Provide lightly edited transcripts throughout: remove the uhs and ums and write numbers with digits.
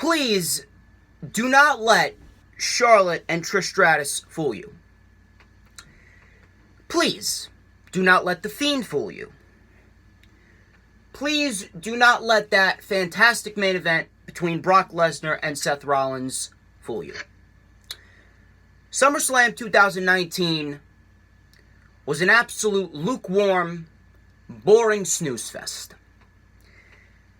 Please do not let Charlotte and Trish Stratus fool you. Please do not let The Fiend fool you. Please do not let that fantastic main event between Brock Lesnar and Seth Rollins fool you. SummerSlam 2019 was an absolute lukewarm, boring snooze fest.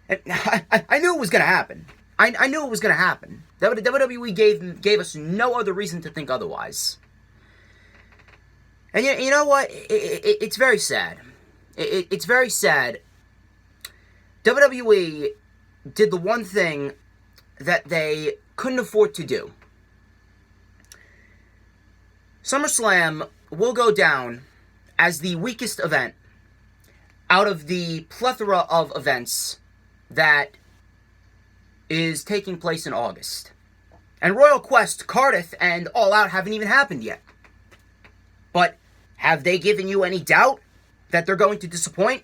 And I knew it was going to happen. I knew it was going to happen. WWE gave us no other reason to think otherwise. And you know what? It's very sad. It's very sad. WWE did the one thing that they couldn't afford to do. SummerSlam will go down as the weakest event out of the plethora of events that is taking place in August. And Royal Quest, Cardiff, and All Out haven't even happened yet. But have they given you any doubt that they're going to disappoint?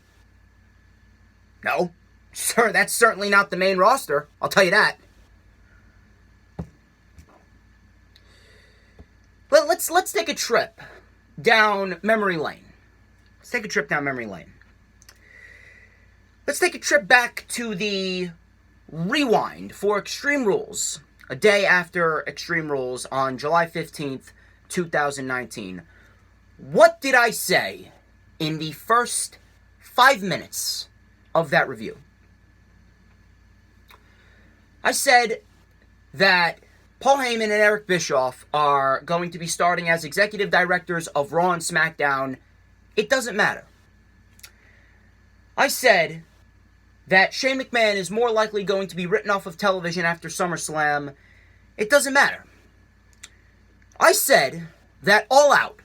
No. Sir, that's certainly not the main roster, I'll tell you that. Let's take a trip down memory lane. Let's take a trip down memory lane. Let's take a trip back to the rewind for Extreme Rules, a day after Extreme Rules on July 15th, 2019. What did I say in the first 5 minutes of that review? I said that Paul Heyman and Eric Bischoff are going to be starting as executive directors of Raw and SmackDown. It doesn't matter. I said that Shane McMahon is more likely going to be written off of television after SummerSlam. It doesn't matter. I said that All Out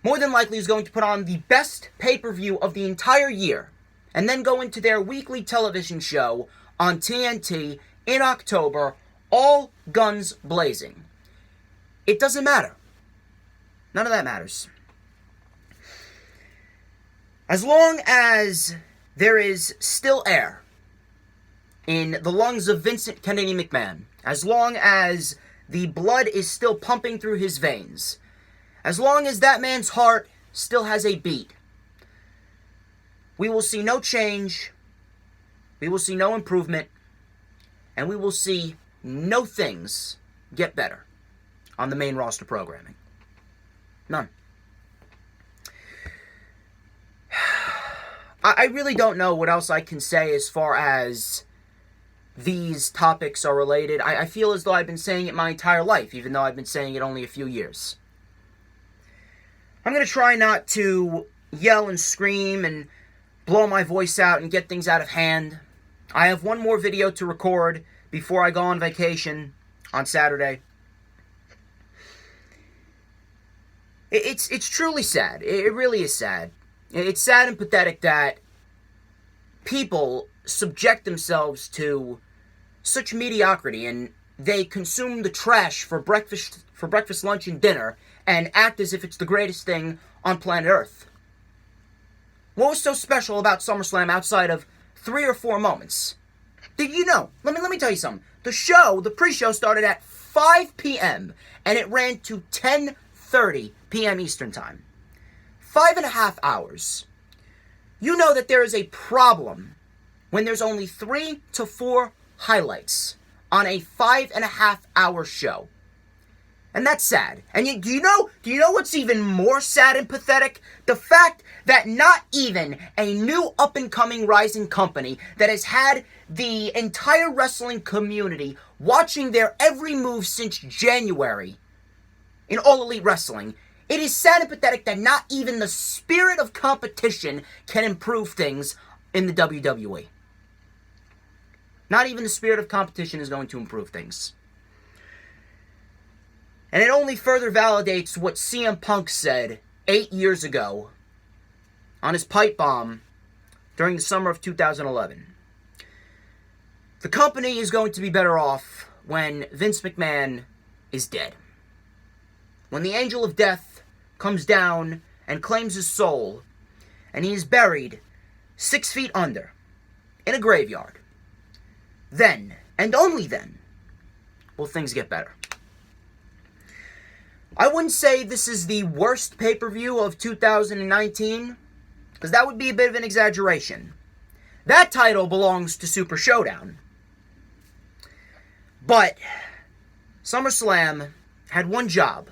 more than likely is going to put on the best pay-per-view of the entire year and then go into their weekly television show on TNT in October, all guns blazing. It doesn't matter. None of that matters. As long as there is still air in the lungs of Vincent Kennedy McMahon, as long as the blood is still pumping through his veins, as long as that man's heart still has a beat, we will see no change, we will see no improvement, and we will see no things get better on the main roster programming. None. I really don't know what else I can say as far as these topics are related. I feel as though I've been saying it my entire life, even though I've been saying it only a few years. I'm going to try not to yell and scream and blow my voice out and get things out of hand. I have one more video to record before I go on vacation on Saturday. It's truly sad. It really is sad. It's sad and pathetic that people subject themselves to such mediocrity and they consume the trash for breakfast, lunch, and dinner and act as if it's the greatest thing on planet Earth. What was so special about SummerSlam outside of 3 or 4 moments? Did you know? Let me tell you something. The pre-show started at 5 p.m. and it ran to 10:30 p.m. Eastern Time. 5.5 hours. You know that there is a problem when there's only 3 to 4 highlights on a 5.5 hour show. And that's sad. And do you know what's even more sad and pathetic? The fact that not even a new up-and-coming rising company that has had the entire wrestling community watching their every move since January in All Elite Wrestling, it is sad and pathetic that not even the spirit of competition can improve things in the WWE. Not even the spirit of competition is going to improve things. And it only further validates what CM Punk said 8 years ago on his pipe bomb during the summer of 2011. The company is going to be better off when Vince McMahon is dead. When the angel of death comes down and claims his soul, and he is buried 6 feet under in a graveyard, then and only then, will things get better. I wouldn't say this is the worst pay-per-view of 2019, because that would be a bit of an exaggeration. That title belongs to Super Showdown. But SummerSlam had one job.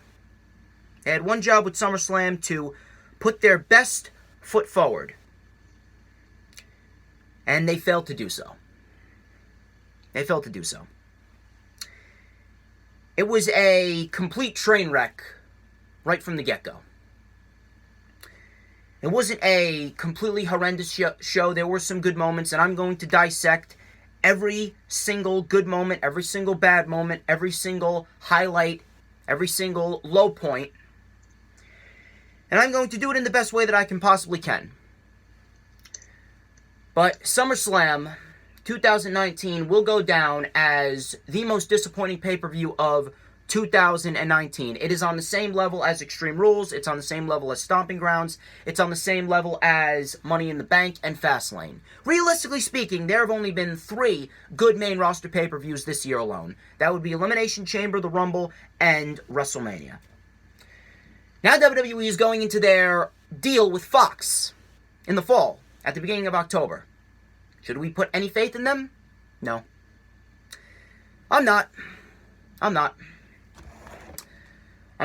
They had one job with SummerSlam, to put their best foot forward. And they failed to do so. They failed to do so. It was a complete train wreck right from the get-go. It wasn't a completely horrendous show. There were some good moments, and I'm going to dissect every single good moment, every single bad moment, every single highlight, every single low point. And I'm going to do it in the best way that I can possibly can. But SummerSlam 2019 will go down as the most disappointing pay-per-view of 2019. It is on the same level as Extreme Rules. It's on the same level as Stomping Grounds. It's on the same level as Money in the Bank and Fastlane. Realistically speaking, there have only been 3 good main roster pay-per-views this year alone. That would be Elimination Chamber, the Rumble, and WrestleMania. Now WWE is going into their deal with Fox in the fall, at the beginning of October. Should we put any faith in them? No. I'm not. I'm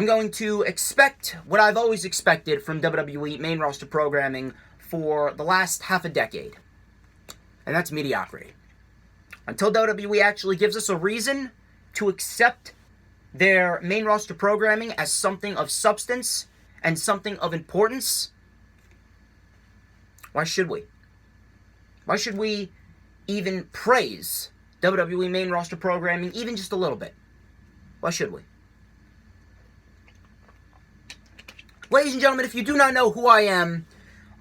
going to expect what I've always expected from WWE main roster programming for the last half a decade. And that's mediocrity. Until WWE actually gives us a reason to accept their main roster programming as something of substance and something of importance, why should we? Why should we even praise WWE main roster programming even just a little bit? Why should we? Ladies and gentlemen, if you do not know who I am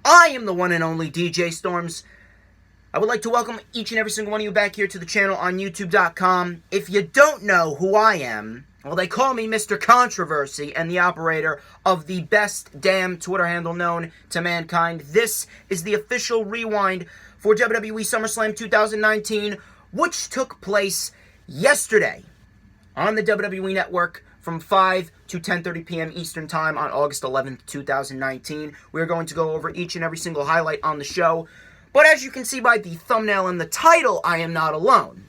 the one and only DJ Storms. I would like to welcome each and every single one of you back here to the channel on YouTube.com. If you don't know who I am, well, they call me Mr. Controversy and the operator of the best damn Twitter handle known to mankind. This is the official rewind for WWE SummerSlam 2019, which took place yesterday on the WWE Network from 5 to 10:30 p.m. Eastern Time on August 11th, 2019. We're going to go over each and every single highlight on the show. But as you can see by the thumbnail and the title, I am not alone.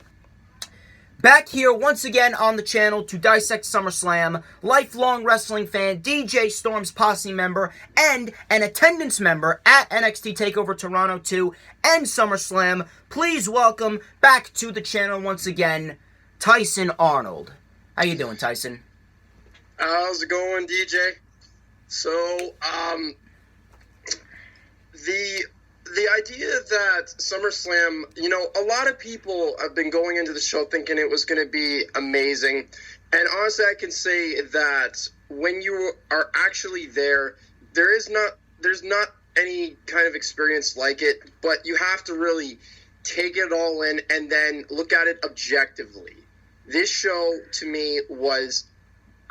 Back here once again on the channel to dissect SummerSlam, lifelong wrestling fan, DJ Storm's posse member, and an attendance member at NXT TakeOver Toronto 2 and SummerSlam. Please welcome back to the channel once again, Tyson Arnold. How you doing, Tyson? How's it going, DJ? So, the idea that SummerSlam, a lot of people have been going into the show thinking it was going to be amazing. And honestly, I can say that when you are actually there, there's not any kind of experience like it, but you have to really take it all in and then look at it objectively. This show, to me, was...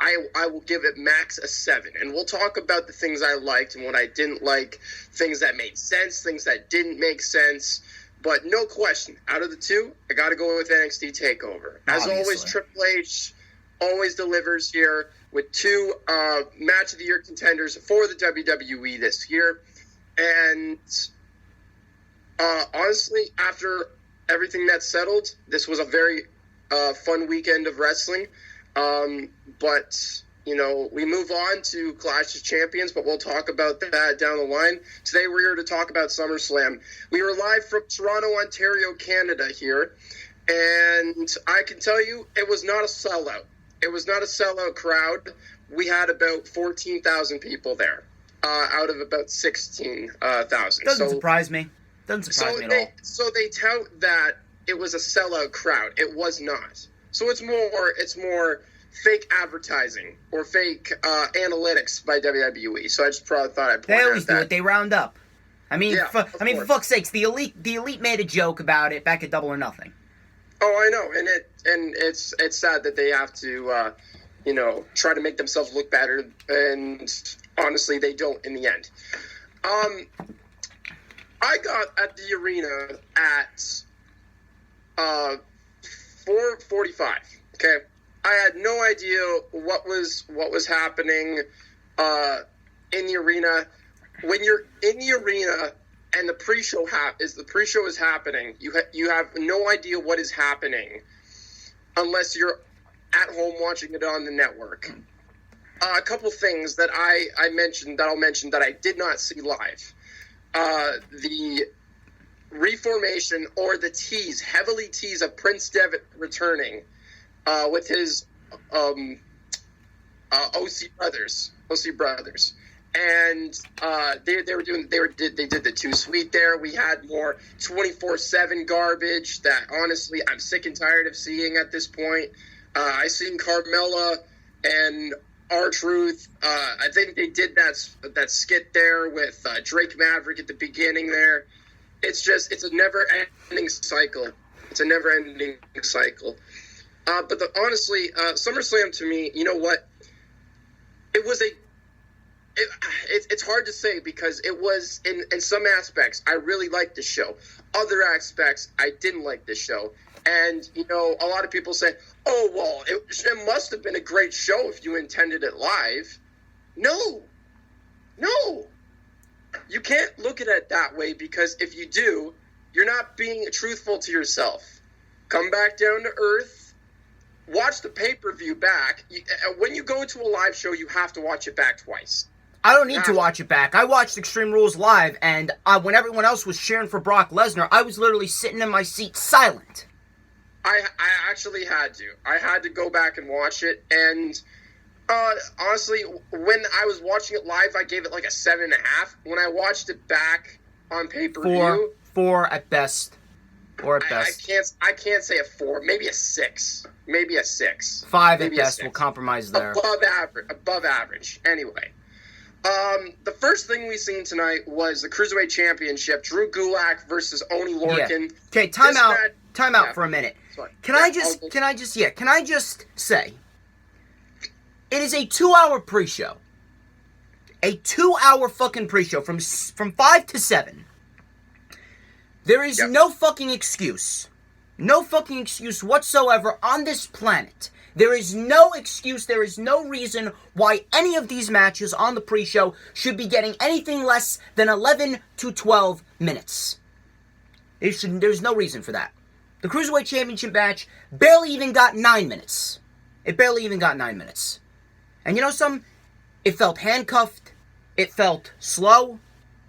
I will give it max a 7. And we'll talk about the things I liked and what I didn't like, things that made sense, things that didn't make sense. But no question, out of the two, I got to go with NXT TakeOver. As always, Triple H always delivers here with 2 Match of the Year contenders for the WWE this year. And honestly, after everything that's settled, this was a very fun weekend of wrestling. But, we move on to Clash of Champions, but we'll talk about that down the line. Today we're here to talk about SummerSlam. We are live from Toronto, Ontario, Canada here, and I can tell you it was not a sellout. It was not a sellout crowd. We had about 14,000 people there, out of about 16,000. Doesn't surprise me. Doesn't surprise me at all. So they tout that it was a sellout crowd. It was not. So it's more fake advertising or fake analytics by WWE. So I just probably thought I'd point out that. They always do it. They round up. For fuck's sakes, the elite made a joke about it back at Double or Nothing. Oh, I know, and it's sad that they have to try to make themselves look better, and honestly, they don't in the end. I got at the arena at 4:45. Okay, I had no idea what was happening in the arena. When you're in the arena and the pre-show is happening, you have no idea what is happening unless you're at home watching it on the network. A couple things that I'll mention that I did not see live. The reformation or the heavily tease of Prince Devitt returning with his OC brothers. And they did the Too Sweet there. We had more 24/7 garbage that honestly I'm sick and tired of seeing at this point. I seen Carmella and R-Truth. I think they did that skit there with Drake Maverick at the beginning there. It's a never-ending cycle. But honestly, SummerSlam to me, you know what? It's hard to say because it was, in some aspects, I really liked the show. Other aspects, I didn't like the show. And, a lot of people say, oh, well, it must have been a great show if you intended it live. No. You can't look at it that way because if you do, you're not being truthful to yourself. Come back down to earth. Watch the pay-per-view back. When you go to a live show, you have to watch it back twice. I don't need to watch it back. I watched Extreme Rules live, and when everyone else was cheering for Brock Lesnar, I was literally sitting in my seat silent. I actually had to. I had to go back and watch it, and honestly, when I was watching it live, I gave it like a 7.5. When I watched it back on pay-per-view... Four at best. Or at best. I can't say a 4. Maybe a 6. 5 at best. We'll compromise there. Above average. Anyway. The first thing we seen tonight was the Cruiserweight Championship, Drew Gulak versus Oney Lorcan. Yeah. Okay, time out for a minute. Sorry. Can I just say, it is a 2-hour pre-show. A 2-hour fucking pre-show from 5 to 7. There is no fucking excuse. No fucking excuse whatsoever on this planet. There is no excuse, there is no reason why any of these matches on the pre-show should be getting anything less than 11 to 12 minutes. There's no reason for that. The Cruiserweight Championship match barely even got 9 minutes. It barely even got 9 minutes. And you know something? It felt handcuffed. It felt slow.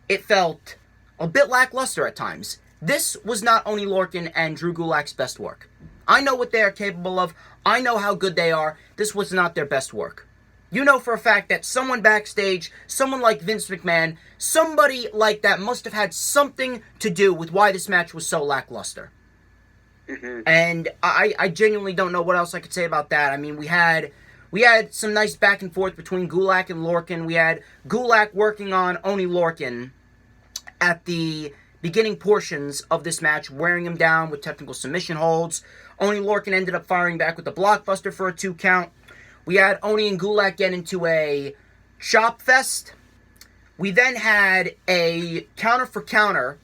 It felt a bit lackluster at times. This was not Oney Lorcan and Drew Gulak's best work. I know what they are capable of. I know how good they are. This was not their best work. You know for a fact that someone backstage, someone like Vince McMahon, somebody like that must have had something to do with why this match was so lackluster. Mm-hmm. And I genuinely don't know what else I could say about that. I mean, we had some nice back and forth between Gulak and Lorcan. We had Gulak working on Oney Lorcan at the beginning portions of this match, wearing him down with technical submission holds. Oney Lorcan ended up firing back with the blockbuster for a 2 count. We had Oney and Gulak get into a chop fest. We then had a counter for counter,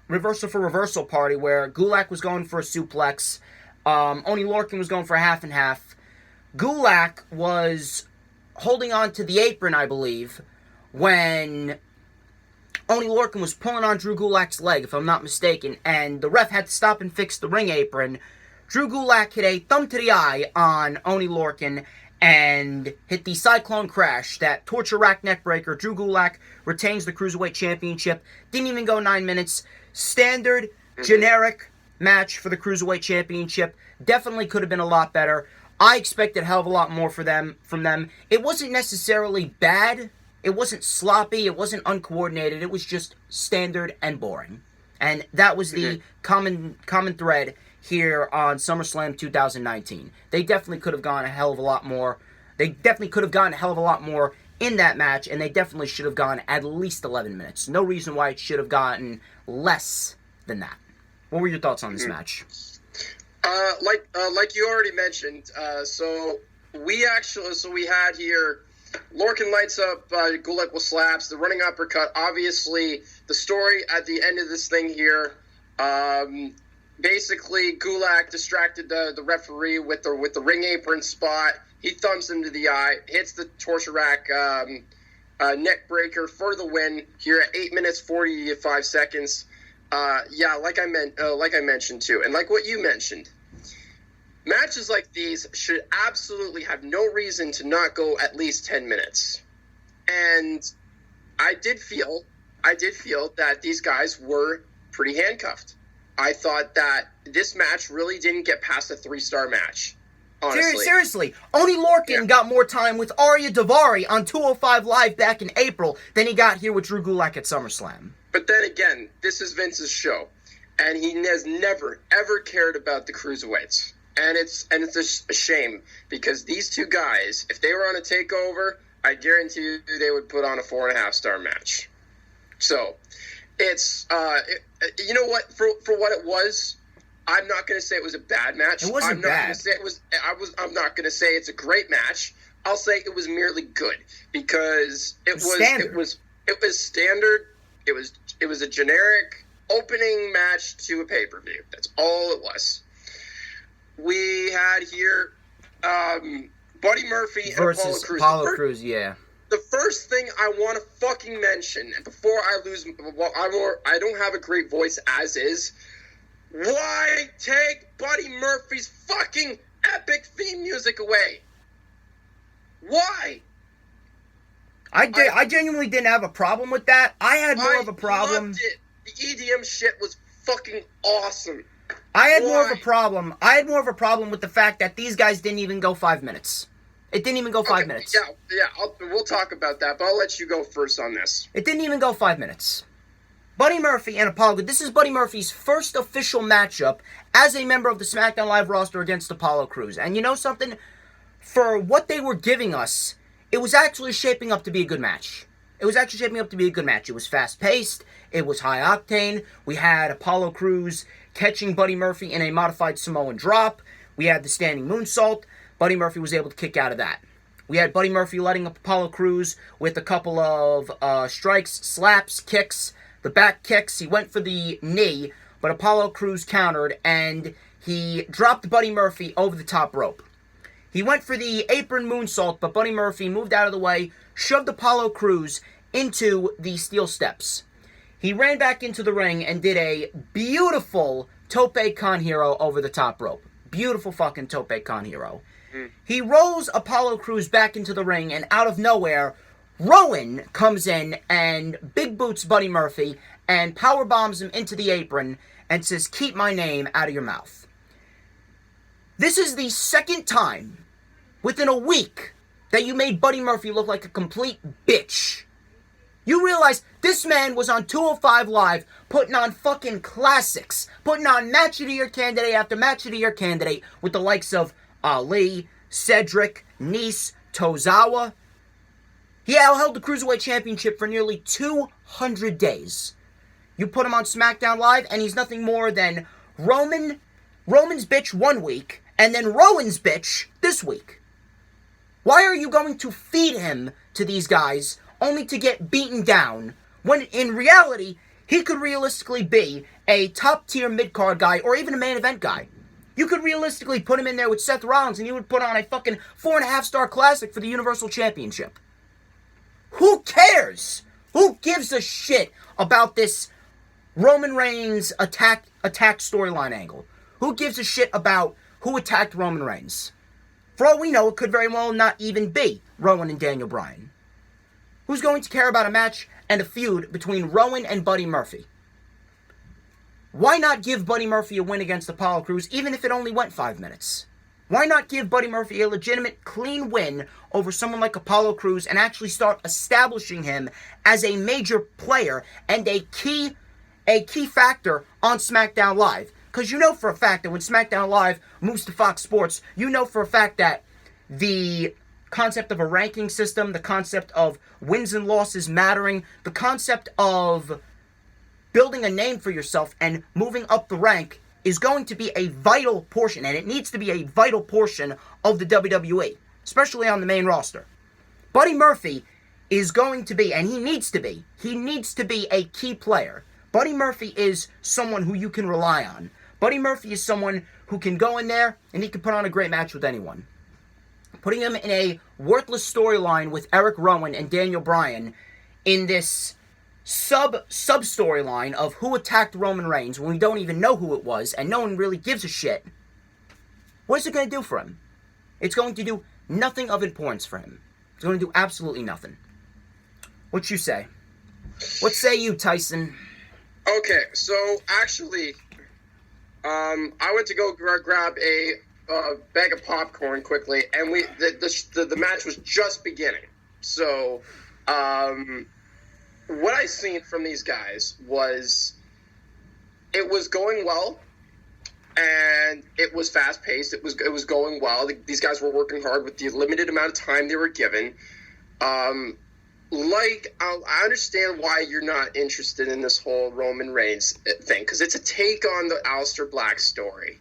reversal for reversal party where Gulak was going for a suplex. Oney Lorcan was going for a half and half. Gulak was holding on to the apron, I believe, when Oney Lorcan was pulling on Drew Gulak's leg, if I'm not mistaken, and the ref had to stop and fix the ring apron. Drew Gulak hit a thumb to the eye on Oney Lorcan and hit the Cyclone Crash, that torture rack neck breaker. Drew Gulak retains the Cruiserweight Championship. Didn't even go 9 minutes. Standard, generic match for the Cruiserweight Championship. Definitely could have been a lot better. I expected a hell of a lot more from them. It wasn't necessarily bad. It wasn't sloppy, it wasn't uncoordinated, it was just standard and boring. And that was the common thread here on SummerSlam 2019. They definitely could have gone a hell of a lot more. They definitely could have gone a hell of a lot more in that match, and they definitely should have gone at least 11 minutes. No reason why it should have gotten less than that. What were your thoughts on this match? Like you already mentioned, so we had here Lorcan lights up Gulak with slaps, the running uppercut. Obviously, the story at the end of this thing here, Basically, Gulak distracted the referee with the ring apron spot. He thumbs him to the eye, hits the torture rack neck breaker for the win here at 8 minutes 45 seconds. Like I mentioned too, and like what you mentioned, matches like these should absolutely have no reason to not go at least 10 minutes. And I did feel that these guys were pretty handcuffed. I thought that this match really didn't get past a 3-star match. Honestly. Seriously, Oney Lorcan got more time with Arya Daivari on 205 Live back in April than he got here with Drew Gulak at SummerSlam. But then again, this is Vince's show, and he has never ever cared about the cruiserweights, and it's a shame because these two guys, if they were on a takeover, I guarantee you they would put on a 4.5-star match. So, it's you know what, for what it was, I'm not going to say it was a bad match. It wasn't bad. I'm not going to say it's a great match. I'll say it was merely good because it was standard. It was a generic opening match to a pay-per-view. That's all it was. We had here Buddy Murphy versus and Apollo Crews. Yeah. The first thing I want to fucking mention, and before I lose, I don't have a great voice as is. Why take Buddy Murphy's fucking epic theme music away? Why? I genuinely didn't have a problem with that. I had more of a problem. Loved it. The EDM shit was fucking awesome. I had more of a problem with the fact that these guys didn't even go 5 minutes. It didn't even go 5 minutes. Yeah, we'll talk about that, but I'll let you go first on this. It didn't even go 5 minutes. Buddy Murphy and Apollo. This is Buddy Murphy's first official matchup as a member of the SmackDown Live roster against Apollo Crews. And you know something? For what they were giving us, it was actually shaping up to be a good match. It was fast-paced. It was high-octane. We had Apollo Crews catching Buddy Murphy in a modified Samoan drop. We had the standing moonsault. Buddy Murphy was able to kick out of that. We had Buddy Murphy letting up Apollo Crews with a couple of strikes, slaps, kicks. The back kicks, he went for the knee, but Apollo Crews countered, and he dropped Buddy Murphy over the top rope. He went for the apron moonsault, but Buddy Murphy moved out of the way, shoved Apollo Crews into the steel steps. He ran back into the ring and did a beautiful Tope Con Hero over the top rope. Beautiful fucking Tope Con Hero. He rolls Apollo Crews back into the ring, and out of nowhere, Rowan comes in and big boots Buddy Murphy and power bombs him into the apron and says, "Keep my name out of your mouth." This is the second time within a week that you made Buddy Murphy look like a complete bitch. You realize this man was on 205 Live putting on fucking classics, putting on match of the year candidate after match of the year candidate with the likes of Ali, Cedric, Nice, Tozawa. He held the Cruiserweight Championship for nearly 200 days. You put him on SmackDown Live, and he's nothing more than Roman's bitch 1 week, and then Rowan's bitch this week. Why are you going to feed him to these guys only to get beaten down, when in reality, he could realistically be a top-tier mid-card guy, or even a main event guy? You could realistically put him in there with Seth Rollins, and he would put on a fucking 4.5-star classic for the Universal Championship. Who cares? Who gives a shit about this Roman Reigns attack storyline angle? Who gives a shit about who attacked Roman Reigns? For all we know, it could very well not even be Rowan and Daniel Bryan. Who's going to care about a match and a feud between Rowan and Buddy Murphy? Why not give Buddy Murphy a win against Apollo Crews, even if it only went 5 minutes? Why not give Buddy Murphy a legitimate, clean win over someone like Apollo Crews and actually start establishing him as a major player and a key factor on SmackDown Live? Because you know for a fact that when SmackDown Live moves to Fox Sports, you know for a fact that the concept of a ranking system, the concept of wins and losses mattering, the concept of building a name for yourself and moving up the rank is going to be a vital portion, and it needs to be a vital portion of the WWE, especially on the main roster. Buddy Murphy is going to be, and he needs to be a key player. Buddy Murphy is someone who you can rely on. Buddy Murphy is someone who can go in there and he can put on a great match with anyone. Putting him in a worthless storyline with Eric Rowan and Daniel Bryan in this sub-storyline of who attacked Roman Reigns when we don't even know who it was and no one really gives a shit. What is it going to do for him? It's going to do nothing of importance for him. It's going to do absolutely nothing. What you say? What say you, Tyson? Okay, so actually, I went to go grab a bag of popcorn quickly, and the match was just beginning. So, what I seen from these guys was it was going well, and it was fast paced. It was going well. These guys were working hard with the limited amount of time they were given. I understand why you're not interested in this whole Roman Reigns thing, because it's a take on the Aleister Black story.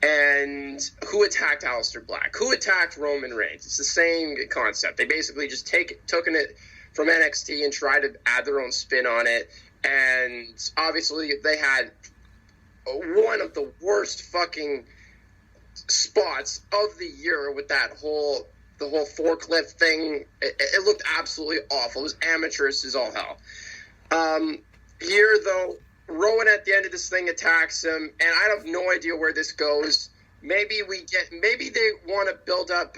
And who attacked Aleister Black? Who attacked Roman Reigns? It's the same concept. They basically just taken it from NXT and tried to add their own spin on it. And obviously they had one of the worst fucking spots of the year with the whole forklift thing. It looked absolutely awful. It was amateurish as all hell. Here, though, Rowan at the end of this thing attacks him, and I have no idea where this goes. Maybe they want to build up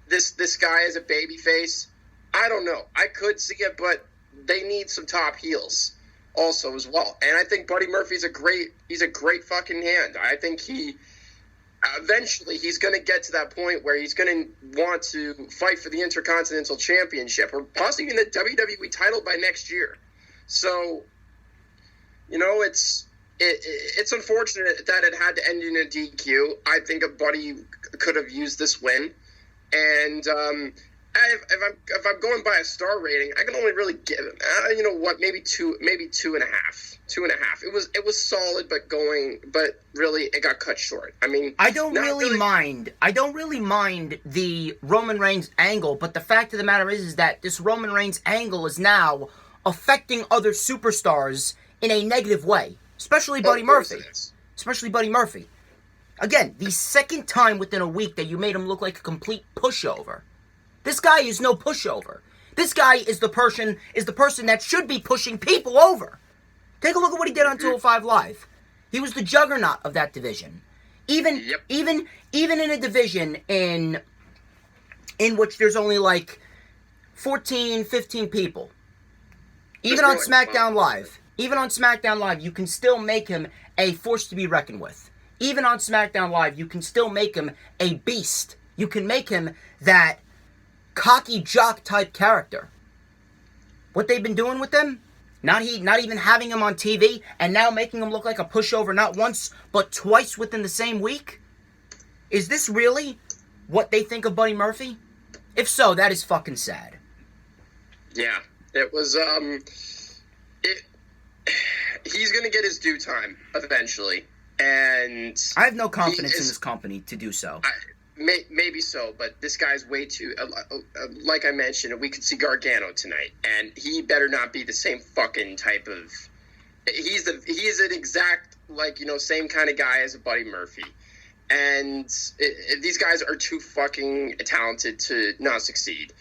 this guy as a babyface. I don't know. I could see it, but they need some top heels also as well. And I think Buddy Murphy's a great fucking hand. I think eventually he's going to get to that point where he's going to want to fight for the Intercontinental Championship or possibly even the WWE title by next year. So, it's unfortunate that it had to end in a DQ. I think a Buddy could have used this win. And if I'm going by a star rating, I can only really give it, maybe two and a half. 2.5. It was solid, but really it got cut short. I mean, I don't really mind the Roman Reigns angle, but the fact of the matter is that this Roman Reigns angle is now affecting other superstars in a negative way, especially Buddy Murphy. Again, the second time within a week that you made him look like a complete pushover. This guy is no pushover. This guy is the person that should be pushing people over. Take a look at what he did on 205 Live. He was the juggernaut of that division. Even in a division in which there's only like 14, 15 people. Even on SmackDown Live, you can still make him a force to be reckoned with. Even on SmackDown Live, you can still make him a beast. You can make him that cocky jock type character. What they've been doing with them? Not even having him on TV, and now making him look like a pushover not once, but twice within the same week? Is this really what they think of Buddy Murphy? If so, that is fucking sad. Yeah, it was, he's gonna get his due time, eventually, and I have no confidence in this company to do so. Maybe so, but this guy's way too. Like I mentioned, we could see Gargano tonight, and he better not be the same fucking type of. He's an exact same kind of guy as a Buddy Murphy, and these guys are too fucking talented to not succeed.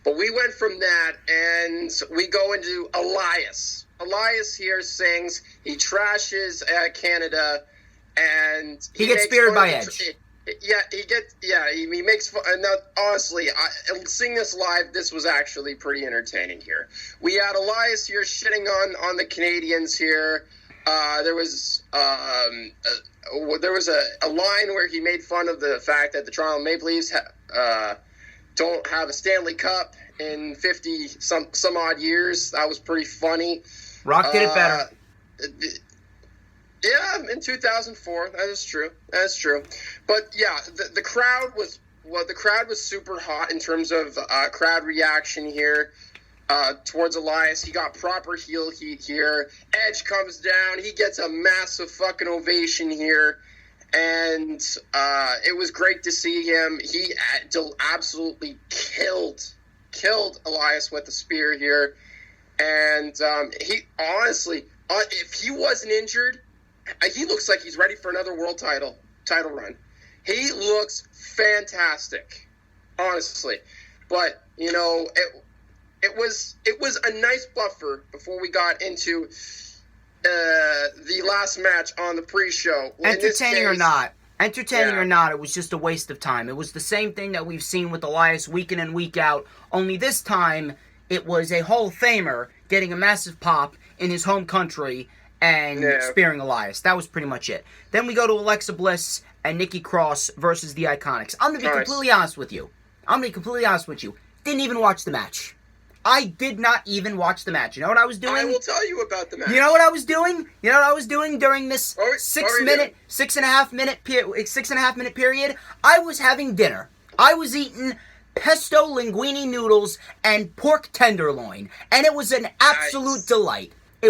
But we went from that, and we go into Elias. Elias here sings. He trashes Canada, and he gets speared by Edge. He makes fun. Now, honestly, seeing this live, this was actually pretty entertaining here. We had Elias here shitting on the Canadians here. There was a line where he made fun of the fact that the Toronto Maple Leafs don't have a Stanley Cup in 50 some odd years. That was pretty funny. Rock did it better. Yeah, in 2004, that is true. But yeah, the crowd was super hot in terms of crowd reaction here towards Elias. He got proper heel heat here. Edge comes down, he gets a massive fucking ovation here, and it was great to see him. He absolutely killed Elias with the spear here, and he honestly, if he wasn't injured, He looks like he's ready for another world title run. He looks fantastic, honestly. But it was a nice buffer before we got into the last match on the pre-show. Entertaining or not, it was just a waste of time. It was the same thing that we've seen with Elias week in and week out, only this time it was a Hall of Famer getting a massive pop in his home country and spearing Elias. That was pretty much it. Then we go to Alexa Bliss and Nikki Cross versus the Iconics. I'm going to be completely honest with you. Didn't even watch the match. I did not even watch the match. You know what I was doing? I will tell you about the match. You know what I was doing? During this 6.5 minute period? I was having dinner. I was eating pesto linguine noodles and pork tenderloin, and it was an absolute delight. I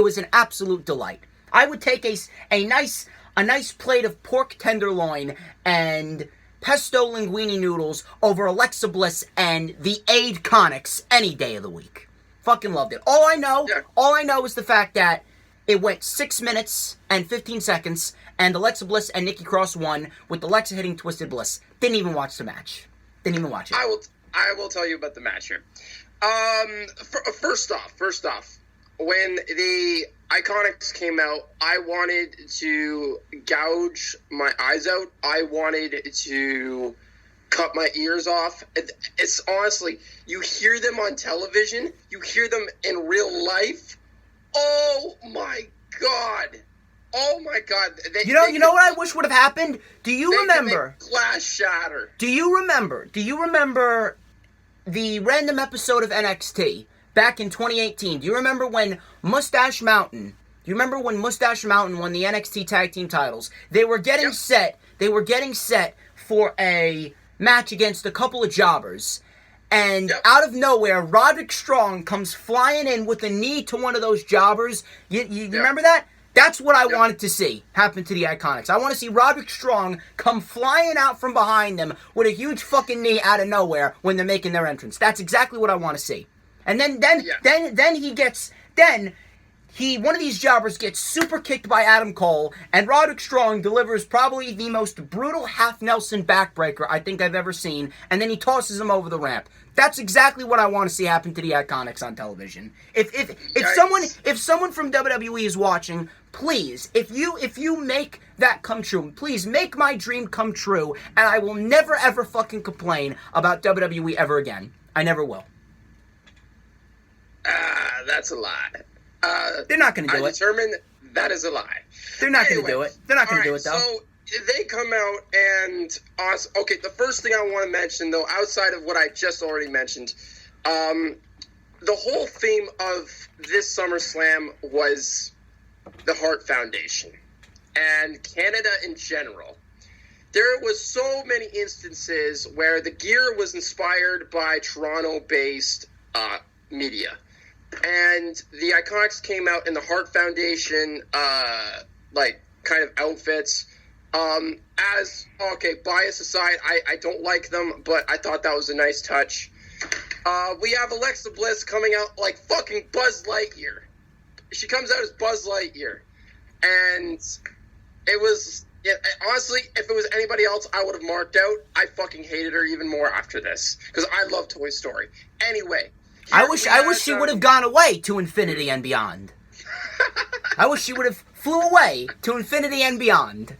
would take a nice plate of pork tenderloin and pesto linguine noodles over Alexa Bliss and the Iconics any day of the week. Fucking loved it. All I know is the fact that it went 6 minutes and 15 seconds, and Alexa Bliss and Nikki Cross won with Alexa hitting Twisted Bliss. Didn't even watch the match. Didn't even watch it. I will tell you about the match here. First off, when the Iconics came out, I wanted to gouge my eyes out. I wanted to cut my ears off. It's honestly, you hear them on television, you hear them in real life. Oh my god! You know what I wish would have happened? Do you remember? Glass shatter. Do you remember the random episode of NXT back in 2018? Do you remember when Mustache Mountain won the NXT Tag Team titles? They were getting set for a match against a couple of jobbers. And out of nowhere, Roderick Strong comes flying in with a knee to one of those jobbers. You remember that? That's what I wanted to see happen to the Iconics. I want to see Roderick Strong come flying out from behind them with a huge fucking knee out of nowhere when they're making their entrance. That's exactly what I want to see. And then one of these jobbers gets super kicked by Adam Cole, and Roderick Strong delivers probably the most brutal half Nelson backbreaker I think I've ever seen, and then he tosses him over the ramp. That's exactly what I want to see happen to the Iconics on television. If someone from WWE is watching, please, if you make that come true, please make my dream come true, and I will never ever fucking complain about WWE ever again. I never will. That's a lie. They're not going to do it. I determined that is a lie. They're not going to do it. They're not going to do it, though. So they come out and... Okay, the first thing I want to mention, though, outside of what I just already mentioned, the whole theme of this SummerSlam was the Hart Foundation and Canada in general. There was so many instances where the gear was inspired by Toronto-based media. And the Iconics came out in the Hart Foundation, kind of outfits. Bias aside, I don't like them, but I thought that was a nice touch. We have Alexa Bliss coming out like fucking Buzz Lightyear. She comes out as Buzz Lightyear. And it was... Yeah, honestly, if it was anybody else, I would have marked out. I fucking hated her even more after this. Because I love Toy Story. Anyway... I wish she would have gone away to infinity and beyond. I wish she would have flew away to infinity and beyond.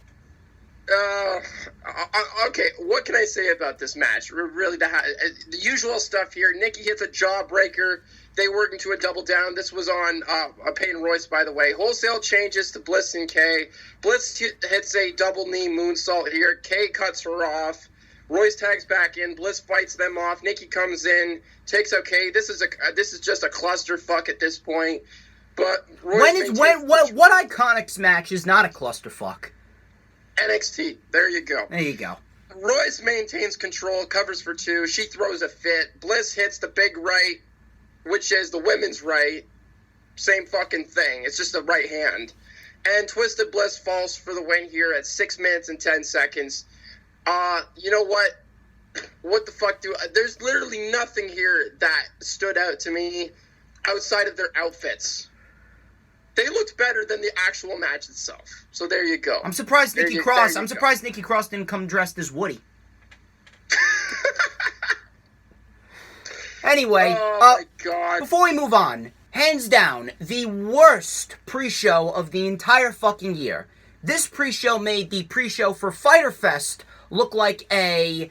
Okay, what can I say about this match? Really, the usual stuff here. Nikki hits a jawbreaker. They work into a double down. This was on Peyton Royce, by the way. Wholesale changes to Bliss and Kay. Bliss hits a double knee moonsault here. Kay cuts her off. Royce tags back in. Bliss fights them off. Nikki comes in, takes out Kay. This is just a clusterfuck at this point. But Royce what Iconics match is not a clusterfuck? NXT. There you go. There you go. Royce maintains control, covers for two. She throws a fit. Bliss hits the big right, which is the women's right. Same fucking thing. It's just the right hand. And Twisted Bliss falls for the win here at 6 minutes and 10 seconds. You know what? What the fuck there's literally nothing here that stood out to me outside of their outfits. they looked better than the actual match itself. So there you go. I'm surprised Nikki Cross didn't come dressed as Woody. Anyway, my God. Before we move on, hands down, the worst pre-show of the entire fucking year. This pre-show made the pre-show for Fyter Fest look like WrestleMania.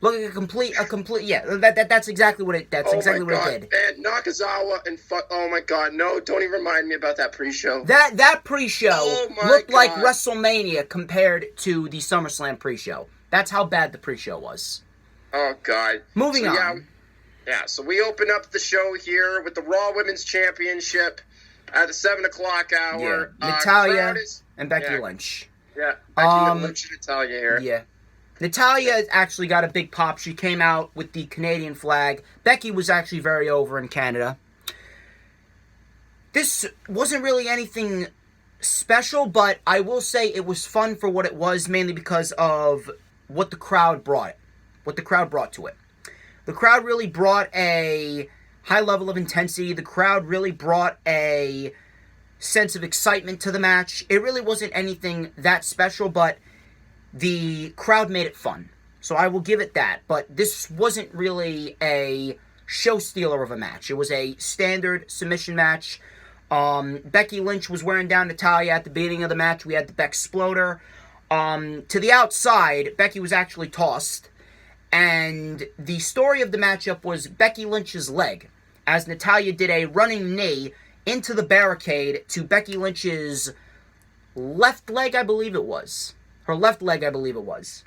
Look like a complete, yeah, that's exactly what it did. And Nakazawa and oh my God, no, don't even remind me about that pre-show. That pre-show looked like WrestleMania compared to the SummerSlam pre-show. That's how bad the pre-show was. Oh, God. Moving on. Yeah, so we open up the show here with the Raw Women's Championship at the 7 o'clock hour. Yeah. Natalya and Becky Lynch. Yeah, Becky Lynch and Natalya here. Yeah. Natalya actually got a big pop. She came out with the Canadian flag. Becky was actually very over in Canada. This wasn't really anything special, but I will say it was fun for what it was, mainly because of what the crowd brought to it. The crowd really brought a high level of intensity. The crowd really brought a sense of excitement to the match. It really wasn't anything that special, but the crowd made it fun. So I will give it that. But this wasn't really a show stealer of a match. It was a standard submission match. Becky Lynch was wearing down Natalya at the beginning of the match. We had the Bexploder. To the outside, Becky was actually tossed. And the story of the matchup was Becky Lynch's leg, as Natalya did a running knee into the barricade to Becky Lynch's left leg, I believe it was. Her left leg, I believe it was.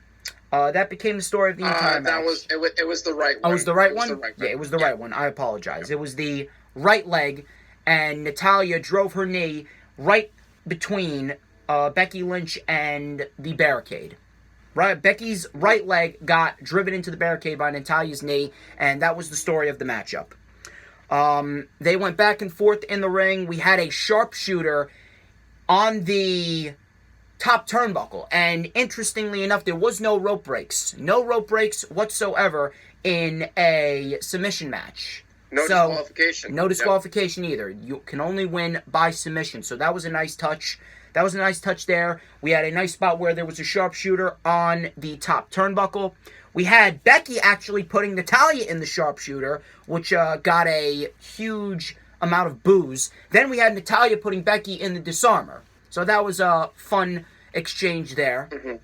That became the story of the entire match. It was the right one. Oh, it was the right one? Yeah, it was the right one. I apologize. It was the right leg, and Natalya drove her knee right between Becky Lynch and the barricade. Right, Becky's right leg got driven into the barricade by Natalya's knee, and that was the story of the matchup. They went back and forth in the ring. We had a sharpshooter on the top turnbuckle, and interestingly enough, there was no rope breaks. No rope breaks whatsoever in a submission match. Disqualification. No disqualification either. You can only win by submission, so that was a nice touch. That was a nice touch there. We had a nice spot where there was a sharpshooter on the top turnbuckle. We had Becky actually putting Natalya in the sharpshooter, which got a huge amount of boos. Then we had Natalya putting Becky in the disarmer. So that was a fun exchange there. Mm-hmm.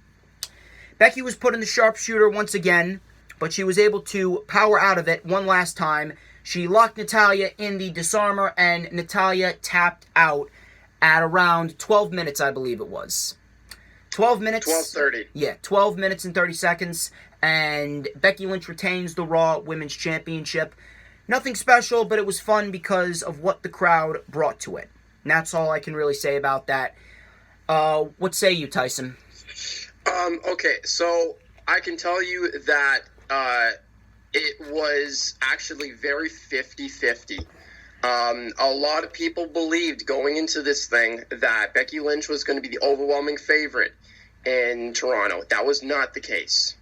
Becky was put in the sharpshooter once again, but she was able to power out of it one last time. She locked Natalya in the disarmer, and Natalya tapped out at around 12 minutes, I believe it was. 12 minutes. 12:30. Yeah, 12 minutes and 30 seconds. And Becky Lynch retains the Raw Women's Championship. Nothing special, but it was fun because of what the crowd brought to it. And that's all I can really say about that. What say you, Tyson? Okay, so I can tell you that it was actually very 50-50. A lot of people believed going into this thing that Becky Lynch was going to be the overwhelming favorite in Toronto. That was not the case.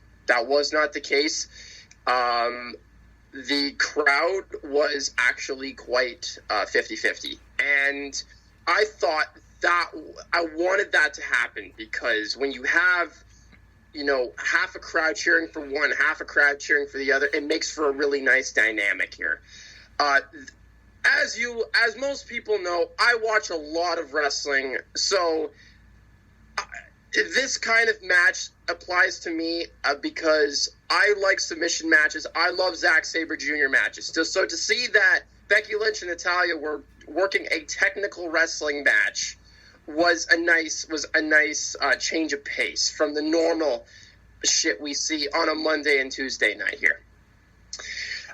The crowd was actually quite 50-50. And I thought that I wanted that to happen because when you have, half a crowd cheering for one, half a crowd cheering for the other, it makes for a really nice dynamic here. As most people know, I watch a lot of wrestling, so this kind of match applies to me because I like submission matches. I love Zack Sabre Jr. matches. So to see that Becky Lynch and Natalya were working a technical wrestling match was a nice change of pace from the normal shit we see on a Monday and Tuesday night here.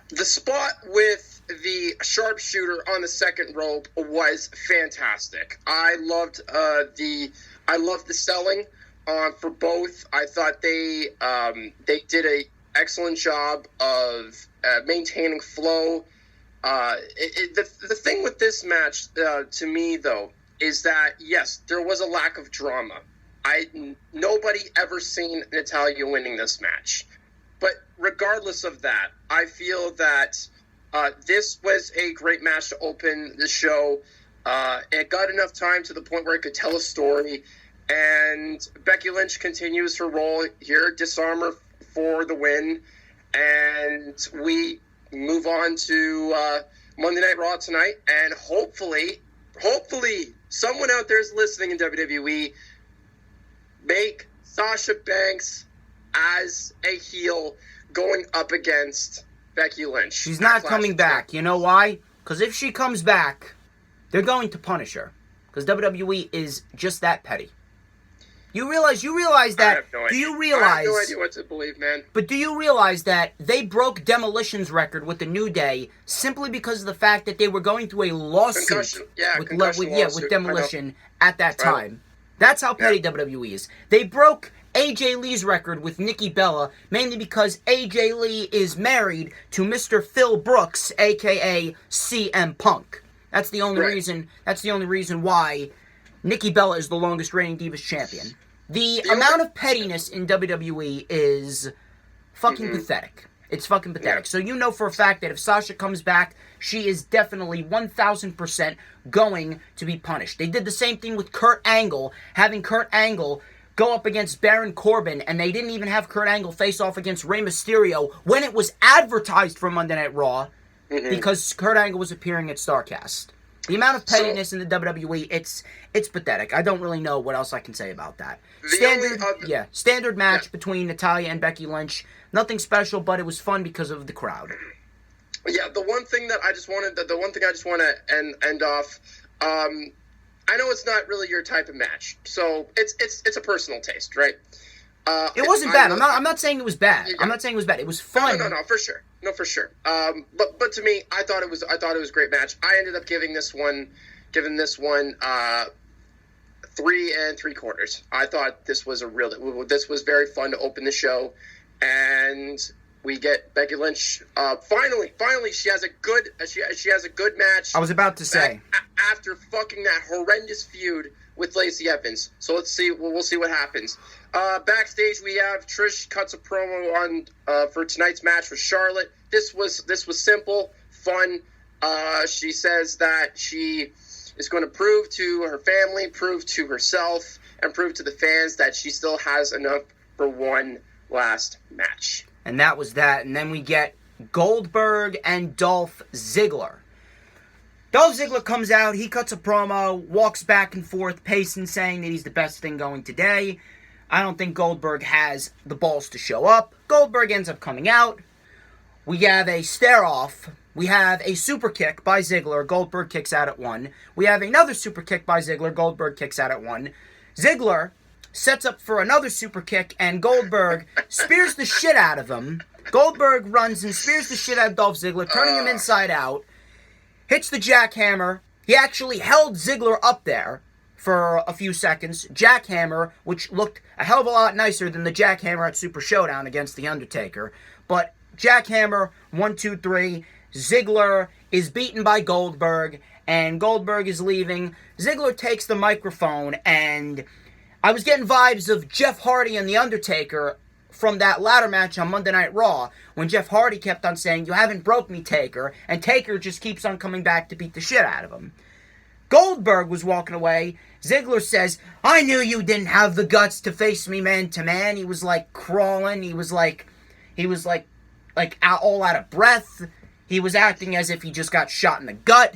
The spot with the sharpshooter on the second rope was fantastic. I loved the selling for both. I thought they did a excellent job of maintaining flow. The thing with this match, to me though, is that yes, there was a lack of drama. Nobody ever seen Natalya winning this match. But regardless of that, I feel that This was a great match to open the show. It got enough time to the point where it could tell a story. And Becky Lynch continues her role here, disarm her for the win. And we move on to Monday Night Raw tonight. And hopefully, someone out there is listening in WWE. Make Sasha Banks as a heel going up against Becky Lynch. She's not coming back. You know why? Because if she comes back, they're going to punish her. Because WWE is just that petty. You realize that? I have no idea. Do you realize? I have no idea what to believe, man. But do you realize that they broke Demolition's record with the New Day simply because of the fact that they were going through a lawsuit with Demolition at that time? That's how petty WWE is. They broke AJ Lee's record with Nikki Bella mainly because AJ Lee is married to Mr. Phil Brooks, aka CM Punk. That's the only reason. That's the only reason why Nikki Bella is the longest reigning Divas champion. The amount of pettiness in WWE is fucking pathetic. It's fucking pathetic. Yeah. So you know for a fact that if Sasha comes back, she is definitely 1,000% going to be punished. They did the same thing with Kurt Angle, having Kurt Angle go up against Baron Corbin, and they didn't even have Kurt Angle face off against Rey Mysterio when it was advertised for Monday Night Raw because Kurt Angle was appearing at StarCast. The amount of pettiness in the WWE, it's pathetic. I don't really know what else I can say about that. Standard match between Natalya and Becky Lynch. Nothing special, but it was fun because of the crowd. Yeah, the one thing I just want to end off. I know it's not really your type of match, so it's a personal taste, right? It wasn't bad. I'm not saying it was bad. I'm not saying it was bad. It was fun. No, for sure. No, for sure. But to me, I thought it was a great match. I ended up giving this one 3 3/4. I thought this was very fun to open the show, and we get Becky Lynch. Finally, she has a good match. I was about to say after fucking that horrendous feud with Lacey Evans. So let's see. We'll see what happens. Backstage, we have Trish cuts a promo on for tonight's match with Charlotte. This was simple, fun. She says that she is going to prove to her family, prove to herself, and prove to the fans that she still has enough for one last match. And that was that. And then we get Goldberg and Dolph Ziggler. Dolph Ziggler comes out, he cuts a promo, walks back and forth, pacing, saying that he's the best thing going today. I don't think Goldberg has the balls to show up. Goldberg ends up coming out. We have a stare-off. We have a super kick by Ziggler. Goldberg kicks out at 1. We have another super kick by Ziggler. Goldberg kicks out at 1. Ziggler sets up for another super kick, and Goldberg spears the shit out of him. Goldberg runs and spears the shit out of Dolph Ziggler, turning him inside out. Hits the jackhammer. He actually held Ziggler up there for a few seconds. Jackhammer, which looked a hell of a lot nicer than the jackhammer at Super Showdown against The Undertaker. But jackhammer, 1, 2, 3. Ziggler is beaten by Goldberg, and Goldberg is leaving. Ziggler takes the microphone, and I was getting vibes of Jeff Hardy and The Undertaker from that ladder match on Monday Night Raw, when Jeff Hardy kept on saying, "You haven't broke me, Taker," and Taker just keeps on coming back to beat the shit out of him. Goldberg was walking away. Ziggler says, "I knew you didn't have the guts to face me man to man." He was like crawling. He was like all out of breath. He was acting as if he just got shot in the gut,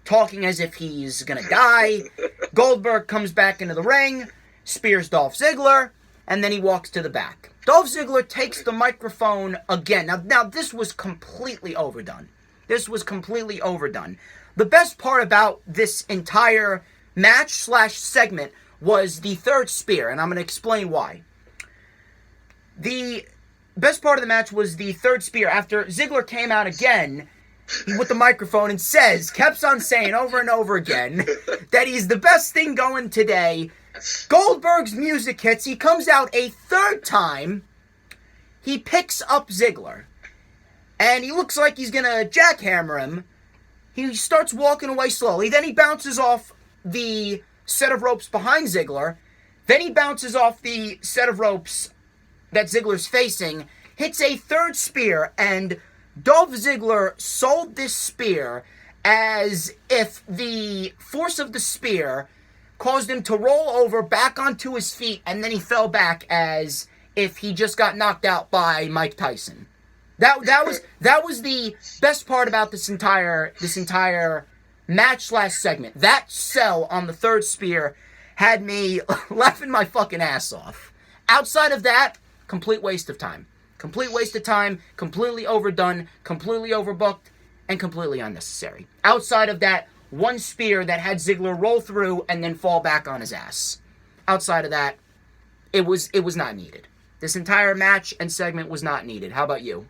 talking as if he's gonna die. Goldberg comes back into the ring, spears Dolph Ziggler, and then he walks to the back. Dolph Ziggler takes the microphone again. Now this was completely overdone. The best part about this entire match/segment was the third spear, and I'm going to explain why. The best part of the match was the third spear. After Ziggler came out again with the microphone and kept on saying over and over again that he's the best thing going today. Goldberg's music hits. He comes out a third time. He picks up Ziggler, and he looks like he's going to jackhammer him. He starts walking away slowly. Then he bounces off the set of ropes behind Ziggler. Then he bounces off the set of ropes that Ziggler's facing, hits a third spear, and Dolph Ziggler sold this spear as if the force of the spear caused him to roll over back onto his feet, and then he fell back as if he just got knocked out by Mike Tyson. That was the best part about this entire match / segment. That sell on the third spear had me laughing my fucking ass off. Outside of that, complete waste of time. Complete waste of time, completely overdone, completely overbooked, and completely unnecessary. Outside of that, one spear that had Ziggler roll through and then fall back on his ass. Outside of that, it was not needed. This entire match and segment was not needed. How about you?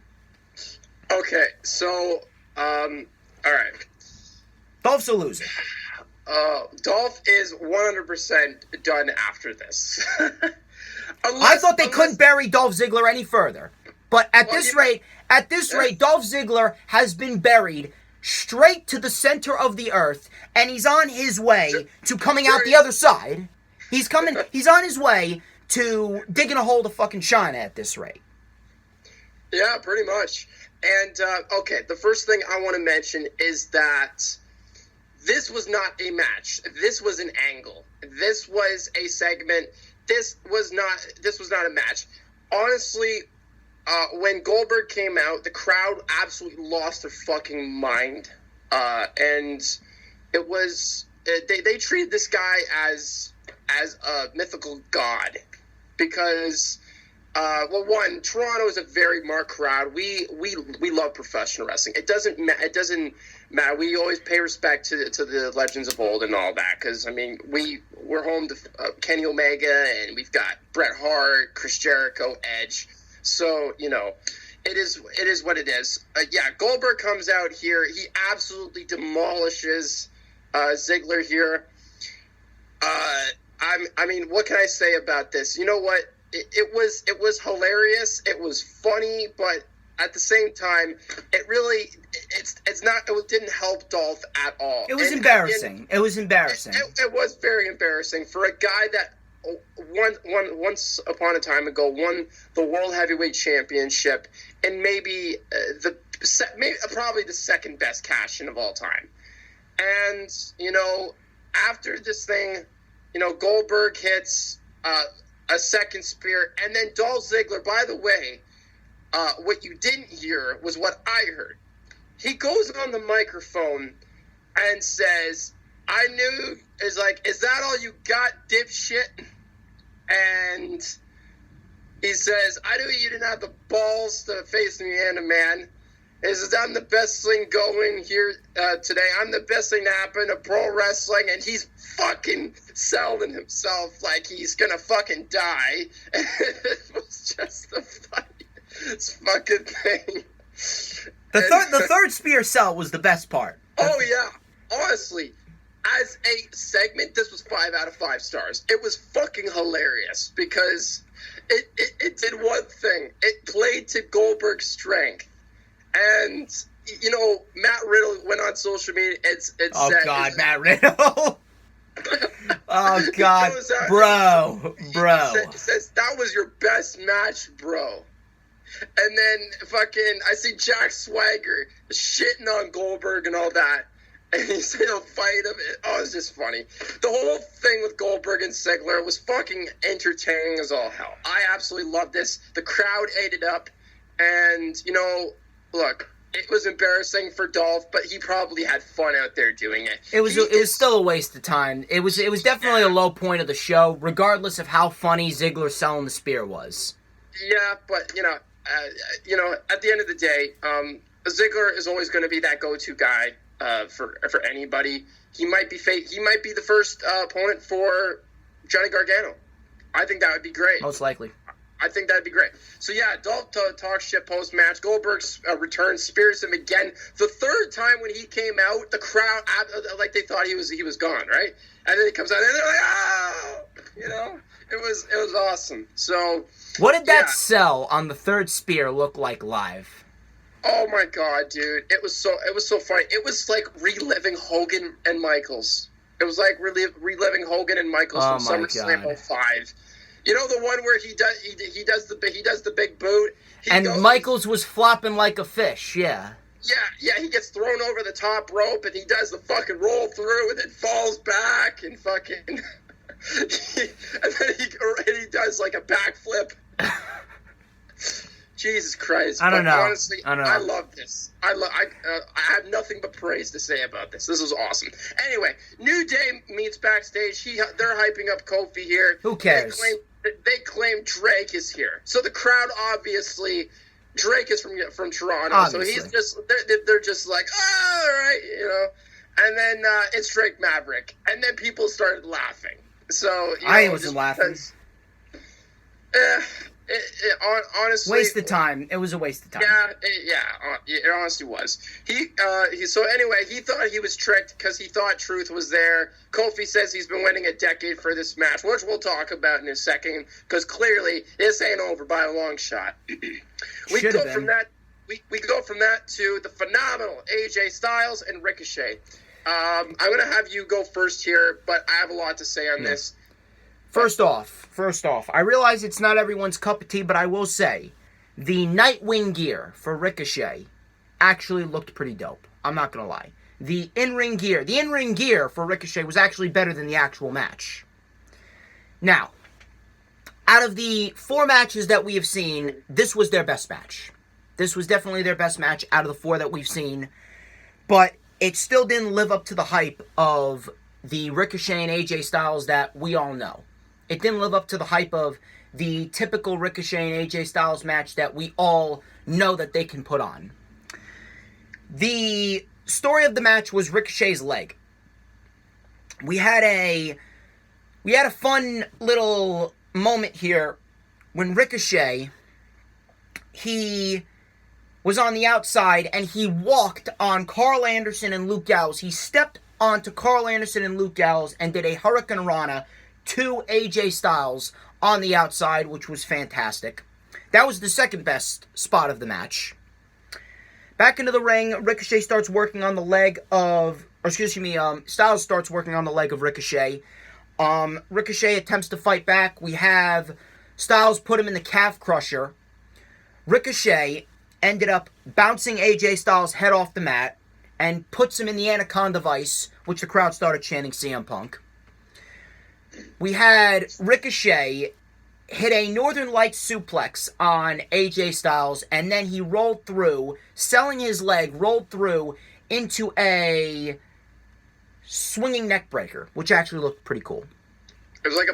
Okay, so, alright. Dolph's a loser. Dolph is 100% done after this. I thought they couldn't bury Dolph Ziggler any further. But at this rate, Dolph Ziggler has been buried straight to the center of the earth, and he's on his way to coming out the other side. He's on his way to digging a hole to fucking China at this rate. Yeah, pretty much. And, okay, the first thing I want to mention is that this was not a match. This was an angle. This was a segment. This was not a match. Honestly, when Goldberg came out, the crowd absolutely lost their fucking mind. And it was, they treated this guy as a mythical god. Because, well, one, Toronto is a very marked crowd. We love professional wrestling. It doesn't matter. We always pay respect to the legends of old and all that. Because, I mean, we're home to Kenny Omega, and we've got Bret Hart, Chris Jericho, Edge. So, you know, it is what it is. Yeah, Goldberg comes out here. He absolutely demolishes Ziggler here. I mean, what can I say about this? You know what? It was hilarious. It was funny, but at the same time, it didn't help Dolph at all. It was embarrassing. It was embarrassing. It was very embarrassing for a guy that once upon a time ago won the World Heavyweight Championship and maybe probably the second best cash-in of all time. And, you know, after this thing, you know, Goldberg hits a second spear, and then Dolph Ziggler, by the way, what you didn't hear was what I heard. He goes on the microphone and says, is that all you got, dipshit? And he says, I knew you didn't have the balls to face me and a man. He says, I'm the best thing going here today. I'm the best thing to happen to pro wrestling. And he's fucking selling himself like he's gonna fucking die. It was just the funniest fucking thing. The third spear sell was the best part. Oh, yeah. Honestly, as a segment, this was 5 out of 5 stars. It was fucking hilarious because it did one thing. It played to Goldberg's strength. And, you know, Matt Riddle went on social media. Matt Riddle. Oh, God. Bro. He says, that was your best match, bro. And then fucking, I see Jack Swagger shitting on Goldberg and all that. And he said he'll fight him. Oh, it's just funny. The whole thing with Goldberg and Ziggler was fucking entertaining as all hell. I absolutely loved this. The crowd ate it up. And, you know, look, it was embarrassing for Dolph, but he probably had fun out there doing it. It was still a waste of time. It was definitely a low point of the show, regardless of how funny Ziggler selling the spear was. Yeah, but, you know, at the end of the day, Ziggler is always going to be that go-to guy for anybody. He might be the first opponent for Johnny Gargano. I think that would be great. Most likely. I think that'd be great. So yeah, Dolph talks shit post-match. Goldberg returns, spears him again. The third time when he came out, the crowd like they thought he was gone, right? And then he comes out and they're like, oh, you know, it was awesome. So what did that sell on the third spear look like live? Oh my god, dude! It was so funny. It was like reliving Hogan and Michaels. It was like reliving Hogan and Michaels from SummerSlam 05. You know the one where he does the big boot, Michaels was flopping like a fish. Yeah. Yeah, he gets thrown over the top rope and he does the fucking roll through and then falls back and fucking and then he does like a backflip. Jesus Christ! I don't know. Honestly, I love this. I have nothing but praise to say about this. This is awesome. Anyway, New Day meets backstage. They're hyping up Kofi here. Who cares? They claim Drake is here. So the crowd obviously. Drake is from Toronto, obviously. So he's they're just like, oh, all right, you know. And then it's Drake Maverick, and then people started laughing. So I wasn't laughing. Honestly, waste of time. It was a waste of time. It honestly was. So anyway, he thought he was tricked because he thought Truth was there. Kofi says he's been waiting a decade for this match, which we'll talk about in a second, because clearly this ain't over by a long shot. We go from that to the phenomenal AJ Styles and Ricochet. I'm going to have you go first here, but I have a lot to say on this. First off, I realize it's not everyone's cup of tea, but I will say, the Nightwing gear for Ricochet actually looked pretty dope. I'm not going to lie. The in-ring gear for Ricochet was actually better than the actual match. Now, out of the 4 matches that we have seen, this was their best match. This was definitely their best match out of the 4 that we've seen, but it still didn't live up to the hype of the Ricochet and AJ Styles that we all know. It didn't live up to the hype of the typical Ricochet and AJ Styles match that we all know that they can put on. The story of the match was Ricochet's leg. We had a fun little moment here when Ricochet, he was on the outside and he walked on Carl Anderson and Luke Gallows. He stepped onto Carl Anderson and Luke Gallows and did a Hurricane Rana to AJ Styles on the outside, which was fantastic. That was the second best spot of the match. Back into the ring, Ricochet starts working on the leg of, Styles starts working on the leg of Ricochet. Ricochet attempts to fight back. We have Styles put him in the calf crusher. Ricochet ended up bouncing AJ Styles' head off the mat and puts him in the Anaconda Vice, which the crowd started chanting CM Punk. We had Ricochet hit a Northern Lights suplex on AJ Styles, and then he rolled through, selling his leg, rolled through into a swinging neck breaker, which actually looked pretty cool. It was like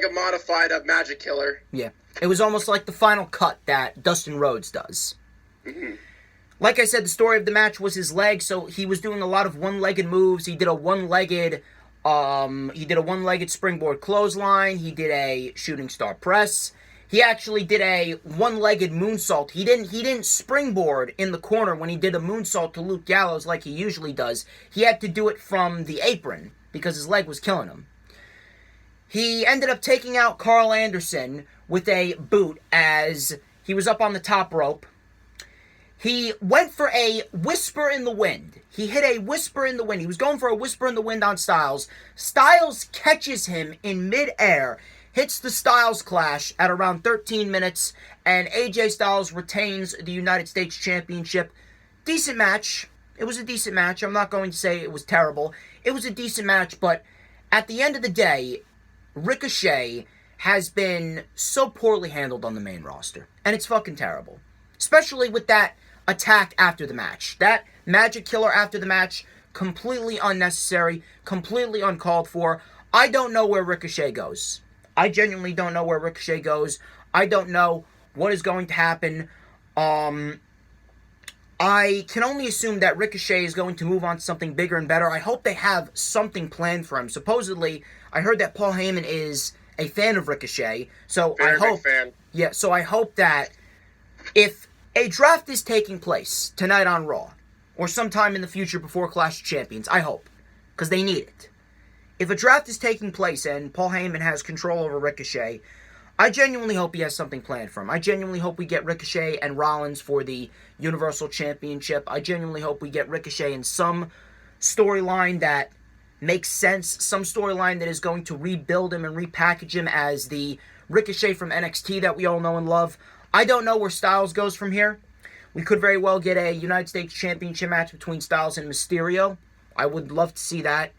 a modified Magic Killer. Yeah. It was almost like the final cut that Dustin Rhodes does. Mm-hmm. Like I said, the story of the match was his leg, so he was doing a lot of one-legged moves. He did a one-legged springboard clothesline. He did a shooting star press. He actually did a one-legged moonsault. He didn't springboard in the corner when he did a moonsault to Luke Gallows like he usually does. He had to do it from the apron because his leg was killing him. He ended up taking out Carl Anderson with a boot as he was up on the top rope. He went for a whisper in the wind. He hit a whisper in the wind. He was going for a whisper in the wind on Styles. Styles catches him in midair, hits the Styles Clash at around 13 minutes, and AJ Styles retains the United States Championship. Decent match. It was a decent match. I'm not going to say it was terrible. It was a decent match, but at the end of the day, Ricochet has been so poorly handled on the main roster. And it's fucking terrible. Especially with that attack after the match. That Magic Killer after the match, completely unnecessary, completely uncalled for. I don't know where Ricochet goes. I genuinely don't know where Ricochet goes. I don't know what is going to happen. I can only assume that Ricochet is going to move on to something bigger and better. I hope they have something planned for him. Supposedly, I heard that Paul Heyman is a fan of Ricochet. So Very I hope, big fan. Yeah, so I hope that if a draft is taking place tonight on Raw, or sometime in the future before Clash of Champions, I hope, because they need it. If a draft is taking place and Paul Heyman has control over Ricochet, I genuinely hope he has something planned for him. I genuinely hope we get Ricochet and Rollins for the Universal Championship. I genuinely hope we get Ricochet in some storyline that makes sense, some storyline that is going to rebuild him and repackage him as the Ricochet from NXT that we all know and love. I don't know where Styles goes from here. We could very well get a United States Championship match between Styles and Mysterio. I would love to see that.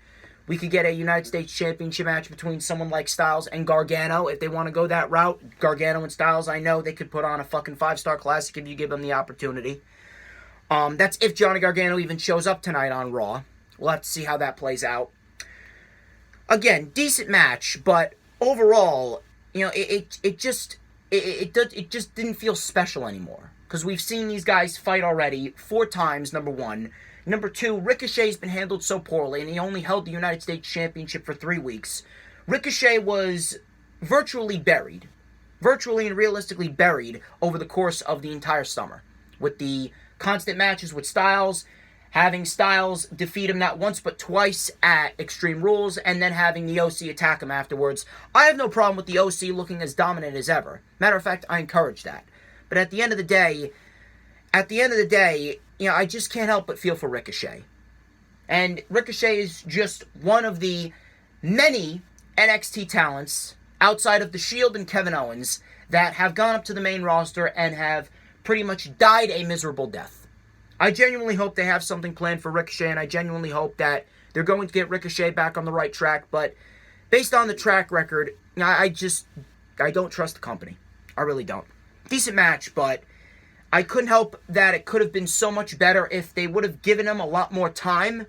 We could get a United States Championship match between someone like Styles and Gargano if they want to go that route. Gargano and Styles, I know they could put on a fucking 5-star classic if you give them the opportunity. That's if Johnny Gargano even shows up tonight on Raw. We'll have to see how that plays out. Again, decent match, but overall, it just didn't feel special anymore. Because we've seen these guys fight already 4 times, number one. Number 2, Ricochet's been handled so poorly, and he only held the United States Championship for 3 weeks. Ricochet was virtually and realistically buried over the course of the entire summer. With the constant matches with Styles, having Styles defeat him not once but twice at Extreme Rules, and then having the OC attack him afterwards. I have no problem with the OC looking as dominant as ever. Matter of fact, I encourage that. But at the end of the day, I just can't help but feel for Ricochet. And Ricochet is just one of the many NXT talents outside of The Shield and Kevin Owens that have gone up to the main roster and have pretty much died a miserable death. I genuinely hope they have something planned for Ricochet, and I genuinely hope that they're going to get Ricochet back on the right track, but based on the track record, I don't trust the company. I really don't. Decent match, but I couldn't help that it could have been so much better if they would have given him a lot more time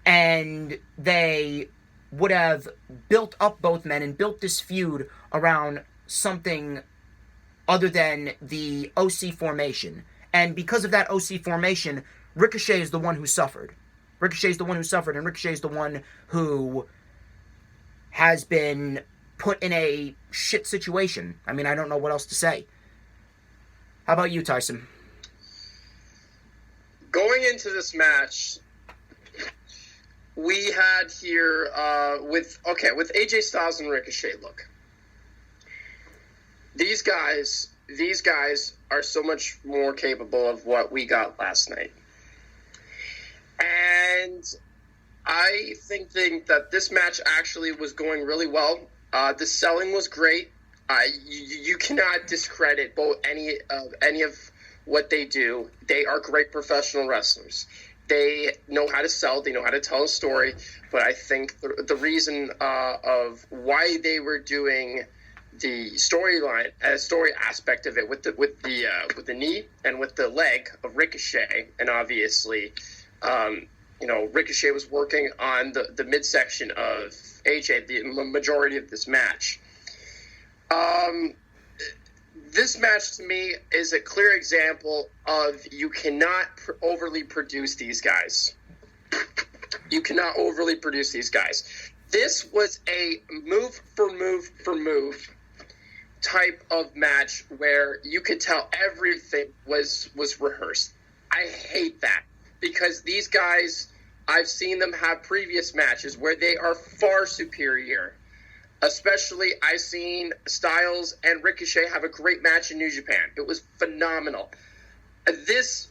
and they would have built up both men and built this feud around something other than the OC formation. And because of that OC formation, Ricochet is the one who suffered. And Ricochet is the one who has been put in a shit situation. I mean, I don't know what else to say. How about you, Tyson? Going into this match, we had here with AJ Styles and Ricochet. Look, these guys are so much more capable of what we got last night, and I think that this match actually was going really well. The selling was great. You cannot discredit any of what they do. They are great professional wrestlers. They know how to sell. They know how to tell a story. But I think the reason of why they were doing the story aspect of it with the knee and with the leg of Ricochet, and obviously, Ricochet was working on the midsection of AJ the majority of this match. This match to me is a clear example of you cannot overly produce these guys. You cannot overly produce these guys. This was a move for move type of match where you could tell everything was rehearsed. I hate that because these guys, I've seen them have previous matches where they are far superior. Especially, I've seen Styles and Ricochet have a great match in New Japan. It was phenomenal. This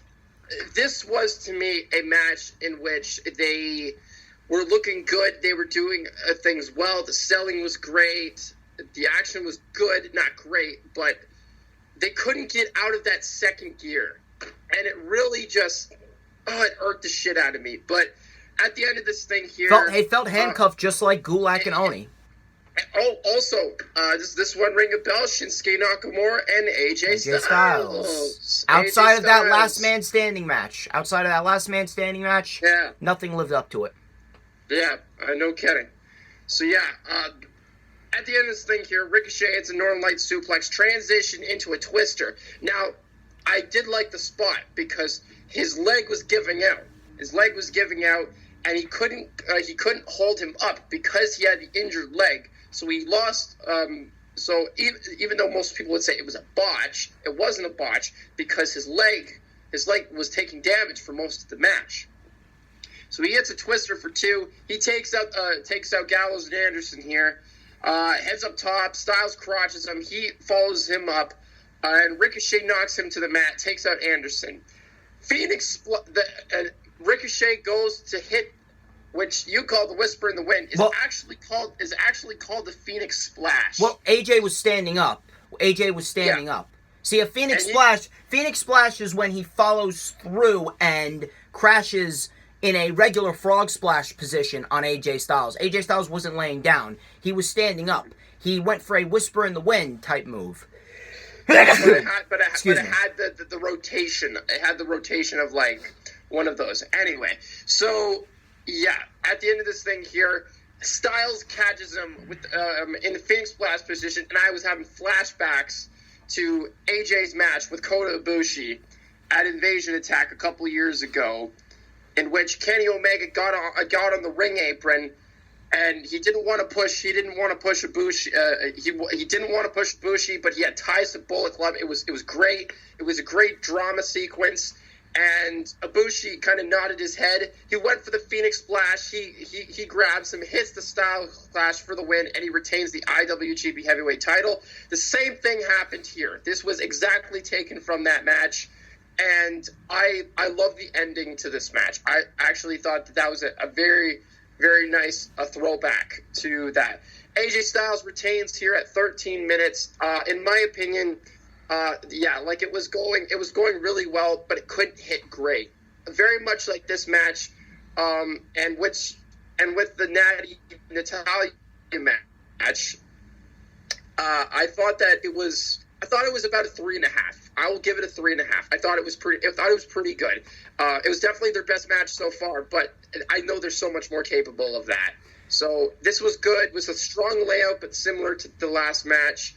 was, to me, a match in which they were looking good. They were doing things well. The selling was great. The action was good, not great, but they couldn't get out of that second gear. And it really just, it irked the shit out of me. But at the end of this thing here... Felt handcuffed just like Gulak and Oni. Oh, also, this one ring a bell, Shinsuke Nakamura and AJ Styles. Outside of that last man standing match, yeah, nothing lived up to it. Yeah, no kidding. So yeah, at the end of this thing here, Ricochet hits a Northern Light suplex, transition into a twister. Now, I did like the spot because his leg was giving out. And he couldn't hold him up because he had the injured leg. So he lost. So even though most people would say it was a botch, it wasn't a botch because his leg was taking damage for most of the match. So he hits a twister for 2. He takes out Gallows and Anderson here. Heads up top. Styles crotches him. He follows him up, and Ricochet knocks him to the mat. Takes out Anderson. Ricochet goes to hit which you call the Whisper in the Wind, is actually called the Phoenix Splash. Well, AJ was standing up. See, a Phoenix Splash is when he follows through and crashes in a regular frog splash position on AJ Styles. AJ Styles wasn't laying down. He was standing up. He went for a Whisper in the Wind type move. But it had the rotation. It had the rotation of, like, one of those. Anyway, so, yeah, at the end of this thing here, Styles catches him in the Phoenix Splash position, and I was having flashbacks to AJ's match with Kota Ibushi at Invasion Attack a couple years ago, in which Kenny Omega got on the ring apron, and he didn't want to push Ibushi. He didn't want to push Ibushi, but he had ties to Bullet Club. It was great. It was a great drama sequence. And Ibushi kind of nodded his head. He went for the Phoenix Splash. He grabs him, hits the Style Clash for the win, and he retains the IWGP Heavyweight title. The same thing happened here. This was exactly taken from that match, and I love the ending to this match. I actually thought that was a very, very nice throwback to that. AJ Styles retains here at 13 minutes. In my opinion, it was going really well, but it couldn't hit great. Very much like this match, and with the Natalia match, I thought it was about a 3.5. I will give it a 3.5. I thought it was pretty good. It was definitely their best match so far, but I know there's so much more capable of that. So this was good. It was a strong layout, but similar to the last match.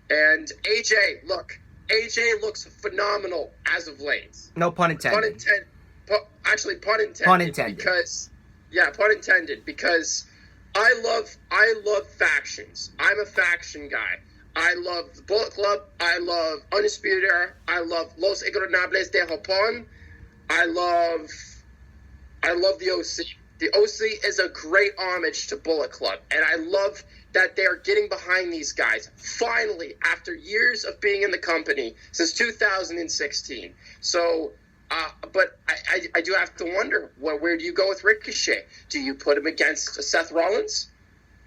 And AJ looks phenomenal as of late. No pun intended. Pun intended. Pun intended. Because I love factions. I'm a faction guy. I love the Bullet Club. I love Undisputed Era. I love Los Ingobernables de Japón. I love the OC. The OC is a great homage to Bullet Club, and I love that they are getting behind these guys, finally, after years of being in the company, since 2016. So, but I do have to wonder, where do you go with Ricochet? Do you put him against Seth Rollins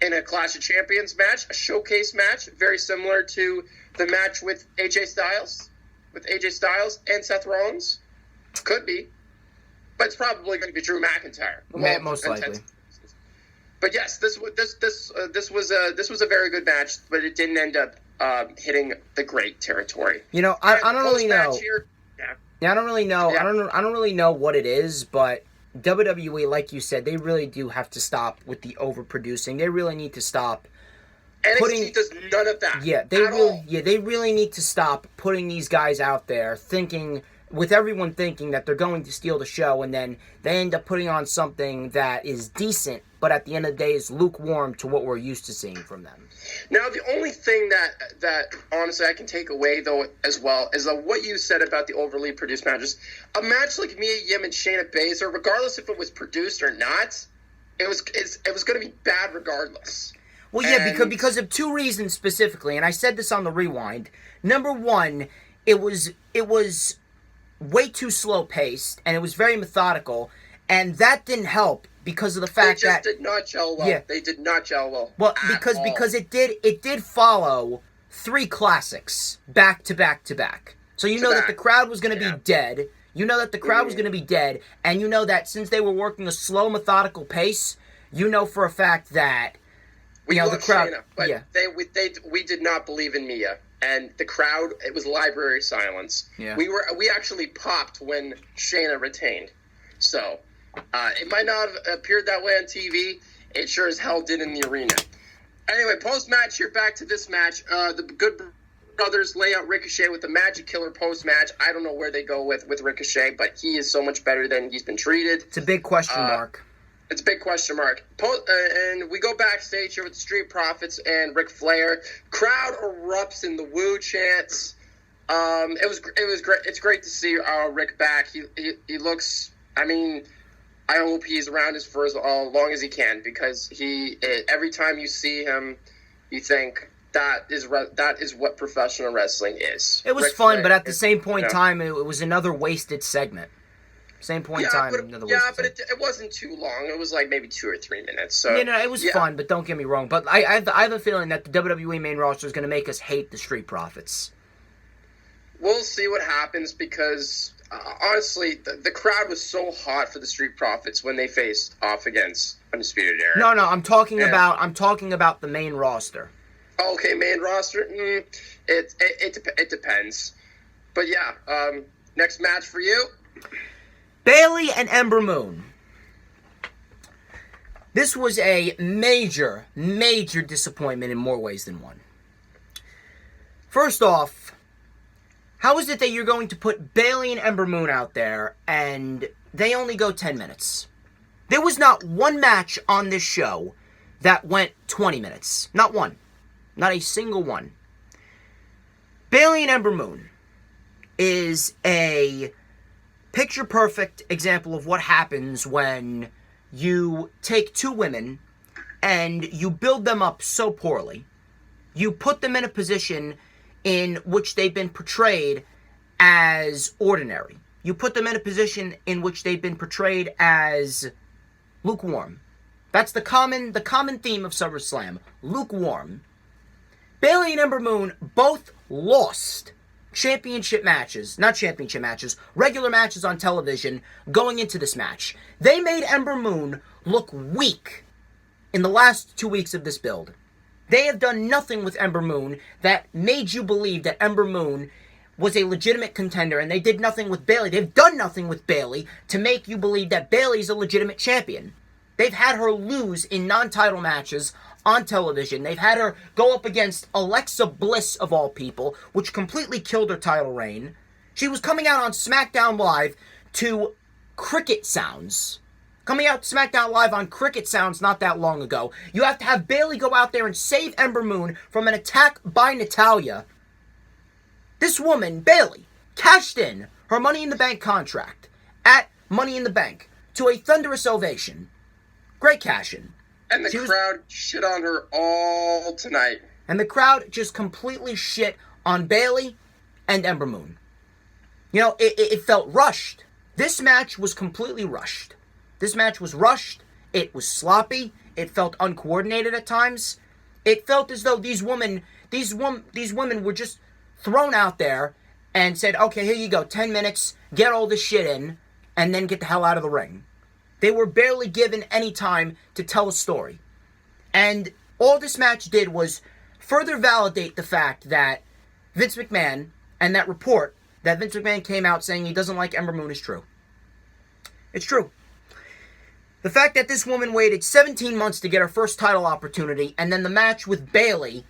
in a Clash of Champions match, a showcase match, very similar to the match with AJ Styles and Seth Rollins? Could be. But it's probably going to be Drew McIntyre. Most likely. But yes, this was a very good match, but it didn't end up hitting the great territory. You know, I don't really know. I don't really know. Yeah. I don't really know what it is, but WWE, like you said, they really do have to stop with the overproducing. They really need to stop. NXT does none of that. Yeah, they really need to stop putting these guys out there with everyone thinking that they're going to steal the show, and then they end up putting on something that is decent, but at the end of the day is lukewarm to what we're used to seeing from them. Now, the only thing that honestly I can take away, though, as well, is what you said about the overly produced matches. A match like Mia Yim and Shayna Baszler, regardless if it was produced or not, it was going to be bad regardless. Well, yeah, because of two reasons specifically, and I said this on the Rewind. Number one, it was way too slow paced, and it was very methodical, and that didn't help because of the fact that they did not gel well. Yeah. They did not gel well. Well, because it did follow 3 classics back to back to back. So you know that the crowd was going to be dead. You know that the crowd was going to be dead, and you know that since they were working a slow, methodical pace, you know for a fact that the crowd. Shayna, but we did not believe in Mia. And the crowd, it was library silence. Yeah. We actually popped when Shayna retained. So, it might not have appeared that way on TV. It sure as hell did in the arena. Anyway, post-match here, back to this match. The Good Brothers lay out Ricochet with the Magic Killer post-match. I don't know where they go with Ricochet, but he is so much better than he's been treated. It's a big question mark. It's a big question mark. And we go backstage here with the Street Profits and Ric Flair. Crowd erupts in the woo chants. It was great. It's great to see Rick back. He looks. I mean, I hope he's around for as long as he can, because every time you see him, you think that is what professional wrestling is. It was Ric fun, Flair, but at the same point in time, it was another wasted segment. Same point in time. But it wasn't too long. It was like maybe 2 or 3 minutes. So it was fun, but don't get me wrong. But I have a feeling that the WWE main roster is going to make us hate the Street Profits. We'll see what happens because honestly, the crowd was so hot for the Street Profits when they faced off against Undisputed Era. No, I'm talking about the main roster. Okay, main roster. It depends. But yeah, next match for you. Bayley and Ember Moon. This was a major, major disappointment in more ways than one. First off, how is it that you're going to put Bayley and Ember Moon out there and they only go 10 minutes? There was not one match on this show that went 20 minutes. Not one. Not a single one. Bayley and Ember Moon is a picture-perfect example of what happens when you take two women and you build them up so poorly. You put them in a position in which they've been portrayed as ordinary. You put them in a position in which they've been portrayed as lukewarm. That's the common theme of SummerSlam. Lukewarm. Bayley and Ember Moon both lost regular matches on television going into this match. They made Ember Moon look weak in the last 2 weeks of this build. They have done nothing with Ember Moon that made you believe that Ember Moon was a legitimate contender, and they did nothing with Bayley. They've done nothing with Bayley to make you believe that Bayley's a legitimate champion. They've had her lose in non-title matches on television. They've had her go up against Alexa Bliss, of all people, which completely killed her title reign. She was coming out on SmackDown Live to cricket sounds. Coming out SmackDown Live on cricket sounds not that long ago. You have to have Bayley go out there and save Ember Moon from an attack by Natalya. This woman, Bayley, cashed in her Money in the Bank contract at Money in the Bank to a thunderous ovation. Great cash-in. And the crowd shit on her all tonight. And the crowd just completely shit on Bayley and Ember Moon. You know, it felt rushed. This match was completely rushed. This match was rushed. It was sloppy. It felt uncoordinated at times. It felt as though these women were just thrown out there and said, okay, here you go, 10 minutes, get all this shit in, and then get the hell out of the ring. They were barely given any time to tell a story. And all this match did was further validate the fact that Vince McMahon and that report that Vince McMahon came out saying he doesn't like Ember Moon is true. It's true. The fact that this woman waited 17 months to get her first title opportunity, and then the match with Bayley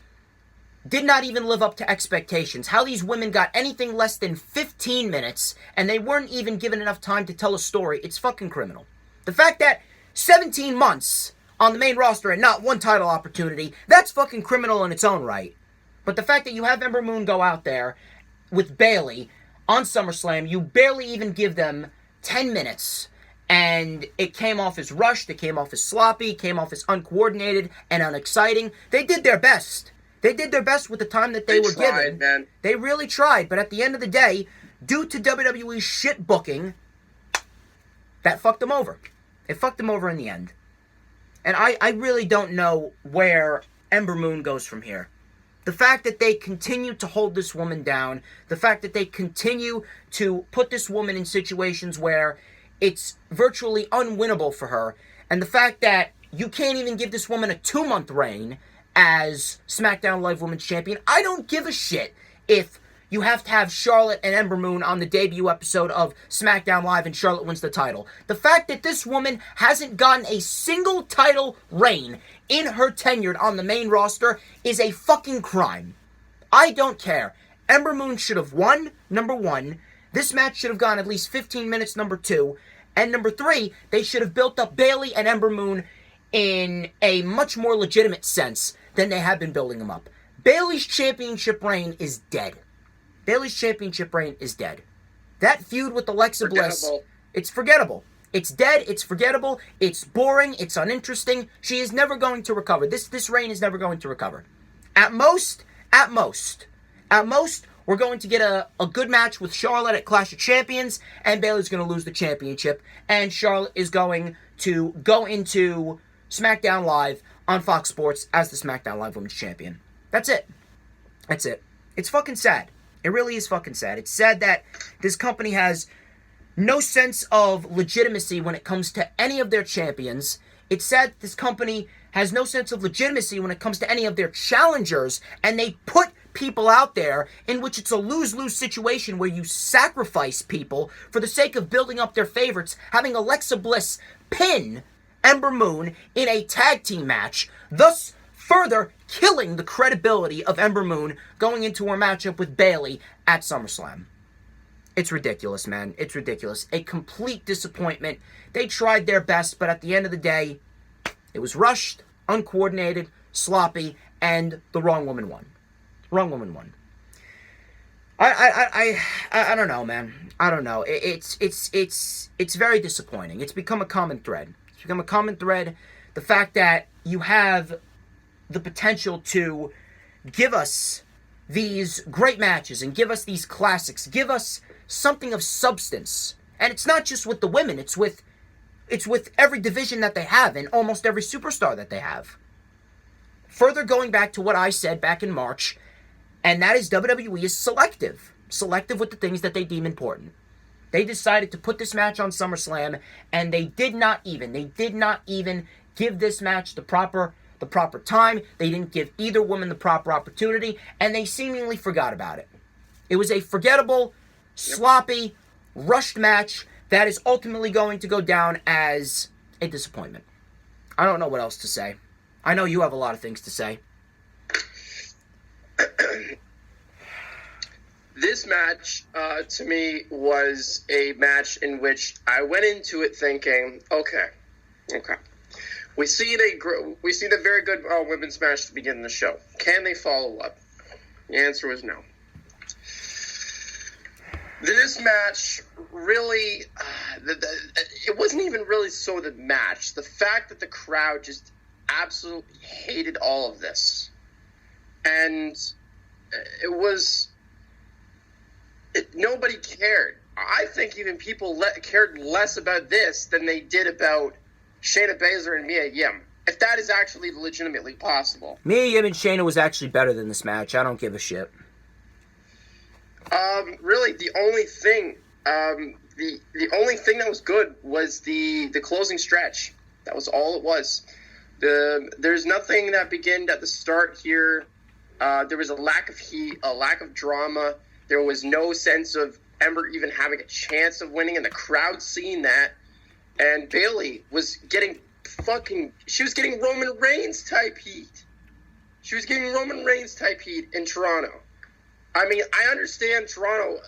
did not even live up to expectations. How these women got anything less than 15 minutes, and they weren't even given enough time to tell a story, it's fucking criminal. The fact that 17 months on the main roster and not one title opportunity, that's fucking criminal in its own right. But the fact that you have Ember Moon go out there with Bayley on SummerSlam, you barely even give them 10 minutes, and it came off as rushed, it came off as sloppy, it came off as uncoordinated and unexciting. They did their best. They did their best with the time that they were given. Man. They really tried, but at the end of the day, due to WWE's shit booking, that fucked them over. It fucked them over in the end. And I really don't know where Ember Moon goes from here. The fact that they continue to hold this woman down, the fact that they continue to put this woman in situations where it's virtually unwinnable for her, and the fact that you can't even give this woman a 2-month reign as SmackDown Live Women's Champion. I don't give a shit if you have to have Charlotte and Ember Moon on the debut episode of SmackDown Live and Charlotte wins the title. The fact that this woman hasn't gotten a single title reign in her tenure on the main roster is a fucking crime. I don't care. Ember Moon should have won, number one. This match should have gone at least 15 minutes, number two. And number three, they should have built up Bayley and Ember Moon in a much more legitimate sense than they have been building them up. Bayley's championship reign is dead. Bayley's championship reign is dead. That feud with Alexa Bliss, it's forgettable. It's dead, it's forgettable, it's boring, it's uninteresting. She is never going to recover. This reign is never going to recover. At most, we're we're going to get a good match with Charlotte at Clash of Champions, and Bayley's going to lose the championship, and Charlotte is going to go into SmackDown Live on Fox Sports as the SmackDown Live Women's Champion. That's it. That's it. It's fucking sad. It really is fucking sad. It's sad that this company has no sense of legitimacy when it comes to any of their champions. It's sad that this company has no sense of legitimacy when it comes to any of their challengers, and they put people out there in which it's a lose-lose situation where you sacrifice people for the sake of building up their favorites, having Alexa Bliss pin Ember Moon in a tag team match, thus further killing the credibility of Ember Moon going into her matchup with Bayley at SummerSlam. It's ridiculous, man. It's ridiculous. A complete disappointment. They tried their best, but at the end of the day, it was rushed, uncoordinated, sloppy, and the wrong woman won. Wrong woman won. I don't know, man. I don't know. It's very disappointing. It's become a common thread. It's become a common thread. The fact that you have the potential to give us these great matches and give us these classics, give us something of substance. And it's not just with the women, it's with every division that they have and almost every superstar that they have. Further going back to what I said back in March, and that is WWE is selective. Selective with the things that they deem important. They decided to put this match on SummerSlam, and they did not even give this match the proper time. They didn't give either woman the proper opportunity, and they seemingly forgot about it. It was a forgettable, sloppy, rushed match that is ultimately going to go down as a disappointment. I don't know what else to say. I know you have a lot of things to say. This match, to me, was a match in which I went into it thinking, okay. We see a very good women's match to begin the show. Can they follow up? The answer was no. This match really, it wasn't even really so the match. The fact that the crowd just absolutely hated all of this. And nobody cared. I think even people cared less about this than they did about Shayna Baszler and Mia Yim, if that is actually legitimately possible. Mia Yim and Shayna was actually better than this match. I don't give a shit. Really, the only thing that was good was the closing stretch. That was all it was. There's nothing that began at the start here. There was a lack of heat, a lack of drama. There was no sense of Ember even having a chance of winning, and the crowd seeing that. And Bayley was getting she was getting Roman Reigns type heat. She was getting Roman Reigns type heat in Toronto. I mean, I understand Toronto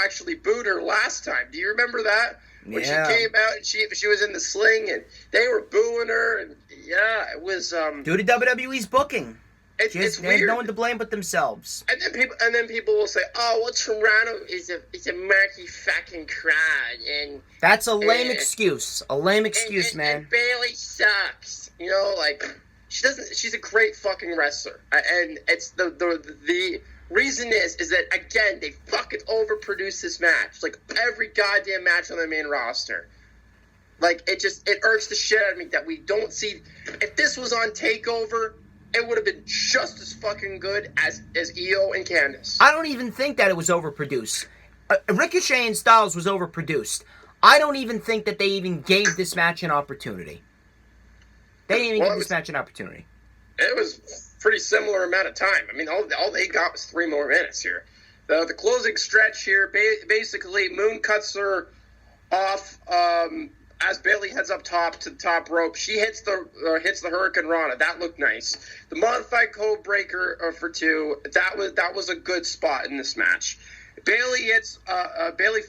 actually booed her last time. Do you remember that? When she came out and she was in the sling and they were booing her. And yeah, it was due to WWE's booking. It's they weird. have no one to blame but themselves. And then people will say, "Oh, well, Toronto is a murky fucking crowd," and that's a lame excuse. A lame excuse, man. And Bayley sucks. You know, like she doesn't. She's a great fucking wrestler, and it's the reason is that again they fucking overproduced this match, like every goddamn match on the main roster. Like it irks the shit out of me that we don't see. If this was on TakeOver, it would have been just as fucking good as Io and Candice. I don't even think that it was overproduced. Ricochet and Styles was overproduced. I don't even think that they even gave this match an opportunity. They didn't even give this match an opportunity. It was pretty similar amount of time. I mean, all they got was 3 more minutes here. The closing stretch here, basically, Moon cuts her off as Bayley heads up top to the top rope. She hits the Hurricane Rana. That looked nice. The modified code breaker for 2. That was a good spot in this match. Bayley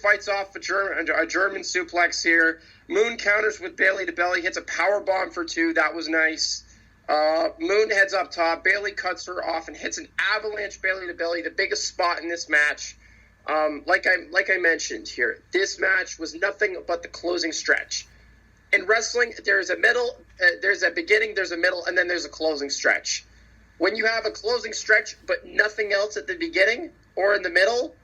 fights off a German suplex here. Moon counters with Bayley to belly, hits a power bomb for 2. That was nice. Moon heads up top. Bayley cuts her off and hits an avalanche Bayley to belly, the biggest spot in this match. Like I mentioned here, this match was nothing but the closing stretch. In wrestling, there's a middle, there's a beginning, there's a middle, and then there's a closing stretch. When you have a closing stretch but nothing else at the beginning, or in the middle,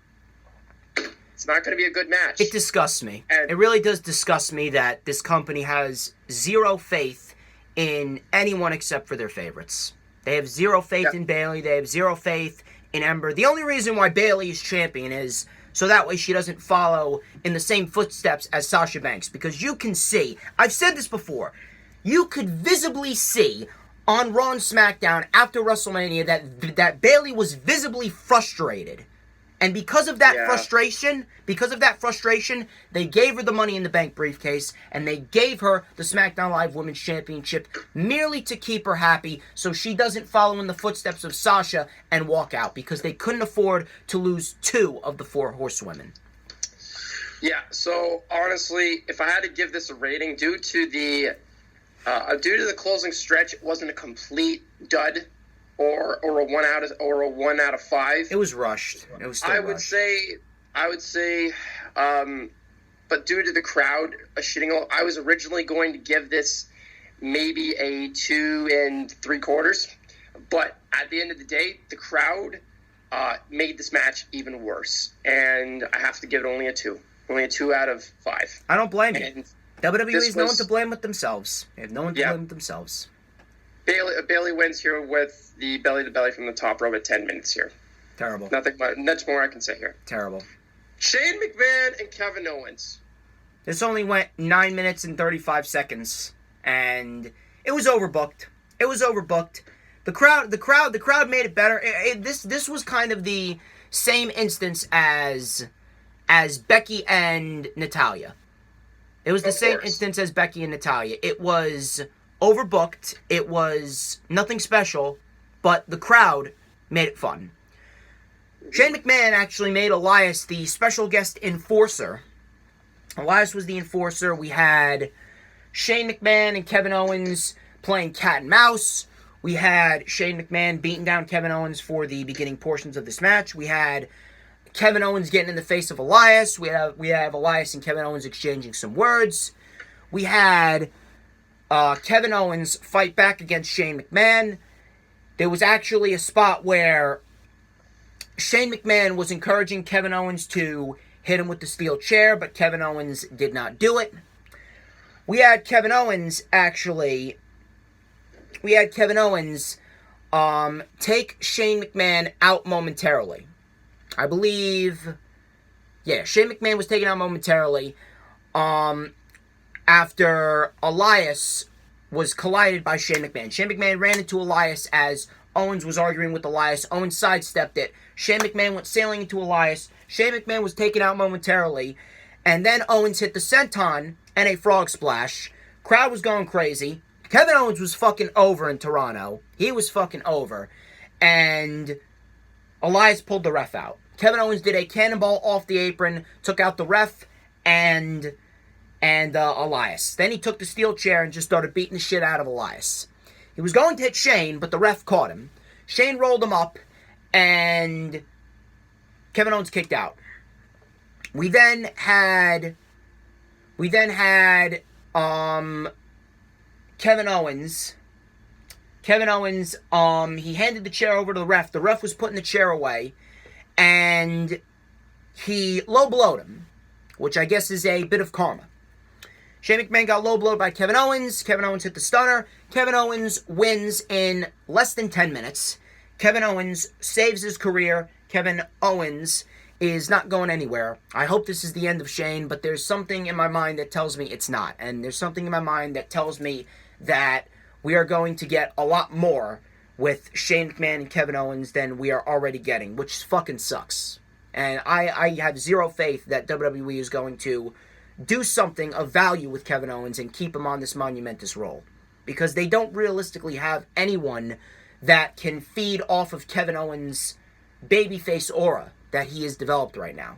it's not going to be a good match. It disgusts me. And it really does disgust me that this company has zero faith in anyone except for their favorites. They have zero faith in Bayley. They have zero faith in Ember. The only reason why Bayley is champion is so that way she doesn't follow in the same footsteps as Sasha Banks. Because you can see, I've said this before, you could visibly see on Raw and SmackDown after WrestleMania that Bayley was visibly frustrated. And because of that frustration, they gave her the Money in the Bank briefcase, and they gave her the SmackDown Live Women's Championship merely to keep her happy so she doesn't follow in the footsteps of Sasha and walk out, because they couldn't afford to lose 2 of the 4 horsewomen. Yeah, so honestly, if I had to give this a rating, due to the closing stretch, it wasn't a complete dud. Or a 1 out of 5. It was rushed. It was still rushed. I would say, but due to the crowd shitting all, I was originally going to give this maybe a 2 3/4. But at the end of the day, the crowd made this match even worse, and I have to give it only a 2 out of 5. I don't blame you. WWE is no one to blame but themselves. They have no one to blame but themselves. Bayley wins here with the belly-to-belly from the top rope at 10 minutes here. Terrible. Nothing much more I can say here. Terrible. Shane McMahon and Kevin Owens. This only went 9 minutes and 35 seconds, and it was overbooked. The crowd made it better. This was kind of the same instance as Becky and Natalya. It was the same instance as Becky and Natalya. It was overbooked. It was nothing special, but the crowd made it fun. Shane McMahon actually made Elias the special guest enforcer. Elias was the enforcer. We had Shane McMahon and Kevin Owens playing cat and mouse. We had Shane McMahon beating down Kevin Owens for the beginning portions of this match. We had Kevin Owens getting in the face of Elias. We have Elias and Kevin Owens exchanging some words. We had Kevin Owens fight back against Shane McMahon. There was actually a spot where Shane McMahon was encouraging Kevin Owens to hit him with the steel chair, but Kevin Owens did not do it. We had Kevin Owens take Shane McMahon out momentarily. I believe, Shane McMahon was taken out momentarily after Elias was collided by Shane McMahon. Shane McMahon ran into Elias as Owens was arguing with Elias. Owens sidestepped it. Shane McMahon went sailing into Elias. Shane McMahon was taken out momentarily. And then Owens hit the senton and a frog splash. Crowd was going crazy. Kevin Owens was fucking over in Toronto. He was fucking over. And Elias pulled the ref out. Kevin Owens did a cannonball off the apron, took out the ref and Elias. Then he took the steel chair and just started beating the shit out of Elias. He was going to hit Shane, but the ref caught him. Shane rolled him up, and Kevin Owens kicked out. We then had Kevin Owens. He handed the chair over to the ref. The ref was putting the chair away, and he low blowed him, which I guess is a bit of karma. Shane McMahon got low blowed by Kevin Owens. Kevin Owens hit the stunner. Kevin Owens wins in less than 10 minutes. Kevin Owens saves his career. Kevin Owens is not going anywhere. I hope this is the end of Shane, but there's something in my mind that tells me it's not. And there's something in my mind that tells me that we are going to get a lot more with Shane McMahon and Kevin Owens than we are already getting, which fucking sucks. And I have zero faith that WWE is going to do something of value with Kevin Owens and keep him on this monumentous role. Because they don't realistically have anyone that can feed off of Kevin Owens' babyface aura that he has developed right now.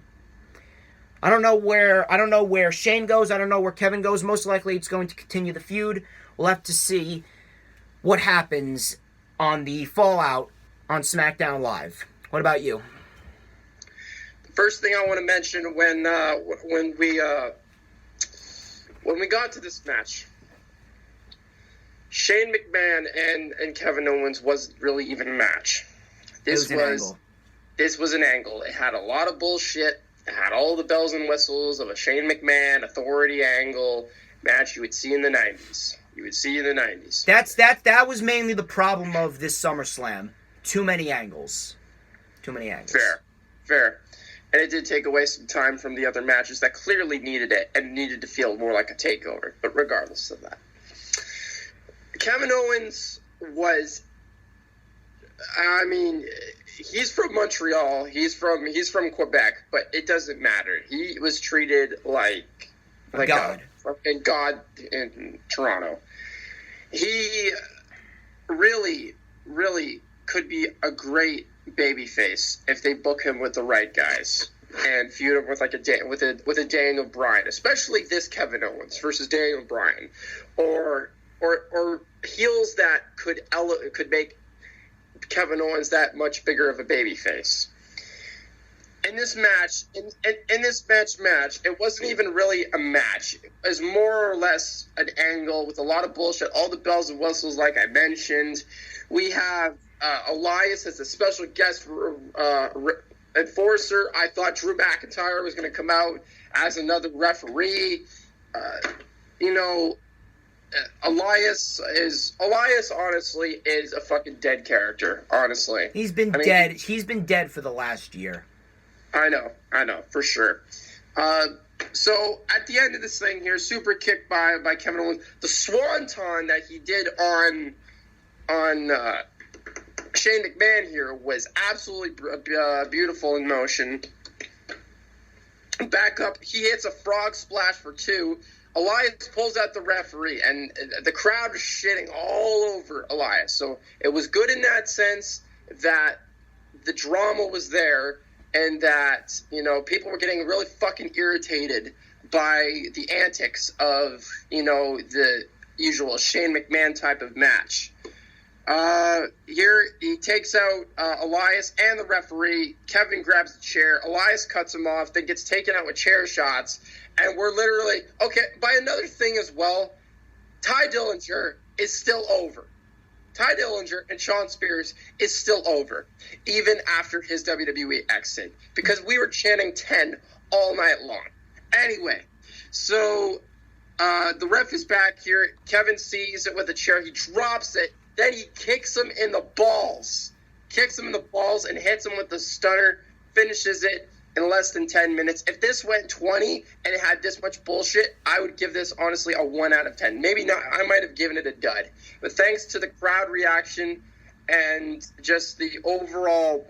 I don't know where Shane goes. I don't know where Kevin goes. Most likely it's going to continue the feud. We'll have to see what happens on the fallout on SmackDown Live. What about you? The first thing I want to mention when we got to this match, Shane McMahon and Kevin Owens wasn't really even a match. This was this was an angle. It had a lot of bullshit. It had all the bells and whistles of a Shane McMahon authority angle match you would see in the 90s. That was mainly the problem of this SummerSlam. Too many angles. Fair. And it did take away some time from the other matches that clearly needed it and needed to feel more like a takeover. But regardless of that, Kevin Owens was, I mean, he's from Montreal. He's from Quebec, but it doesn't matter. He was treated like God. A god in Toronto. He really, really could be a great babyface if they book him with the right guys and feud him with with a Daniel Bryan, especially this Kevin Owens versus Daniel Bryan, or heels that could make Kevin Owens that much bigger of a babyface. In this match, it wasn't even really a match. It was more or less an angle with a lot of bullshit, all the bells and whistles, like I mentioned. We have Elias as a special guest enforcer. I thought Drew McIntyre was going to come out as another referee. Elias honestly is a fucking dead character. Honestly, he's been dead. He's been dead for the last year. I know, for sure. So at the end of this thing here, super kick by Kevin Owens. The swanton that he did on Shane McMahon here was absolutely beautiful in motion. Back up, he hits a frog splash for 2. Elias pulls out the referee, and the crowd was shitting all over Elias. So it was good in that sense that the drama was there, and that, people were getting really fucking irritated by the antics of, the usual Shane McMahon type of match. Here he takes out Elias and the referee. Kevin grabs the chair. Elias cuts him off, then gets taken out with chair shots. And we're literally, okay, by another thing as well, Ty Dillinger is still over. Ty Dillinger and Shawn Spears is still over, even after his WWE exit, because we were chanting 10 all night long. Anyway, so the ref is back here. Kevin sees it with a chair. He drops it. Then he kicks him in the balls. And hits him with the stunner. Finishes it in less than 10 minutes. If this went 20 and it had this much bullshit, I would give this, honestly, a 1 out of 10. Maybe not. I might have given it a dud. But thanks to the crowd reaction and just the overall,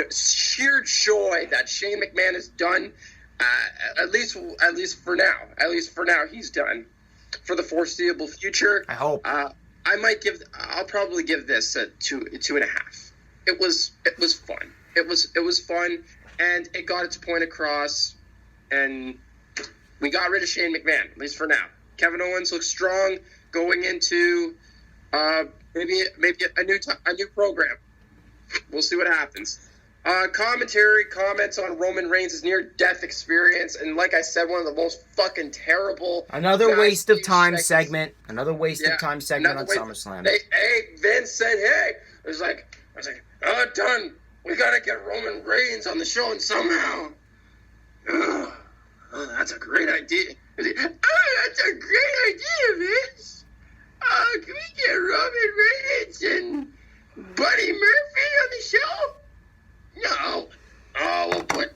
sheer joy that Shane McMahon has done, at least for now, he's done. For the foreseeable future, I hope. I'll probably give this a 2.5. It was fun. It was fun, and it got its point across, and we got rid of Shane McMahon, at least for now. Kevin Owens looks strong going into maybe a new program. We'll see what happens. Commentary comments on Roman Reigns' near-death experience, and like I said, one of the most fucking terrible. Another waste of time segment. Another waste of time segment on SummerSlam. Vince said, "Hey," I was like, "Oh, done. We gotta get Roman Reigns on the show and somehow." Oh, that's a great idea. Oh, that's a great idea, Vince. Oh, can we get Roman Reigns and Buddy Murphy on the show? No. Oh, we'll put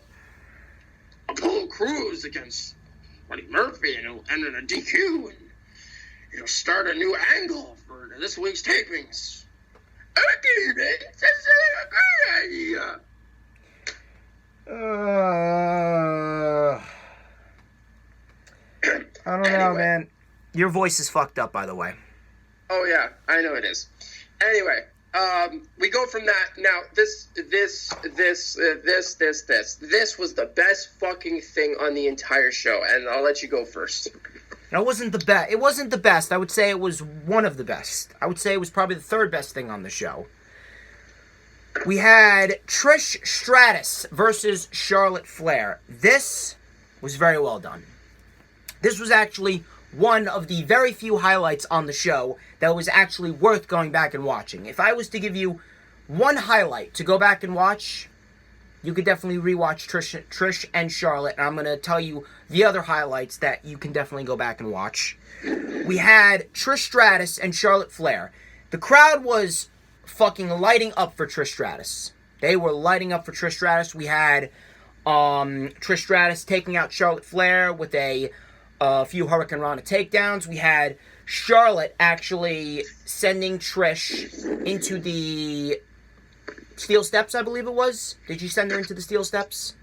Apollo Crews against Buddy Murphy and he'll end in a DQ and start a new angle for this week's tapings. Okay, man, that's a great idea. I don't know, man. Your voice is fucked up, by the way. Oh yeah, I know it is. Anyway, we go from that. Now, this was the best fucking thing on the entire show, and I'll let you go first. It wasn't the best. It wasn't the best. I would say it was one of the best. I would say it was probably the third best thing on the show. We had Trish Stratus versus Charlotte Flair. This was very well done. This was actually one of the very few highlights on the show that was actually worth going back and watching. If I was to give you one highlight to go back and watch, you could definitely rewatch Trish and Charlotte, and I'm going to tell you the other highlights that you can definitely go back and watch. We had Trish Stratus and Charlotte Flair. The crowd was fucking lighting up for Trish Stratus. They were lighting up for Trish Stratus. We had Trish Stratus taking out Charlotte Flair with a few Hurricane Rana takedowns. We had Charlotte actually sending Trish into the steel steps, I believe it was. Did you send her into the steel steps?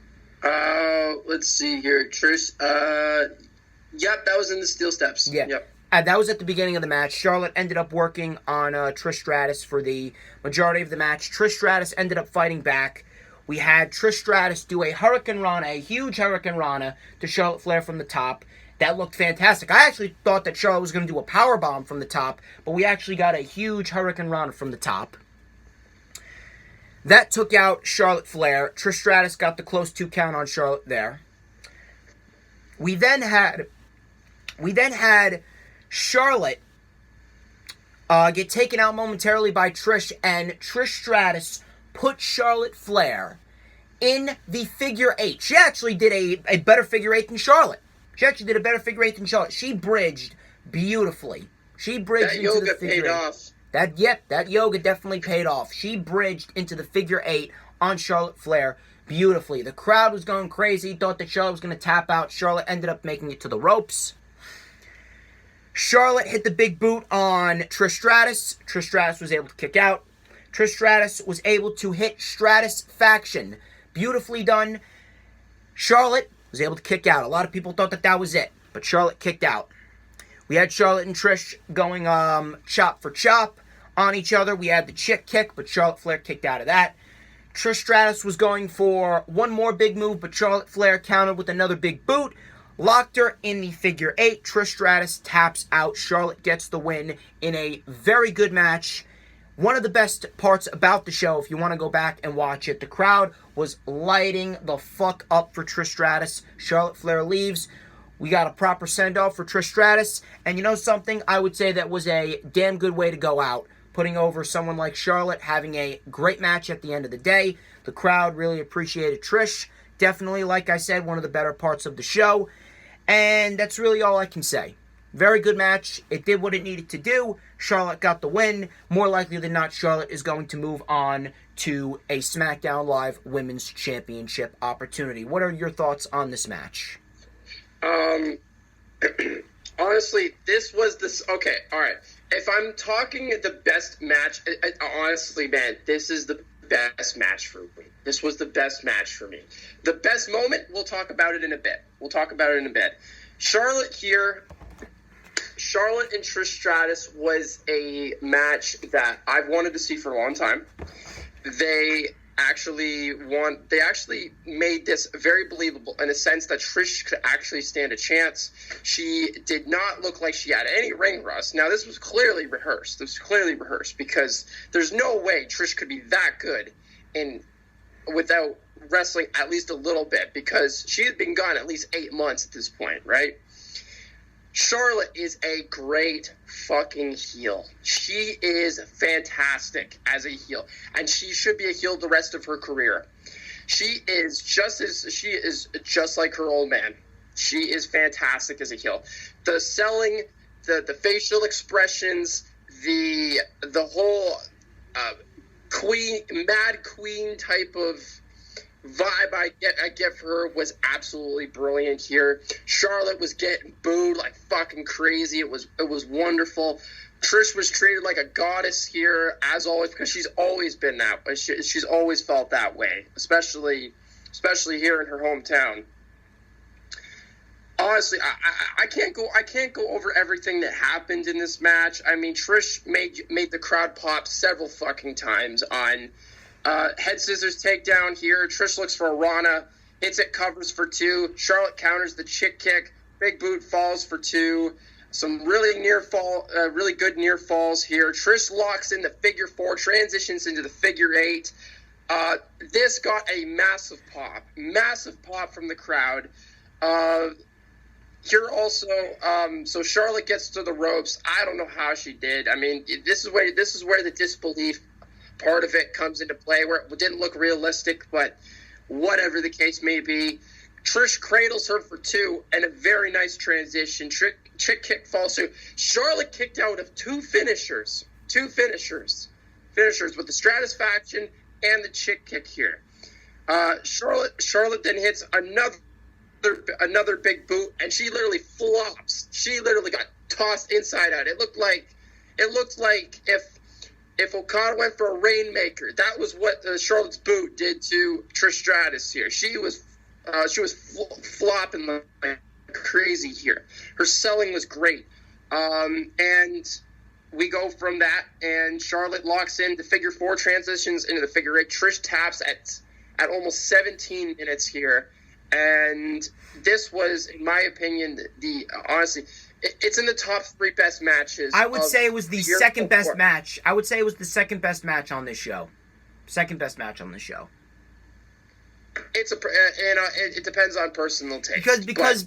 Let's see here. Trish, yep, that was in the steel steps. Yeah. Yep. That was at the beginning of the match. Charlotte ended up working on Trish Stratus for the majority of the match. Trish Stratus ended up fighting back. We had Trish Stratus do a Hurricane Rana, a huge Hurricane Rana to Charlotte Flair from the top. That looked fantastic. I actually thought that Charlotte was going to do a powerbomb from the top, but we actually got a huge Hurricane Rana from the top. That took out Charlotte Flair. Trish Stratus got the close 2 count on Charlotte there. We then had Charlotte get taken out momentarily by Trish, and Trish Stratus put Charlotte Flair in the figure 8. She actually did a better figure 8 than Charlotte. She bridged beautifully. She bridged that into yoga the figure paid 8. Off. That yoga definitely paid off. She bridged into the figure 8 on Charlotte Flair beautifully. The crowd was going crazy, thought that Charlotte was going to tap out. Charlotte ended up making it to the ropes. Charlotte hit the big boot on Trish Stratus. Trish Stratus was able to kick out. Trish Stratus was able to hit Stratus Faction. Beautifully done. Charlotte was able to kick out. A lot of people thought that was it, but Charlotte kicked out. We had Charlotte and Trish going chop for chop on each other. We had the chick kick, but Charlotte Flair kicked out of that. Trish Stratus was going for one more big move, but Charlotte Flair countered with another big boot. Locked her in the figure 8. Trish Stratus taps out. Charlotte gets the win in a very good match. One of the best parts about the show, if you want to go back and watch it, the crowd was lighting the fuck up for Trish Stratus. Charlotte Flair leaves. We got a proper send-off for Trish Stratus. And you know something? I would say that was a damn good way to go out. Putting over someone like Charlotte, having a great match at the end of the day. The crowd really appreciated Trish. Definitely, like I said, one of the better parts of the show. And that's really all I can say. Very good match. It did what it needed to do. Charlotte got the win. More likely than not, Charlotte is going to move on to a SmackDown Live Women's Championship opportunity. What are your thoughts on this match? Honestly, this was this. Okay, all right. If I'm talking the best match, honestly, man, this is the best match for me. This was the best match for me. The best moment, we'll talk about it in a bit. Charlotte and Trish Stratus was a match that I've wanted to see for a long time. They actually made this very believable in a sense that Trish could actually stand a chance. She did not look like she had any ring rust. Now, this was clearly rehearsed. Because there's no way Trish could be that good without wrestling at least a little bit, because she had been gone at least 8 months at this point, right? Charlotte is a great fucking heel. She is fantastic as a heel, and she should be a heel the rest of her career. She is just like her old man. She is fantastic as a heel. The selling, the facial expressions, the whole mad queen type of vibe I get for her was absolutely brilliant here. Charlotte was getting booed like fucking crazy. It was wonderful. Trish was treated like a goddess here, as always, because she's always been that way. She's always felt that way, especially here in her hometown. Honestly, I can't go over everything that happened in this match. I mean, Trish made the crowd pop several fucking times on head scissors takedown here. Trish looks for a Rana, hits it, covers for 2. Charlotte counters the chick kick. Big boot falls for 2. Some really really good near falls here. Trish locks in the figure 4, transitions into the figure 8. This got a massive pop from the crowd. Here also, so Charlotte gets to the ropes. I don't know how she did. I mean, this is where the disbelief part of it comes into play, where it didn't look realistic, but whatever the case may be. Trish cradles her for 2, and a very nice transition. Chick kick falls through. Charlotte kicked out of 2 finishers. 2 finishers with the Stratus faction and the chick kick here. Charlotte then hits another big boot, and she literally flops. She literally got tossed inside out. It looked like if Okada went for a rainmaker. That was what Charlotte's boot did to Trish Stratus here. She was flopping like crazy here. Her selling was great. And we go from that, and Charlotte locks in the figure 4, transitions into the figure 8. Trish taps at almost 17 minutes here. And this was, in my opinion, honestly, it's in the top 3 best matches. I would say it was the second best match. I would say it was the second best match on this show. Second best match on this show. It depends on personal taste. Because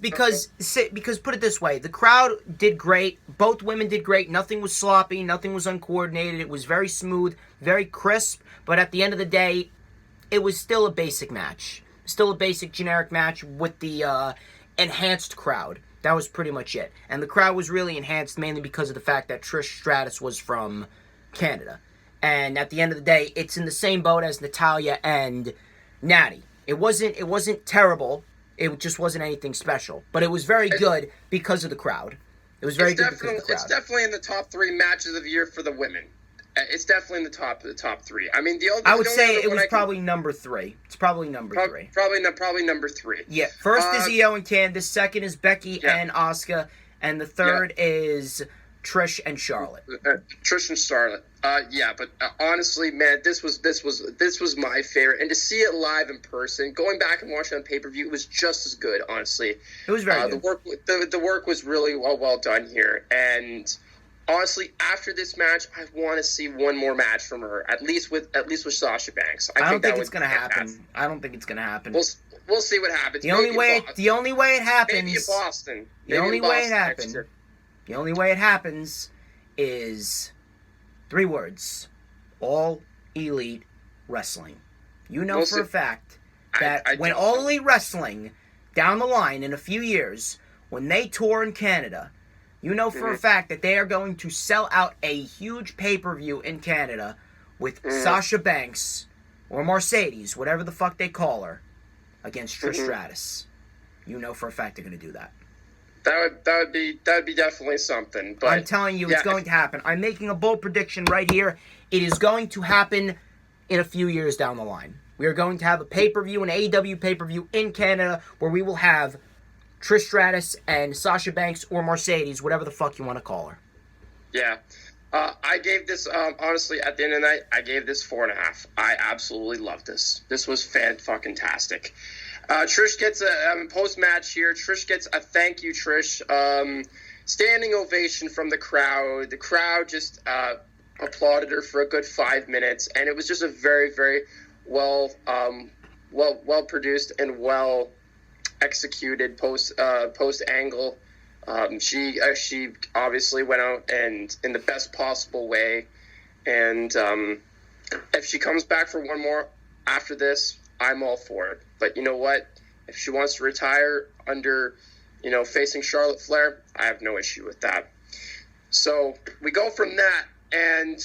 put it this way, the crowd did great. Both women did great. Nothing was sloppy. Nothing was uncoordinated. It was very smooth, very crisp. But at the end of the day, it was still a basic match. Still a basic generic match with the enhanced crowd. That was pretty much it. And the crowd was really enhanced mainly because of the fact that Trish Stratus was from Canada. And at the end of the day, it's in the same boat as Natalya and Natty. It wasn't terrible. It just wasn't anything special. But it was very good because of the crowd. It was very good because of the crowd. It's definitely in the top 3 matches of the year for the women. It's definitely in the top 3. I mean, I would say it was probably number 3. It's probably number 3. Probably number 3. Yeah. First is Io and Candice. Second is Becky and Asuka, and the third is Trish and Charlotte. Trish and Charlotte. But honestly, man, this was my favorite, and to see it live in person, going back and watching it on pay-per-view, it was just as good. Honestly, it was very good. The work was really well done here, and honestly, after this match, I want to see one more match from her, at least with Sasha Banks. I don't think it's going to happen. I don't think it's going to happen. We'll see what happens. The only way it happens. Maybe in Boston. The only way it happens is 3 words: All Elite Wrestling. You know for a fact that when All Elite Wrestling down the line in a few years, when they tour in Canada, you know for a fact that they are going to sell out a huge pay-per-view in Canada with Sasha Banks or Mercedes, whatever the fuck they call her, against Trish Stratus. You know for a fact they're going to do that. That would be definitely something. But I'm telling you, it's going to happen. I'm making a bold prediction right here. It is going to happen in a few years down the line. We are going to have a pay-per-view, an AEW pay-per-view in Canada, where we will have Trish Stratus and Sasha Banks or Mercedes, whatever the fuck you want to call her. Yeah. I gave this, honestly, at the end of the night, I gave this 4.5. I absolutely loved this. This was fan-fucking-tastic. Trish gets a post-match here. Trish gets a thank you, Trish. Standing ovation from the crowd. The crowd just applauded her for a good 5 minutes, and it was just a very, very well produced and well executed post angle. She obviously went out and in the best possible way, and if she comes back for one more after this, I'm all for it. But you know what? If she wants to retire under, facing Charlotte Flair, I have no issue with that. So we go from that, and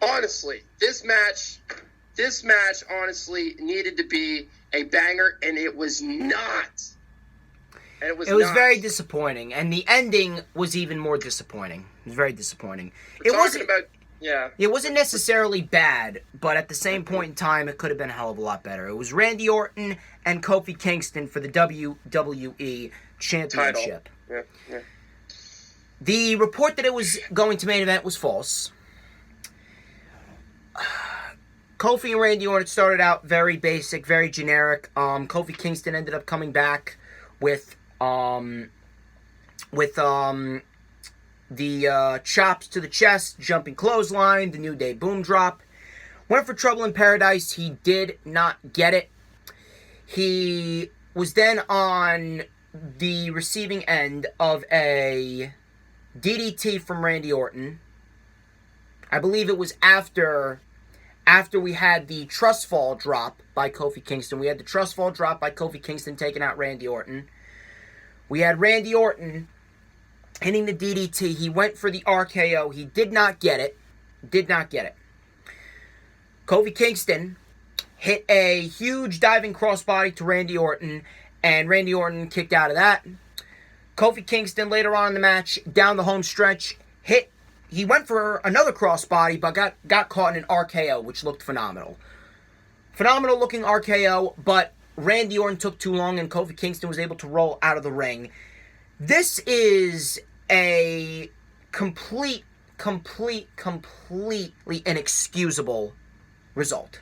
honestly, this match honestly needed to be a banger, and it was not. And it was very disappointing, and the ending was even more disappointing. It was very disappointing. It wasn't necessarily bad, but at the same point in time, it could have been a hell of a lot better. It was Randy Orton and Kofi Kingston for the WWE Championship. Yeah. The report that it was going to main event was false. Kofi and Randy Orton started out very basic, very generic. Kofi Kingston ended up coming back with the chops to the chest, jumping clothesline, the New Day boom drop. Went for Trouble in Paradise. He did not get it. He was then on the receiving end of a DDT from Randy Orton. I believe it was after after we had the trust fall drop by Kofi Kingston. We had the trust fall drop by Kofi Kingston taking out Randy Orton. We had Randy Orton hitting the DDT. He went for the RKO. He did not get it. Kofi Kingston hit a huge diving crossbody to Randy Orton, and Randy Orton kicked out of that. Kofi Kingston later on in the match, down the home stretch, he went for another crossbody, but got caught in an RKO, which looked phenomenal. Phenomenal looking RKO, but Randy Orton took too long, and Kofi Kingston was able to roll out of the ring. This is a completely inexcusable result.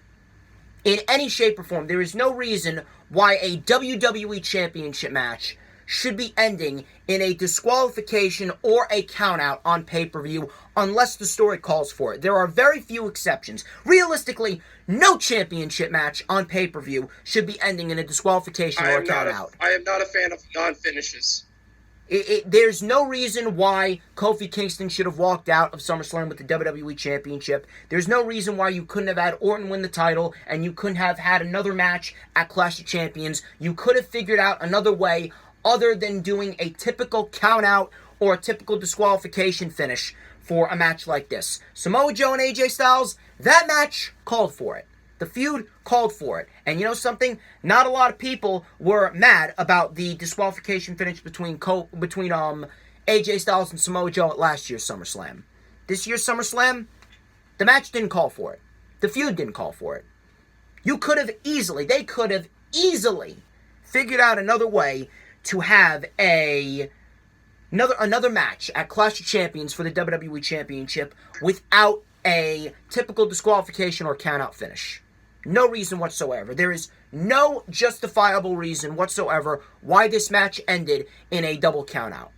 In any shape or form, there is no reason why a WWE Championship match should be ending in a disqualification or a countout on pay-per-view unless the story calls for it. There are very few exceptions. Realistically, no championship match on pay-per-view should be ending in a disqualification or a countout. I am not a fan of non-finishes. There's no reason why Kofi Kingston should have walked out of SummerSlam with the WWE Championship. There's no reason why you couldn't have had Orton win the title and you couldn't have had another match at Clash of Champions. You could have figured out another way other than doing a typical count-out or a typical disqualification finish for a match like this. Samoa Joe and AJ Styles, that match called for it. The feud called for it. And you know something? Not a lot of people were mad about the disqualification finish between AJ Styles and Samoa Joe at last year's SummerSlam. This year's SummerSlam, the match didn't call for it. The feud didn't call for it. They could have easily figured out another way to have another match at Clash of Champions for the WWE Championship without a typical disqualification or count-out finish. No reason whatsoever. There is no justifiable reason whatsoever why this match ended in a double count-out.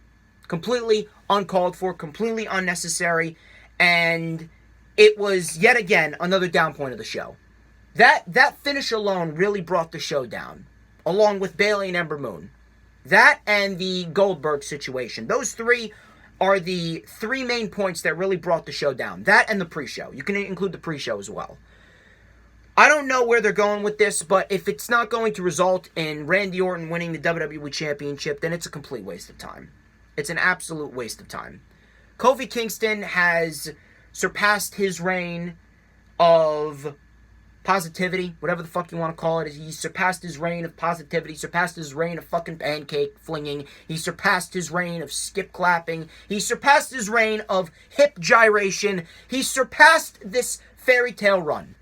Completely uncalled for, completely unnecessary, and it was yet again another down point of the show. That finish alone really brought the show down, along with Bayley and Ember Moon. That and the Goldberg situation. Those three are the three main points that really brought the show down. That and the pre-show. You can include the pre-show as well. I don't know where they're going with this, but if it's not going to result in Randy Orton winning the WWE Championship, then it's a complete waste of time. It's an absolute waste of time. Kofi Kingston has surpassed his reign of positivity, whatever the fuck you want to call it. He surpassed his reign of positivity, surpassed his reign of fucking pancake flinging. He surpassed his reign of skip clapping. He surpassed his reign of hip gyration. He surpassed this fairy tale run.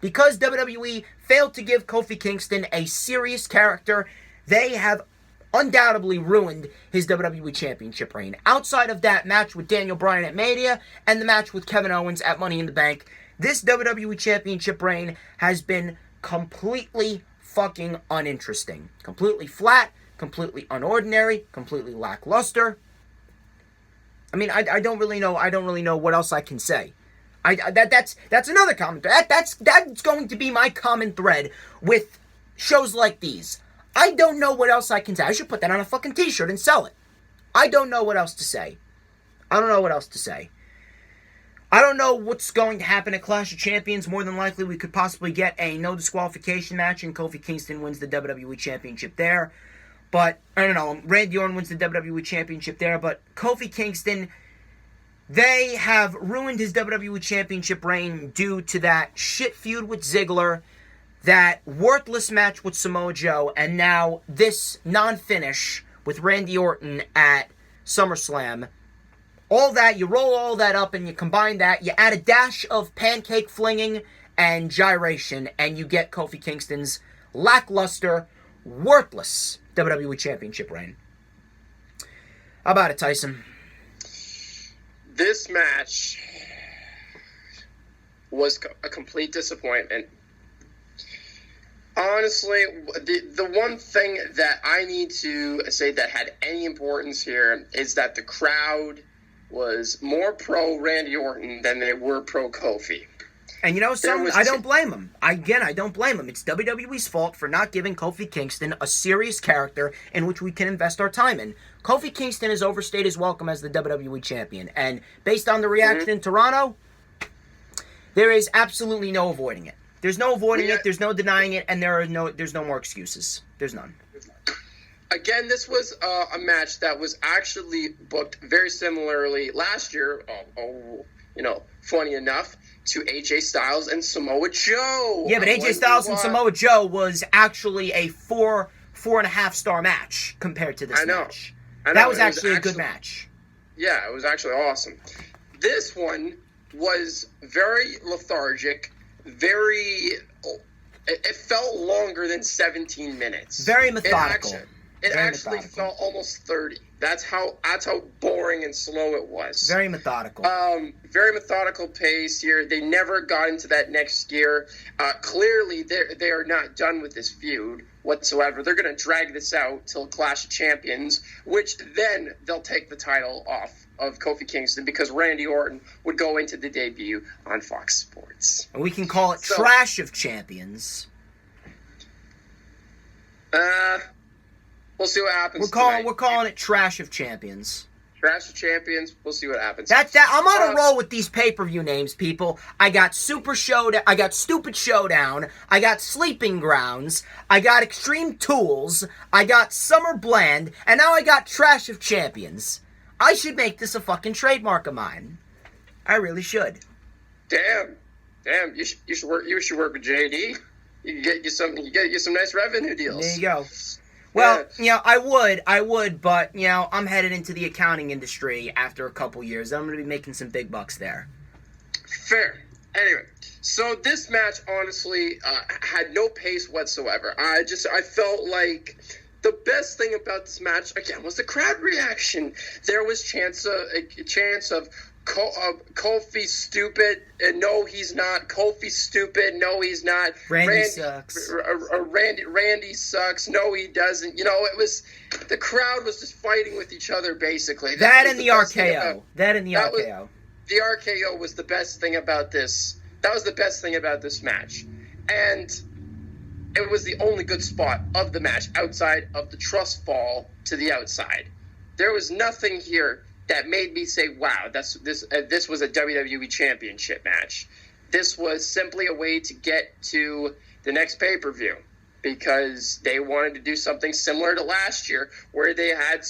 Because WWE failed to give Kofi Kingston a serious character, they have undoubtedly ruined his WWE Championship reign. Outside of that match with Daniel Bryan at Mania and the match with Kevin Owens at Money in the Bank, this WWE Championship reign has been completely fucking uninteresting. Completely flat, completely unordinary, completely lackluster. I mean, I don't really know what else I can say. That's another common thread. That's going to be my common thread with shows like these. I don't know what else I can say. I should put that on a fucking t-shirt and sell it. I don't know what else to say. I don't know what's going to happen at Clash of Champions. More than likely, we could possibly get a no disqualification match and Kofi Kingston wins the WWE Championship there. But, I don't know, Randy Orton wins the WWE Championship there. But Kofi Kingston, they have ruined his WWE Championship reign due to that shit feud with Ziggler, that worthless match with Samoa Joe, and now this non-finish with Randy Orton at SummerSlam. All that, you roll all that up and you combine that, you add a dash of pancake flinging and gyration, and you get Kofi Kingston's lackluster, worthless WWE Championship reign. How about it, Tyson? This match was a complete disappointment. Honestly, the one thing that I need to say that had any importance here is that the crowd was more pro Randy Orton than they were pro Kofi. And you know something? I don't blame him. I don't blame him. It's WWE's fault for not giving Kofi Kingston a serious character in which we can invest our time in. Kofi Kingston has overstayed his welcome as the WWE Champion. And based on the reaction in Toronto, There is absolutely no avoiding it. There's no avoiding it, there's no denying it, and there's no more excuses. There's none. Again, this was a match that was actually booked very similarly last year, funny enough, to AJ Styles and Samoa Joe. Yeah, but AJ Styles and Samoa Joe was actually a 4.5 star match compared to this match. That was actually a good match. Yeah, it was actually awesome. This one was very lethargic, it felt longer than 17 minutes. Very methodical. It actually felt almost 30. That's how boring and slow it was. Very methodical. Very methodical pace here. They never got into that next gear. Clearly, they are not done with this feud whatsoever. They're going to drag this out till Clash of Champions, which then they'll take the title off of Kofi Kingston because Randy Orton would go into the debut on Fox Sports. And we can call it Trash of Champions. We'll see what happens. We're calling it Trash of Champions. Trash of Champions. We'll see what happens. I'm on a roll with these pay-per-view names, people. I got Super Showdown. I got Stupid Showdown. I got Sleeping Grounds. I got Extreme Tools. I got Summer Bland, and now I got Trash of Champions. I should make this a fucking trademark of mine. I really should. Damn. You should work with JD. You can get you some nice revenue deals. There you go. Well, I would, but, I'm headed into the accounting industry after a couple years. I'm going to be making some big bucks there. Fair. Anyway, so this match, honestly, had no pace whatsoever. I felt like the best thing about this match, again, was the crowd reaction. There was a chance of Kofi stupid, no he's not. Kofi stupid, no he's not. Randy sucks. Randy sucks, no he doesn't. It was, the crowd was just fighting with each other basically. That and the RKO. The RKO was the best thing about this. That was the best thing about this match. And it was the only good spot of the match outside of the trust fall to the outside. There was nothing here that made me say, wow, this was a WWE Championship match. This was simply a way to get to the next pay-per-view because they wanted to do something similar to last year where they had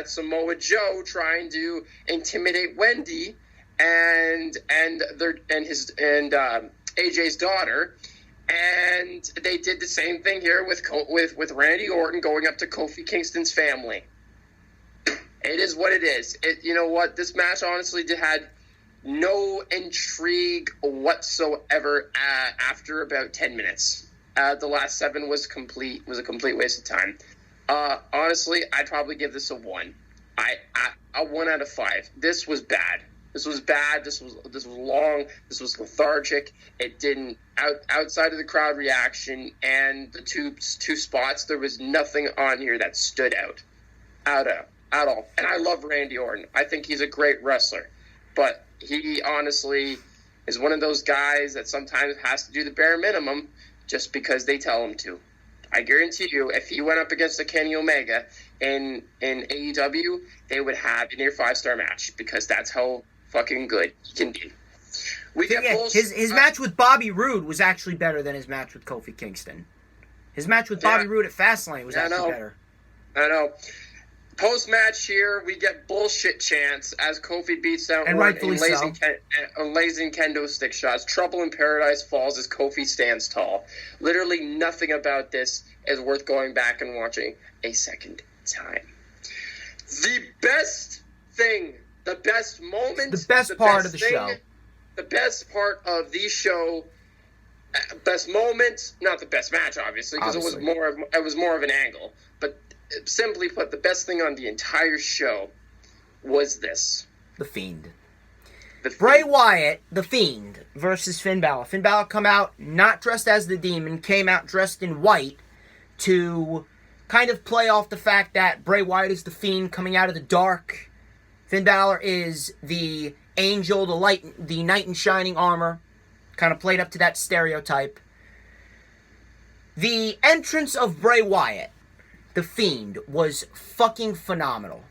Samoa Joe trying to intimidate Wendy and AJ's daughter, and they did the same thing here with Randy Orton going up to Kofi Kingston's family. It is what it is. You know what? This match honestly had no intrigue whatsoever after about 10 minutes. The last 7 was a complete waste of time. Honestly, I'd probably give this a 1. A 1 out of 5. This was bad. This was bad. This was long. This was lethargic. It didn't outside of the crowd reaction and the two spots. There was nothing on here that stood out at all. And I love Randy Orton. I think he's a great wrestler. But he honestly is one of those guys that sometimes has to do the bare minimum just because they tell him to. I guarantee you, if he went up against a Kenny Omega in AEW, they would have a near 5-star match because that's how fucking good he can be. His match with Bobby Roode was actually better than his match with Kofi Kingston. His match with Bobby Roode at Fastlane was actually better. I know. Post-match here, we get bullshit chants as Kofi beats down and rightfully so. Blazing kendo stick shots. Trouble in Paradise falls as Kofi stands tall. Literally nothing about this is worth going back and watching a second time. The best thing, the best moment, the best part of the show. The best part of the show, best moment, not the best match, obviously, because it was more of an angle. But simply put, the best thing on the entire show was this. The Fiend. Bray Wyatt, The Fiend, versus Finn Balor. Finn Balor come out not dressed as the Demon, came out dressed in white to kind of play off the fact that Bray Wyatt is the Fiend coming out of the dark. Finn Balor is the angel, the knight in shining armor. Kind of played up to that stereotype. The entrance of Bray Wyatt, The Fiend, was fucking phenomenal.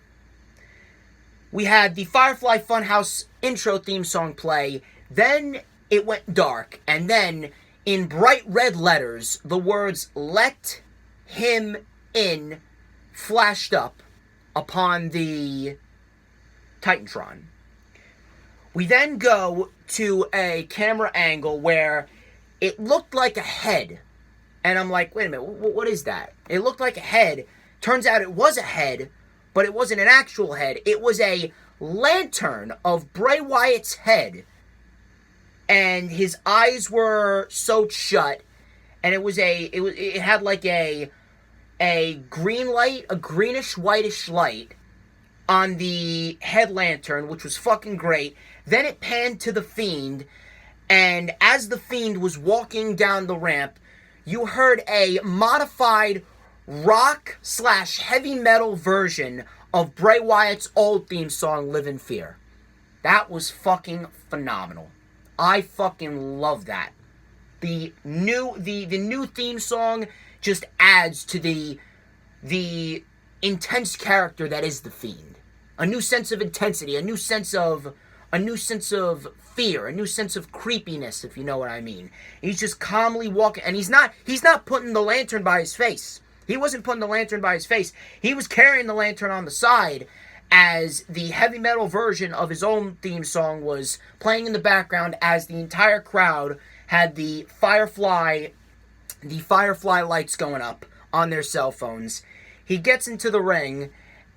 We had the Firefly Funhouse intro theme song play. Then it went dark, and then in bright red letters, the words "Let him in" flashed up upon the Titantron. We then go to a camera angle where it looked like a head. And I'm like, wait a minute, what is that? It looked like a head. Turns out it was a head, but it wasn't an actual head. It was a lantern of Bray Wyatt's head. And his eyes were sewed shut. And it had like a green light, a greenish whitish light on the head lantern, which was fucking great. Then it panned to the Fiend, and as the Fiend was walking down the ramp, you heard a modified rock/heavy metal version of Bray Wyatt's old theme song, Live in Fear. That was fucking phenomenal. I fucking love that. The new theme song just adds to the intense character that is the Fiend. A new sense of intensity, a new sense of fear, a new sense of creepiness, if you know what I mean. He's just calmly walking, and he's not putting the lantern by his face. He wasn't putting the lantern by his face. He was carrying the lantern on the side as the heavy metal version of his own theme song was playing in the background as the entire crowd had the Firefly lights going up on their cell phones. He gets into the ring,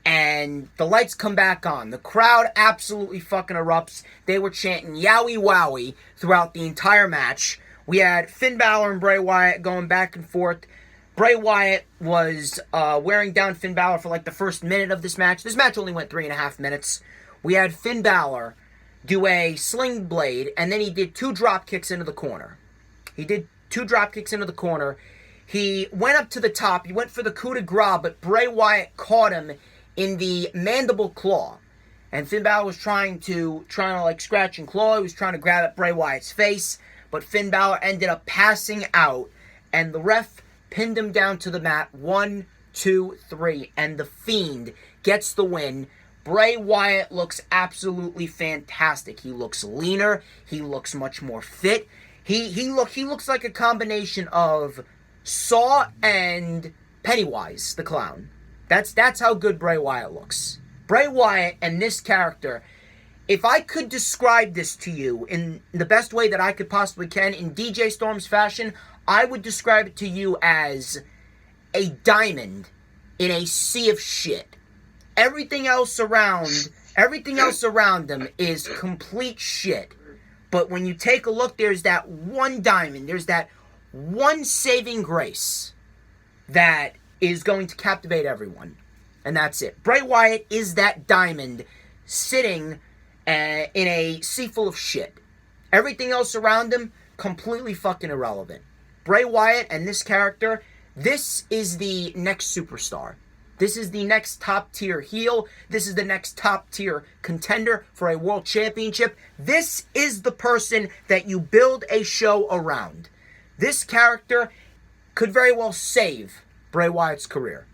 and the lights come back on. The crowd absolutely fucking erupts. They were chanting "Yowie Wowie" throughout the entire match. We had Finn Balor and Bray Wyatt going back and forth. Bray Wyatt was wearing down Finn Balor for like the first minute of this match. This match only went 3.5 minutes. We had Finn Balor do a sling blade, and then he did 2 drop kicks into the corner. He went up to the top. He went for the coup de grace, but Bray Wyatt caught him in the mandible claw. And Finn Balor was trying to like scratch and claw. He was trying to grab at Bray Wyatt's face, but Finn Balor ended up passing out, and the ref pinned him down to the mat. 1, 2, 3, and the Fiend gets the win. Bray Wyatt looks absolutely fantastic. He looks leaner. He looks much more fit. He looks like a combination of Saw and Pennywise the Clown. That's how good Bray Wyatt looks. Bray Wyatt and this character, if I could describe this to you in the best way that I could possibly can, in DJ Storm's fashion, I would describe it to you as a diamond in a sea of shit. Everything else around them is complete shit. But when you take a look, there's that one diamond, there's that one saving grace that is going to captivate everyone. And that's it. Bray Wyatt is that diamond sitting in a sea full of shit. Everything else around him, completely fucking irrelevant. Bray Wyatt and this character, this is the next superstar. This is the next top tier heel. This is the next top tier contender for a world championship. This is the person that you build a show around. This character could very well save Bray Wyatt's career.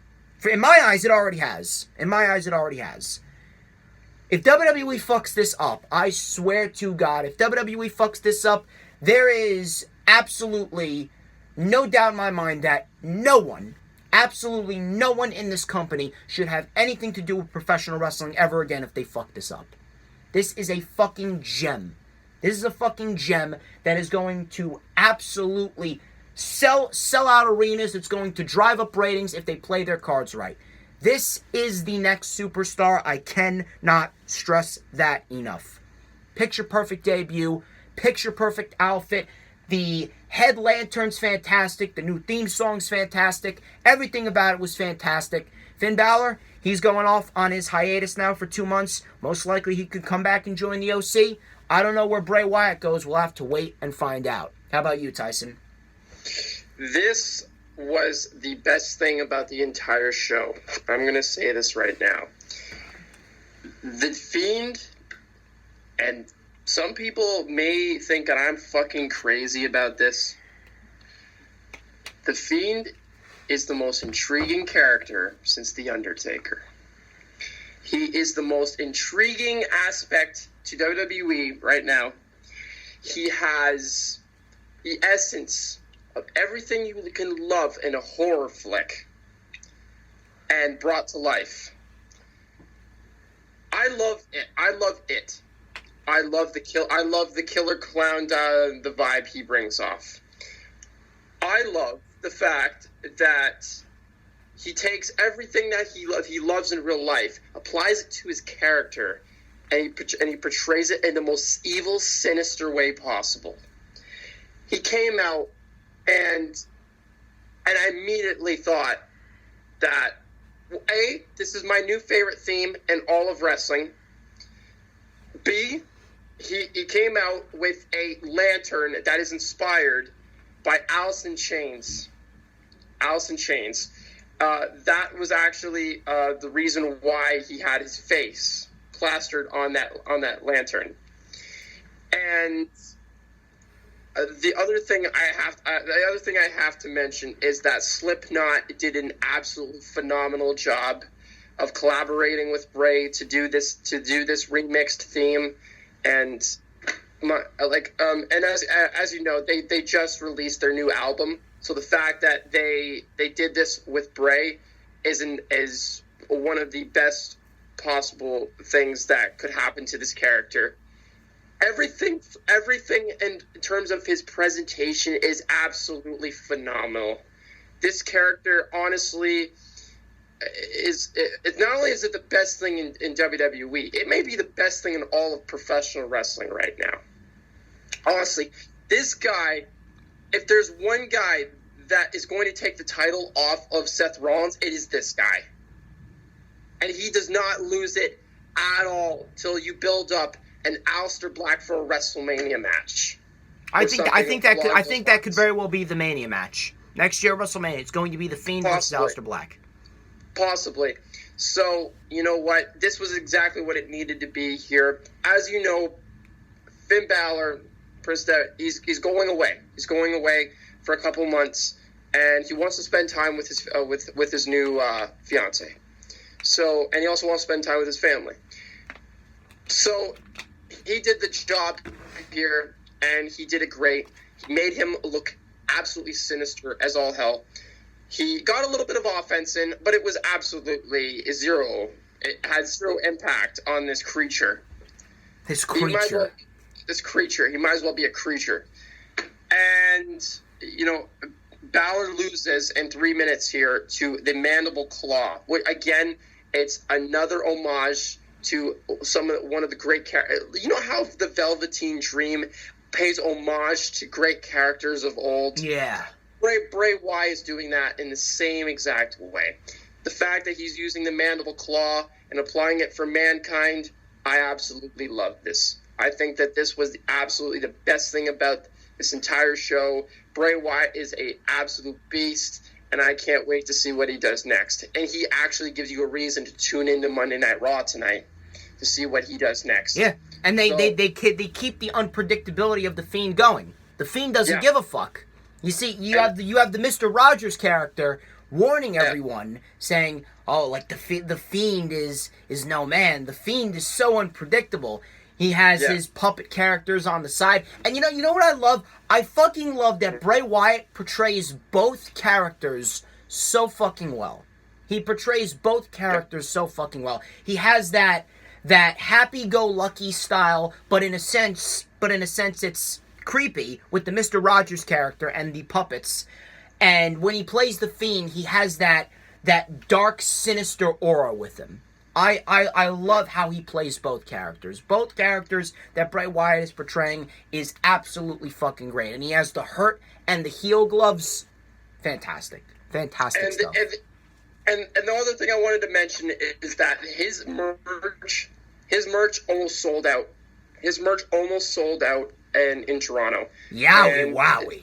In my eyes, it already has. If WWE fucks this up, I swear to God, if WWE fucks this up, there is absolutely no doubt in my mind that absolutely no one in this company should have anything to do with professional wrestling ever again if they fuck this up. This is a fucking gem. This is a fucking gem that is going to absolutely sell out arenas. It's going to drive up ratings if they play their cards right. This is the next superstar. I cannot stress that enough. Picture perfect debut. Picture perfect outfit. The head lantern's fantastic. The new theme song's fantastic. Everything about it was fantastic. Finn Balor, he's going off on his hiatus now for 2 months. Most likely he could come back and join the OC. I don't know where Bray Wyatt goes. We'll have to wait and find out. How about you, Tyson? This was the best thing about the entire show. I'm going to say this right now. The Fiend, and some people may think that I'm fucking crazy about this. The Fiend is the most intriguing character since The Undertaker. He is the most intriguing aspect to WWE right now. he has the essence of everything you can love in a horror flick and brought to life. I love it. I love it. I love the killer clown, the vibe he brings off. I love the fact that he takes everything that he loves in real life, applies it to his character, and he portrays it in the most evil, sinister way possible. He came out and I immediately thought that, A, this is my new favorite theme in all of wrestling. B, he came out with a lantern that is inspired by Alice in Chains. Alice in Chains. That was actually the reason why he had his face plastered on that lantern. And the other thing I have to mention is that Slipknot did an absolutely phenomenal job of collaborating with Bray to do this remixed theme, and as you know, they just released their new album. So the fact that they did this with Bray is one of the best possible things that could happen to this character. Everything in terms of his presentation is absolutely phenomenal. This character, honestly, not only is it the best thing in WWE, it may be the best thing in all of professional wrestling right now. Honestly, this guy, if there's one guy that is going to take the title off of Seth Rollins, it is this guy. And he does not lose it at all till you build up an Aleister Black for a WrestleMania match. I think that could very well be the Mania match. Next year, WrestleMania, it's going to be The Fiend versus Aleister Black. Possibly. So, you know what? This was exactly what it needed to be here. As you know, Finn Balor, he's going away. He's going away for a couple months, and he wants to spend time with his new fiance. So, and he also wants to spend time with his family. So, he did the job here, and he did it great. He made him look absolutely sinister as all hell. He got a little bit of offense in, but it was absolutely zero. It had zero impact on this creature. This creature. He might as well be a creature. And, you know, Balor loses in 3 minutes here to the Mandible Claw. Again, it's another homage to one of the great characters. You know how the Velveteen Dream pays homage to great characters of old? Yeah. Bray Wyatt is doing that in the same exact way. The fact that he's using the Mandible Claw and applying it for Mankind, I absolutely love this. I think that this was absolutely the best thing about this entire show. Bray Wyatt is an absolute beast, and I can't wait to see what he does next. And he actually gives you a reason to tune into Monday Night Raw tonight to see what he does next. Yeah, and they keep the unpredictability of the Fiend going. The Fiend doesn't give a fuck. You see, you have the Mr. Rogers character warning everyone, saying, "Oh, like the Fiend is no man. The Fiend is so unpredictable. He has his puppet characters on the side." And you know what I love? I fucking love that Bray Wyatt portrays both characters so fucking well. He portrays both characters so fucking well. He has that happy-go-lucky style, but in a sense it's creepy with the Mr. Rogers character and the puppets. And when he plays the Fiend, he has that dark, sinister aura with him. I love how he plays both characters. Both characters that Bray Wyatt is portraying is absolutely fucking great. And he has the hurt and the heel gloves. Fantastic stuff. And the other thing I wanted to mention is that his merch almost sold out. His merch almost sold out in Toronto. Wowie.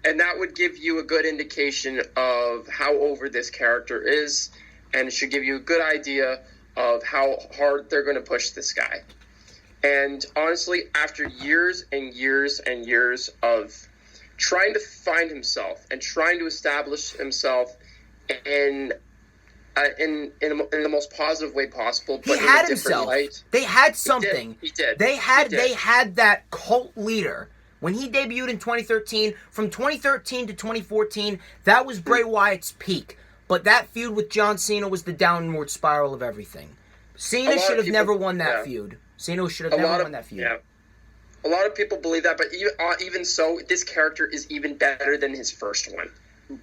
And that would give you a good indication of how over this character is, and it should give you a good idea of how hard they're going to push this guy. And honestly, after years and years and years of trying to find himself and trying to establish himself in the most positive way possible, but he had in a different himself. light. They had something. He did. They had that cult leader When he debuted in 2013, from 2013 to 2014, that was Bray Wyatt's peak. But that feud with John Cena was the downward spiral of everything. Cena should have never won that feud. Cena should have never won that feud. Yeah. A lot of people believe that, but even so, this character is even better than his first one.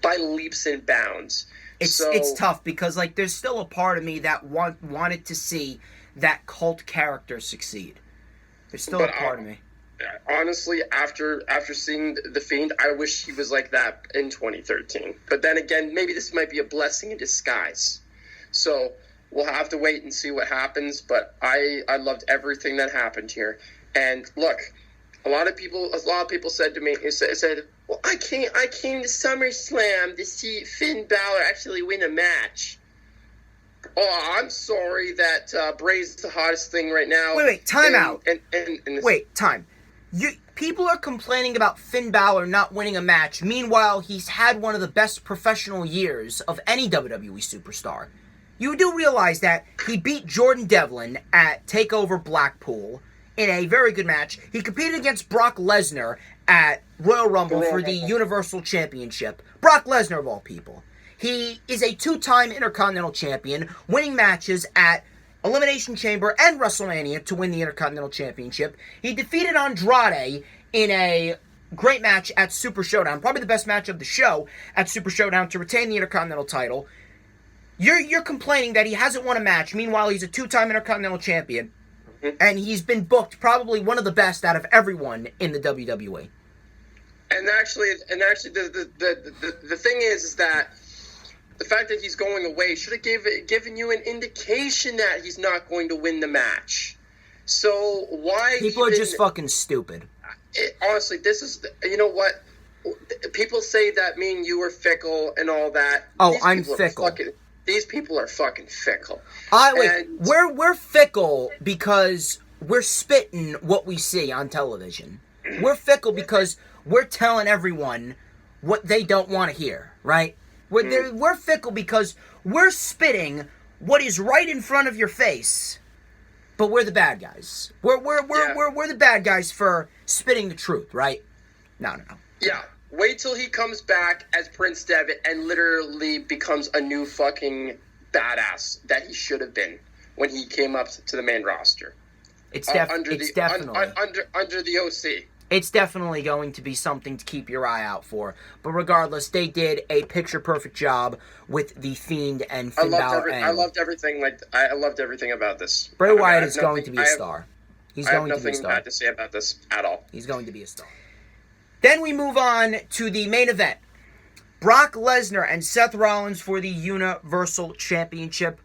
By leaps and bounds. It's tough because like there's still a part of me that wanted to see that cult character succeed. There's still a part of me. Honestly, after seeing The Fiend, I wish he was like that in 2013. But then again, maybe this might be a blessing in disguise. So we'll have to wait and see what happens. But I loved everything that happened here. And look, a lot of people said to me, said, well, I came to SummerSlam to see Finn Balor actually win a match. Oh, I'm sorry that Bray's the hottest thing right now. Wait, time out. Wait, time. People are complaining about Finn Balor not winning a match. Meanwhile, he's had one of the best professional years of any WWE superstar. You do realize that he beat Jordan Devlin at TakeOver Blackpool in a very good match. He competed against Brock Lesnar at Royal Rumble for the Universal Championship. Brock Lesnar, of all people. He is a two-time Intercontinental Champion, winning matches at Elimination Chamber and WrestleMania to win the Intercontinental Championship. He defeated Andrade in a great match at Super Showdown, probably the best match of the show at Super Showdown to retain the Intercontinental title. You're complaining that he hasn't won a match. Meanwhile, he's a two-time Intercontinental Champion, and he's been booked probably one of the best out of everyone in the WWE. And actually, the thing is that the fact that he's going away should have given you an indication that he's not going to win the match. So why people are just fucking stupid. Honestly, this is you know what people say that me and you are fickle and all that. Oh, I'm fickle. These people are fucking fickle. We're fickle because we're spitting what we see on television. We're fickle because we're telling everyone what they don't want to hear, right? We're fickle because we're spitting what is right in front of your face, but we're the bad guys. We're the bad guys for spitting the truth, right? No. Yeah. Wait till he comes back as Prince Devitt and literally becomes a new fucking badass that he should have been when he came up to the main roster. Under the OC. It's definitely going to be something to keep your eye out for. But regardless, they did a picture-perfect job with The Fiend and Finn Balor. I loved everything. I loved everything about this. Bray Wyatt is going to be a star. He's going to be a star. I have nothing bad to say about this at all. He's going to be a star. Then we move on to the main event. Brock Lesnar and Seth Rollins for the Universal Championship.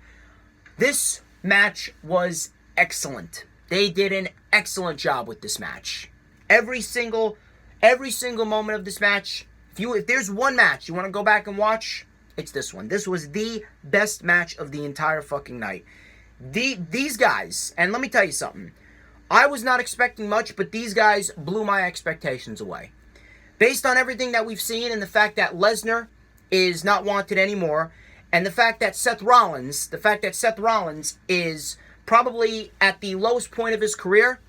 This match was excellent. They did an excellent job with this match. Every single moment of this match. If there's one match you want to go back and watch, it's this one. This was the best match of the entire fucking night. These guys, and let me tell you something. I was not expecting much, but these guys blew my expectations away. Based on everything that we've seen and the fact that Lesnar is not wanted anymore, and the fact that Seth Rollins is probably at the lowest point of his career,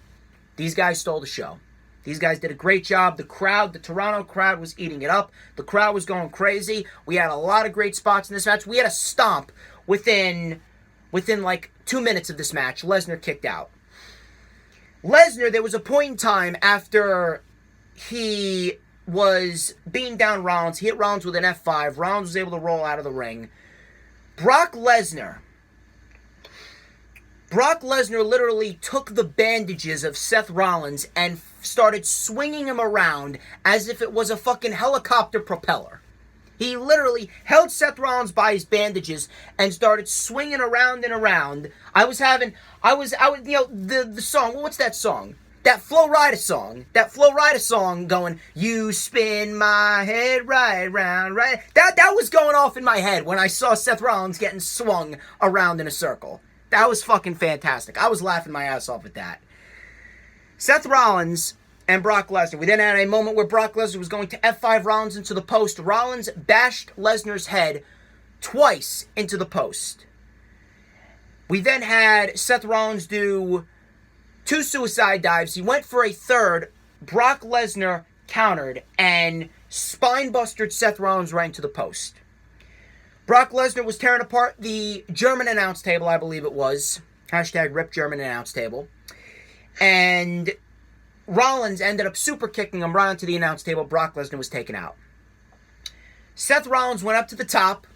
these guys stole the show. These guys did a great job. The Toronto crowd was eating it up. The crowd was going crazy. We had a lot of great spots in this match. We had a stomp within like 2 minutes of this match. Lesnar kicked out. Lesnar, there was a point in time after he was beating down Rollins. He hit Rollins with an F5. Rollins was able to roll out of the ring. Brock Lesnar literally took the bandages of Seth Rollins and started swinging him around as if it was a fucking helicopter propeller. He literally held Seth Rollins by his bandages and started swinging around and around. The song, what's that song? That Flo Rida song going, you spin my head right round, right. That was going off in my head when I saw Seth Rollins getting swung around in a circle. That was fucking fantastic. I was laughing my ass off at that. Seth Rollins and Brock Lesnar. We then had a moment where Brock Lesnar was going to F5 Rollins into the post. Rollins bashed Lesnar's head twice into the post. We then had Seth Rollins do 2 suicide dives. He went for a third, Brock Lesnar countered and spinebustered Seth Rollins right into the post. Brock Lesnar was tearing apart the German announce table, I believe it was. Hashtag rip German announce table. And Rollins ended up super kicking him right onto the announce table. Brock Lesnar was taken out. Seth Rollins went up to the top.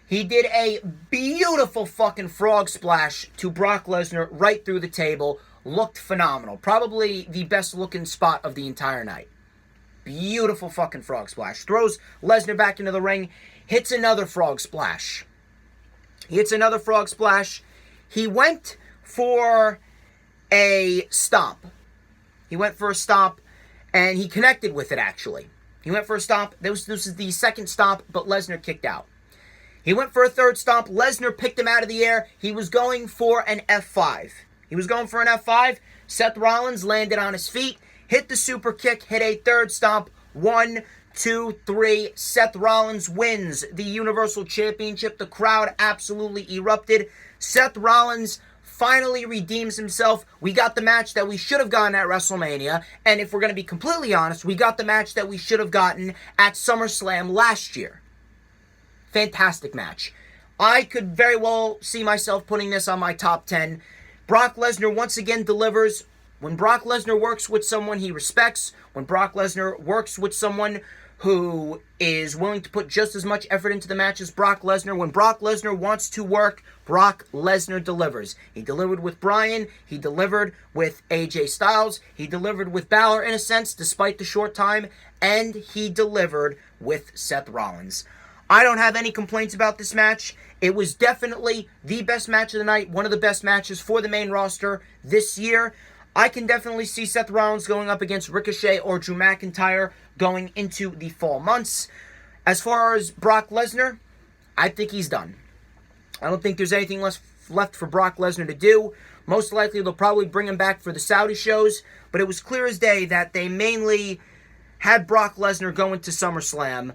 He did a beautiful fucking frog splash to Brock Lesnar right through the table. Looked phenomenal. Probably the best looking spot of the entire night. Beautiful fucking frog splash. Throws Lesnar back into the ring. Hits another frog splash. He went for a stomp. And he connected with it, actually. He went for a stomp. This is the second stomp, but Lesnar kicked out. He went for a third stomp. Lesnar picked him out of the air. He was going for an F5. Seth Rollins landed on his feet, hit the super kick, hit a third stomp. 1, 2, 3. Seth Rollins wins the Universal Championship. The crowd absolutely erupted. Seth Rollins finally redeems himself. We got the match that we should have gotten at WrestleMania. And if we're going to be completely honest, we got the match that we should have gotten at SummerSlam last year. Fantastic match. I could very well see myself putting this on my top 10. Brock Lesnar once again delivers. When Brock Lesnar works with someone he respects, when Brock Lesnar works with someone who is willing to put just as much effort into the match as Brock Lesnar, when Brock Lesnar wants to work, Brock Lesnar delivers. He delivered with Bryan, he delivered with AJ Styles, he delivered with Balor in a sense, despite the short time, and he delivered with Seth Rollins. I don't have any complaints about this match. It was definitely the best match of the night, one of the best matches for the main roster this year. I can definitely see Seth Rollins going up against Ricochet or Drew McIntyre going into the fall months. As far as Brock Lesnar, I think he's done. I don't think there's anything left for Brock Lesnar to do. Most likely they'll probably bring him back for the Saudi shows, but it was clear as day that they mainly had Brock Lesnar go into SummerSlam,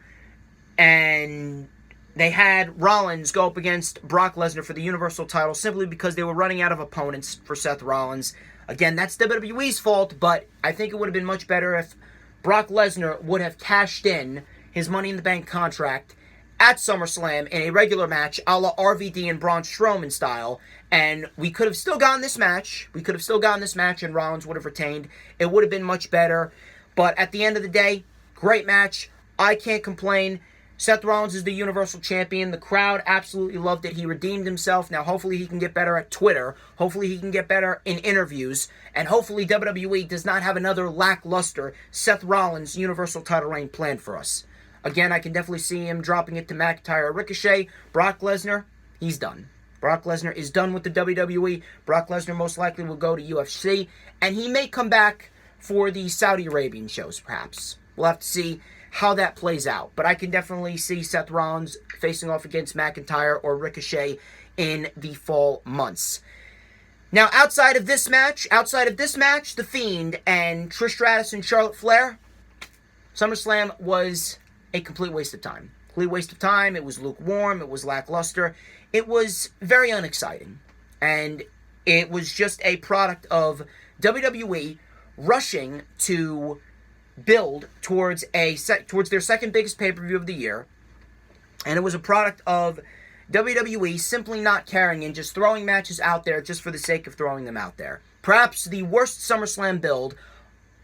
and they had Rollins go up against Brock Lesnar for the Universal title simply because they were running out of opponents for Seth Rollins. Again, that's WWE's fault, but I think it would have been much better if Brock Lesnar would have cashed in his Money in the Bank contract at SummerSlam in a regular match a la RVD and Braun Strowman style, and we could have still gotten this match. And Rollins would have retained. It would have been much better, but at the end of the day, great match. I can't complain. Seth Rollins is the Universal Champion. The crowd absolutely loved it. He redeemed himself. Now, hopefully he can get better at Twitter. Hopefully he can get better in interviews. And hopefully WWE does not have another lackluster Seth Rollins Universal title reign planned for us. Again, I can definitely see him dropping it to McIntyre or Ricochet. Brock Lesnar, he's done. Brock Lesnar is done with the WWE. Brock Lesnar most likely will go to UFC. And he may come back for the Saudi Arabian shows, perhaps. We'll have to see how that plays out. But I can definitely see Seth Rollins facing off against McIntyre or Ricochet in the fall months. Now, outside of this match, The Fiend and Trish Stratus and Charlotte Flair, SummerSlam was a complete waste of time. It was lukewarm. It was lackluster. It was very unexciting. And it was just a product of WWE rushing to build towards their second biggest pay-per-view of the year, and it was a product of WWE simply not caring and just throwing matches out there just for the sake of throwing them out there. Perhaps the worst SummerSlam build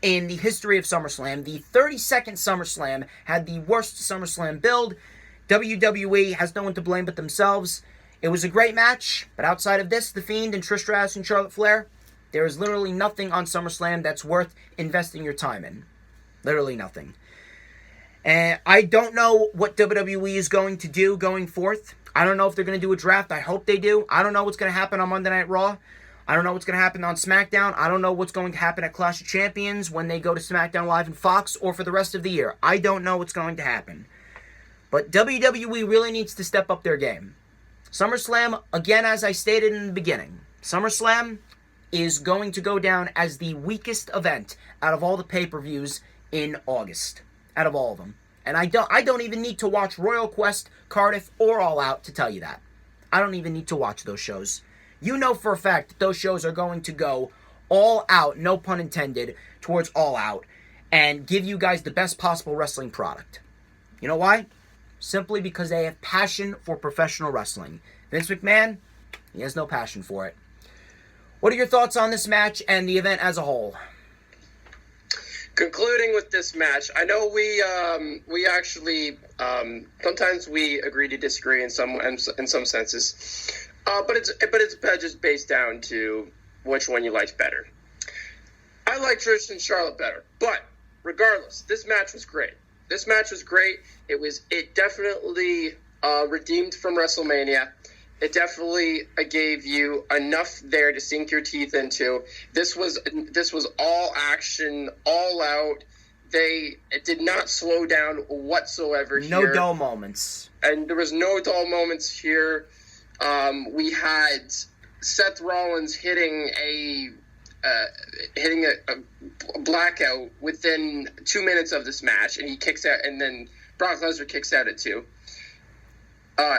in the history of SummerSlam. The 32nd SummerSlam had the worst SummerSlam build. WWE has no one to blame but themselves. It was a great match, but outside of this, The Fiend and Trish Stratus and Charlotte Flair, there is literally nothing on SummerSlam that's worth investing your time in. Literally nothing. And I don't know what WWE is going to do going forth. I don't know if they're going to do a draft. I hope they do. I don't know what's going to happen on Monday Night Raw. I don't know what's going to happen on SmackDown. I don't know what's going to happen at Clash of Champions when they go to SmackDown Live and Fox or for the rest of the year. I don't know what's going to happen. But WWE really needs to step up their game. SummerSlam, again, as I stated in the beginning, SummerSlam is going to go down as the weakest event out of all the pay-per-views in August, out of all of them. And I don't even need to watch Royal Quest, Cardiff, or All Out to tell you that. I don't even need to watch those shows. You know for a fact that those shows are going to go all out, no pun intended, towards All Out. and give you guys the best possible wrestling product. You know why? Simply because they have passion for professional wrestling. Vince McMahon, he has no passion for it. What are your thoughts on this match and the event as a whole? Concluding with this match, I know we actually sometimes we agree to disagree in some senses, but it's just based down to which one you liked better. I like Trish and Charlotte better, but regardless, this match was great. This match was great. It definitely redeemed from WrestleMania. It definitely gave you enough there to sink your teeth into. This was all action, all out. It did not slow down whatsoever here. No dull moments. And there was no dull moments here. We had Seth Rollins hitting a blackout within 2 minutes of this match, and he kicks out, and then Brock Lesnar kicks out at 2.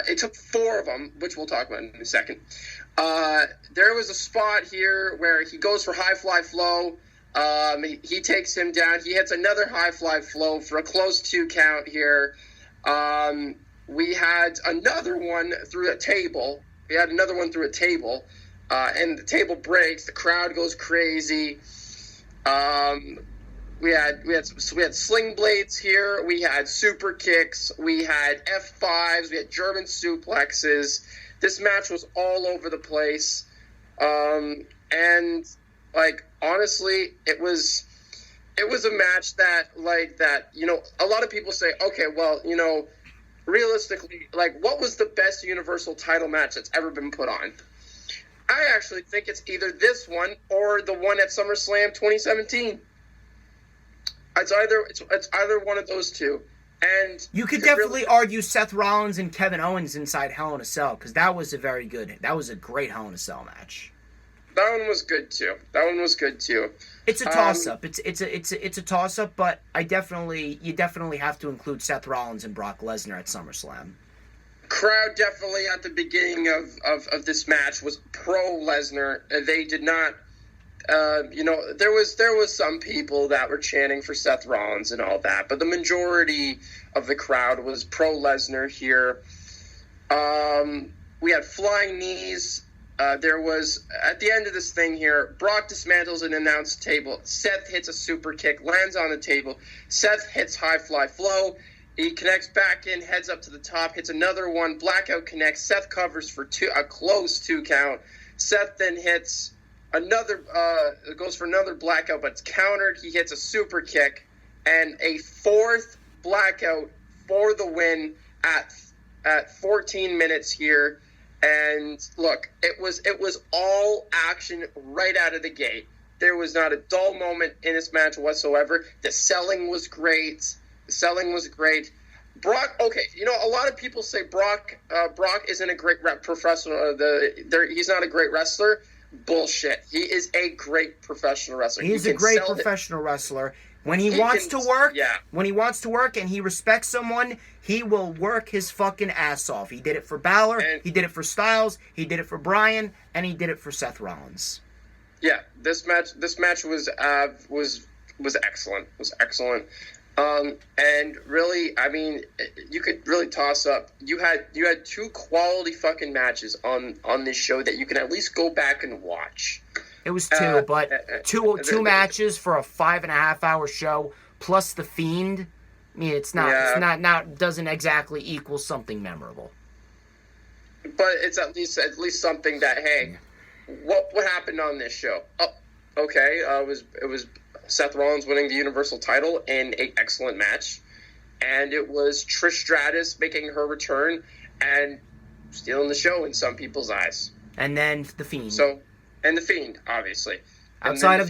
It took 4 of them, which we'll talk about in a second. There was a spot here where he goes for high fly flow. He takes him down. He hits another high fly flow for a close 2 count here. We had another one through a table. And the table breaks. The crowd goes crazy. We had sling blades here. We had super kicks. We had F5s. We had German suplexes. This match was all over the place. And honestly, it was a match that a lot of people say, okay, well, realistically, what was the best Universal title match that's ever been put on? I actually think it's either this one or the one at SummerSlam 2017. It's either one of those two. And you could definitely argue Seth Rollins and Kevin Owens inside Hell in a Cell, because that was a great Hell in a Cell match. That one was good too. It's a toss-up. It's a toss-up, but you definitely have to include Seth Rollins and Brock Lesnar at SummerSlam. Crowd definitely at the beginning of this match was pro Lesnar. They did not, there was some people that were chanting for Seth Rollins and all that, but the majority of the crowd was pro Lesnar here. We had flying knees. There was, at the end of this thing here, Brock dismantles an announce table. Seth hits a super kick, lands on the table. Seth hits high fly flow. He connects back in, heads up to the top, hits another one. Blackout connects. Seth covers for a close 2 count. Seth then hits another, goes for another blackout, but it's countered. He hits a super kick and a 4th blackout for the win at 14 minutes here. And look, it was all action right out of the gate. There was not a dull moment in this match whatsoever. The selling was great. Brock, okay, a lot of people say Brock isn't a great professional. He's not a great wrestler. Bullshit. He is a great professional wrestler. He's a great professional wrestler. When he wants to work and he respects someone, he will work his fucking ass off. He did it for Balor, he did it for Styles, he did it for Bryan, and he did it for Seth Rollins. Yeah, this match was excellent. And really, I mean, you could really toss up. You had 2 quality fucking matches on this show that you can at least go back and watch. It was 2, but two matches for a 5.5 hour show plus the Fiend. I mean, it's not doesn't exactly equal something memorable. But it's at least something that, hey, what happened on this show? Oh, okay, it was Seth Rollins winning the Universal title in an excellent match, and it was Trish Stratus making her return and stealing the show in some people's eyes. And then the Fiend. And the Fiend, obviously. Outside of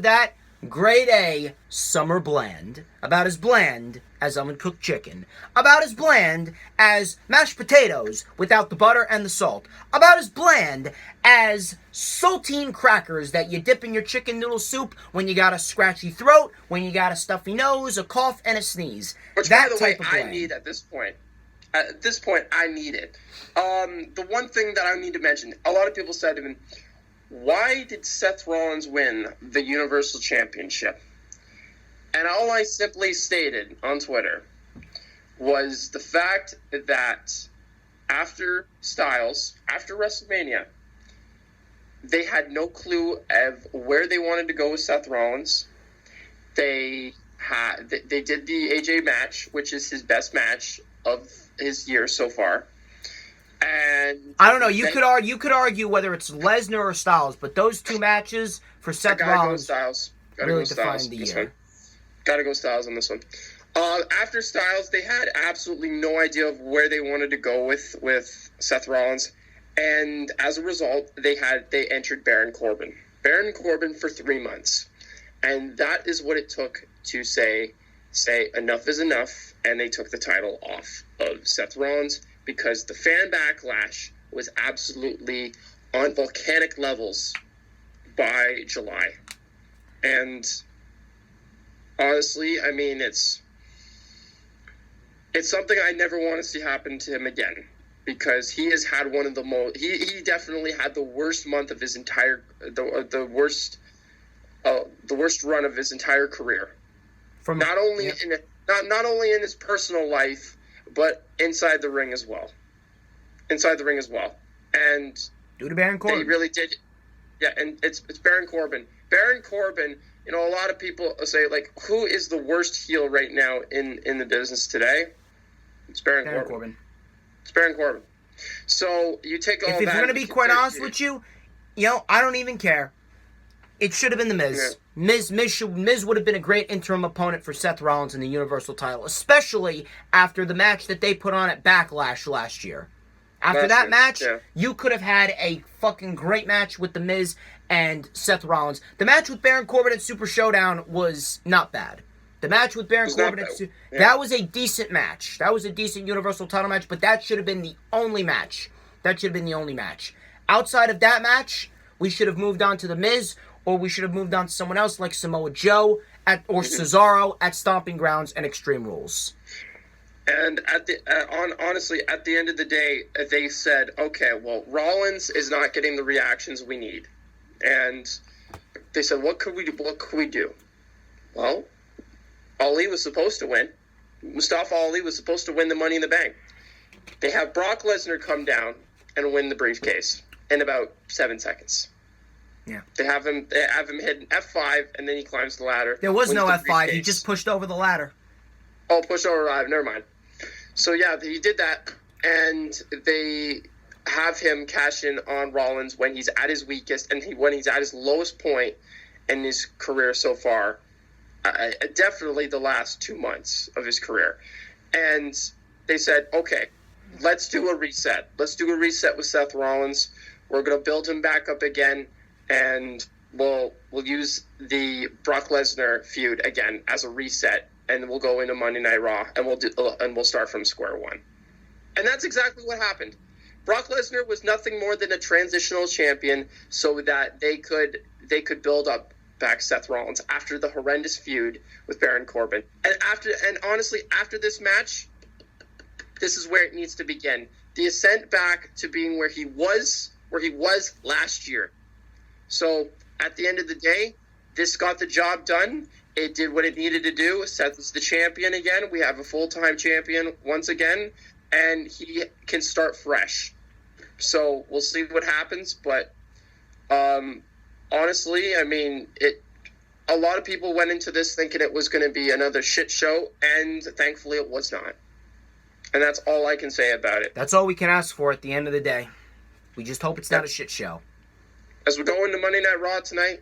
that, grade A summer blend. About as bland as oven-cooked chicken. About as bland as mashed potatoes without the butter and the salt. About as bland as saltine crackers that you dip in your chicken noodle soup when you got a scratchy throat, when you got a stuffy nose, a cough, and a sneeze. Which, by the way, I need at this point. At this point, I need it. The one thing that I need to mention, a lot of people said to me, why did Seth Rollins win the Universal Championship? And all I simply stated on Twitter was the fact that after WrestleMania, they had no clue of where they wanted to go with Seth Rollins. They did the AJ match, which is his best match of his year so far. And I don't know. You could argue whether it's Lesnar or Styles, but those two matches for Seth Rollins really defined the year. Gotta go Styles on this one. After Styles, they had absolutely no idea of where they wanted to go with Seth Rollins, and as a result, they entered Baron Corbin. Baron Corbin for 3 months, and that is what it took to say enough is enough, and they took the title off of Seth Rollins because the fan backlash was absolutely on volcanic levels by July. And honestly, I mean, it's something I never want to see happen to him again, because he has had one of the most. He definitely had the worst month of his entire the worst run of his entire career. Not only in his personal life, but inside the ring as well. And due to Baron Corbin, they really did. Yeah, and it's Baron Corbin. Baron Corbin. You know, a lot of people say, like, who is the worst heel right now in the business today? It's Baron Corbin. It's Baron Corbin. So you take all that. If you're going to be quite honest with you, I don't even care. It should have been The Miz. Yeah. Miz would have been a great interim opponent for Seth Rollins in the Universal title, especially after the match that they put on at Backlash last year. After that match, you could have had a fucking great match with The Miz and Seth Rollins. The match with Baron Corbin at Super Showdown was not bad. The match with Baron Corbin that was a decent match. That was a decent Universal title match, but that should have been the only match. Outside of that match, we should have moved on to The Miz, or we should have moved on to someone else like Samoa Joe or Cesaro at Stomping Grounds and Extreme Rules. And honestly, at the end of the day, they said, okay, well, Rollins is not getting the reactions we need. And they said, what could we do? Well, Ali was supposed to win. Mustafa Ali was supposed to win the Money in the Bank. They have Brock Lesnar come down and win the briefcase in about 7 seconds. Yeah. They have him hit an F5, and then he climbs the ladder. There was no F5. He just pushed over the ladder. Oh, pushed over the ladder. Never mind. So, yeah, he did that, and they have him cash in on Rollins when he's at his weakest and when he's at his lowest point in his career so far. Definitely the last 2 months of his career. And they said, okay, let's do a reset. Let's do a reset with Seth Rollins. We're going to build him back up again, and we'll use the Brock Lesnar feud again as a reset. And we'll go into Monday Night Raw, and we'll start from square one. And that's exactly what happened. Brock Lesnar was nothing more than a transitional champion, so that they could build up back Seth Rollins after the horrendous feud with Baron Corbin. And honestly, after this match, this is where it needs to begin. The ascent back to being where he was last year. So at the end of the day, this got the job done. It did what it needed to do. Seth is the champion again. We have a full-time champion once again, and he can start fresh. So we'll see what happens. But honestly, I mean, a lot of people went into this thinking it was going to be another shit show, and thankfully it was not. And that's all I can say about it. That's all we can ask for at the end of the day. We just hope it's not a shit show. As we go into Monday Night Raw tonight,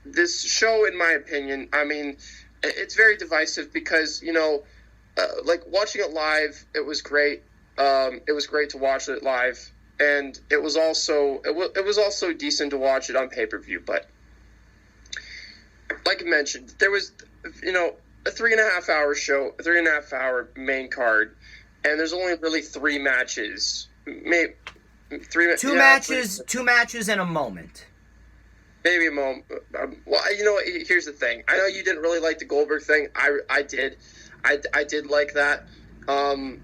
this show, in my opinion, I mean, it's very divisive because, like watching it live, it was great. It was great to watch it live, and it was also decent to watch it on pay-per-view. But like I mentioned, there was, a 3.5 hour show, a 3.5 hour main card, and there's only really 3 matches. Maybe two matches and a moment. Maybe a moment. Well, here's the thing. I know you didn't really like the Goldberg thing. I did. I did like that. And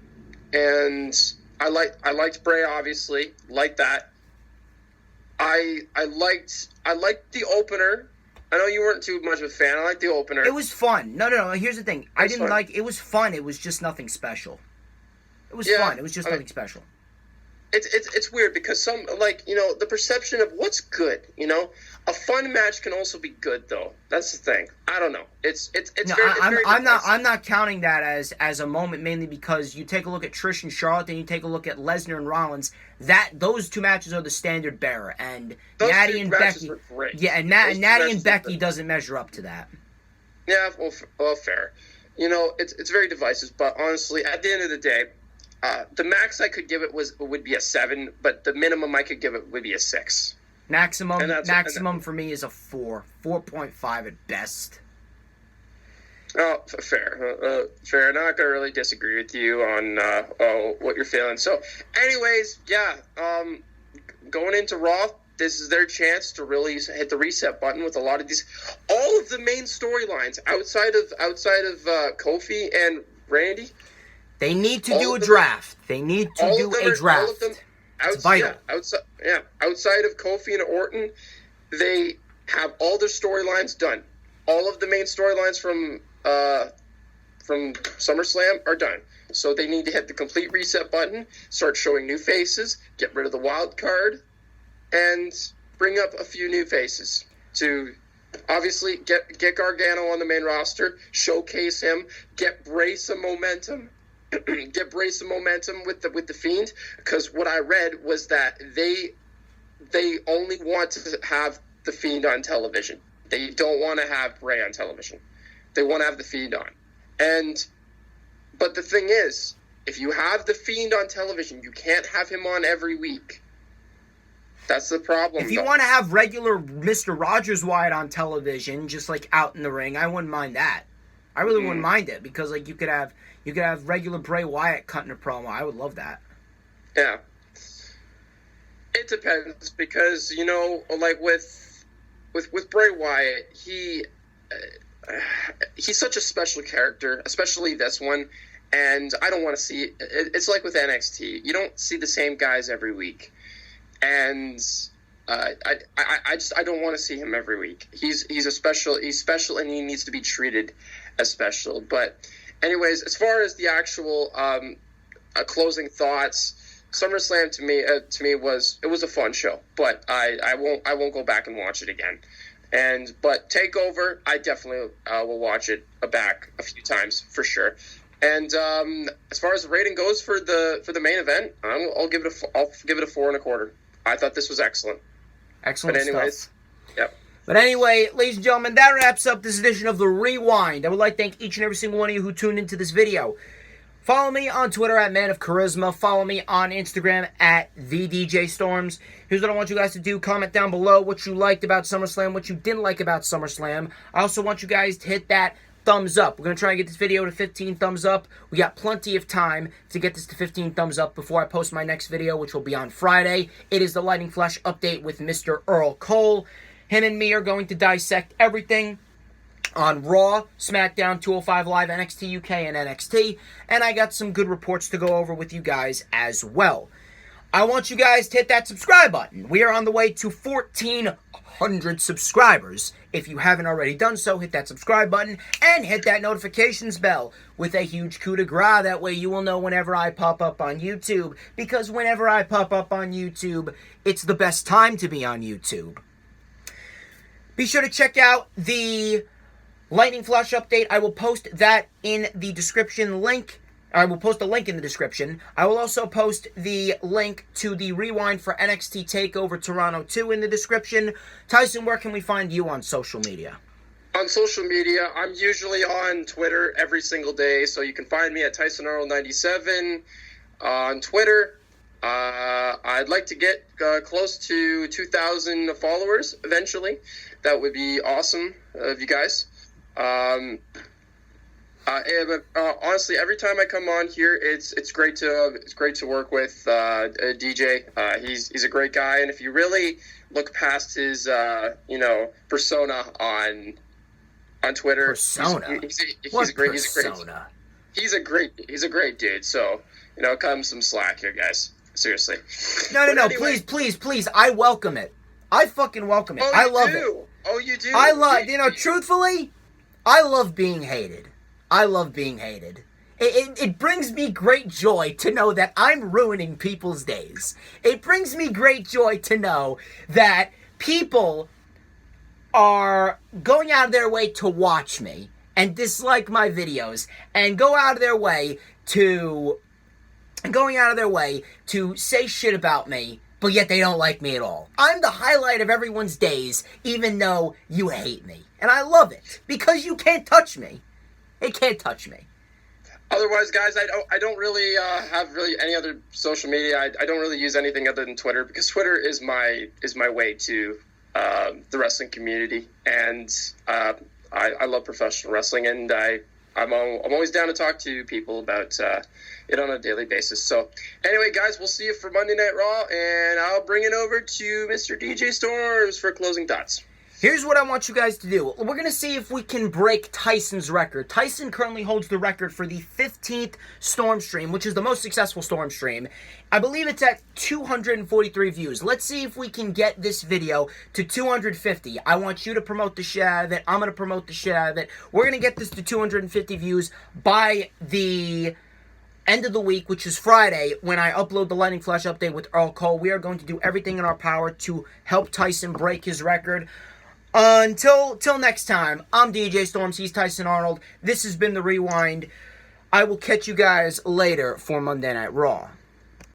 I liked Bray, obviously. Like that. I liked the opener I know you weren't too much of a fan. I like the opener. It was fun. No. Here's the thing. I didn't like. It was fun. It was just nothing special. It was fun. It was just nothing special. It's weird because some, like, you know, the perception of what's good, you know, a fun match can also be good though. That's the thing. I don't know. I'm not counting that as a moment, mainly because you take a look at Trish and Charlotte, and you take a look at Lesnar and Rollins. Those two matches are the standard bearer, and those Natty and Becky. Yeah, and Natty and Becky doesn't measure up to that. Yeah, well, fair. You know, it's very divisive, but honestly, at the end of the day, the max I could give it would be a 7, but the minimum I could give it would be a 6. Maximum for me is a 4.5 at best. Oh, fair. Fair. I'm not gonna really disagree with you on what you're feeling. So, anyways, yeah. Going into Raw, this is their chance to really hit the reset button with a lot of these, all of the main storylines outside of Kofi and Randy. They need to do a draft. They need to do a draft. All of them, it's vital. Outside of Kofi and Orton, they have all their storylines done. All of the main storylines from SummerSlam are done. So they need to hit the complete reset button, start showing new faces, get rid of the wild card, and bring up a few new faces to obviously get Gargano on the main roster, showcase him, get Bray some momentum. Get Bray some momentum with the Fiend, because what I read was that they only want to have the Fiend on television. They don't want to have Bray on television. They want to have the Fiend on. But the thing is, if you have the Fiend on television, you can't have him on every week. That's the problem. If you want to have regular Mr. Rogers Wyatt on television, just like out in the ring, I wouldn't mind that. I really wouldn't mind it, because like you could have regular Bray Wyatt cutting a promo. I would love that. Yeah. It depends, because, you know, like with Bray Wyatt, he's such a special character, especially this one, and I don't want to see it's like with NXT. You don't see the same guys every week. And I don't want to see him every week. He's special, and he needs to be treated as special. But anyways, as far as the actual closing thoughts, SummerSlam to me was a fun show, but I won't go back and watch it again. But TakeOver, I definitely will watch it back a few times for sure. And as far as the rating goes for the main event, I'll give it a 4.25. I thought this was excellent. Excellent but anyways, stuff. Yep. But anyway, ladies and gentlemen, that wraps up this edition of The Rewind. I would like to thank each and every single one of you who tuned into this video. Follow me on Twitter at Man of Charisma. Follow me on Instagram at TheDJStorms. Here's what I want you guys to do. Comment down below what you liked about SummerSlam, what you didn't like about SummerSlam. I also want you guys to hit that thumbs up. We're going to try and get this video to 15 thumbs up. We got plenty of time to get this to 15 thumbs up before I post my next video, which will be on Friday. It is the Lightning Flash update with Mr. Earl Cole. Him and me are going to dissect everything on Raw, SmackDown, 205 Live, NXT UK, and NXT. And I got some good reports to go over with you guys as well. I want you guys to hit that subscribe button. We are on the way to 1,400 subscribers. If you haven't already done so, hit that subscribe button and hit that notifications bell with a huge coup de grace. That way you will know whenever I pop up on YouTube. Because whenever I pop up on YouTube, it's the best time to be on YouTube. Be sure to check out the Lightning Flash update. I will post that in the description link. I will post a link in the description. I will also post the link to the Rewind for NXT TakeOver Toronto 2 in the description. Tyson, where can we find you on social media? On social media, I'm usually on Twitter every single day, so you can find me at TysonEarl97 on Twitter. I'd like to get close to 2,000 followers eventually. That would be awesome of you guys. Honestly, every time I come on here, it's great to work with DJ. He's a great guy, and if you really look past his persona on Twitter, he's a great dude. So cut him some slack here, guys. Seriously. No, anyway, please. I welcome it. I fucking welcome it. I love it. Oh, you do? I love, truthfully, I love being hated. I love being hated. It brings me great joy to know that I'm ruining people's days. It brings me great joy to know that people are going out of their way to watch me and dislike my videos and going out of their way to say shit about me, but yet they don't like me at all. I'm the highlight of everyone's days, even though you hate me. And I love it, because you can't touch me. It can't touch me. Otherwise, guys, I don't really have any other social media. I don't really use anything other than Twitter, because Twitter is my way to the wrestling community, and I love professional wrestling, and I'm always down to talk to people about it on a daily basis. So anyway, guys, we'll see you for Monday Night Raw, and I'll bring it over to Mr. DJ Storms for closing thoughts. Here's what I want you guys to do. We're going to see if we can break Tyson's record. Tyson currently holds the record for the 15th Storm stream, which is the most successful Storm stream. I believe it's at 243 views. Let's see if we can get this video to 250. I want you to promote the shit out of it. I'm going to promote the shit out of it. We're going to get this to 250 views by the end of the week, which is Friday, when I upload the Lightning Flash update with Earl Cole. We are going to do everything in our power to help Tyson break his record. Until next time, I'm DJ Storms, he's Tyson Arnold. This has been The Rewind. I will catch you guys later for Monday Night Raw.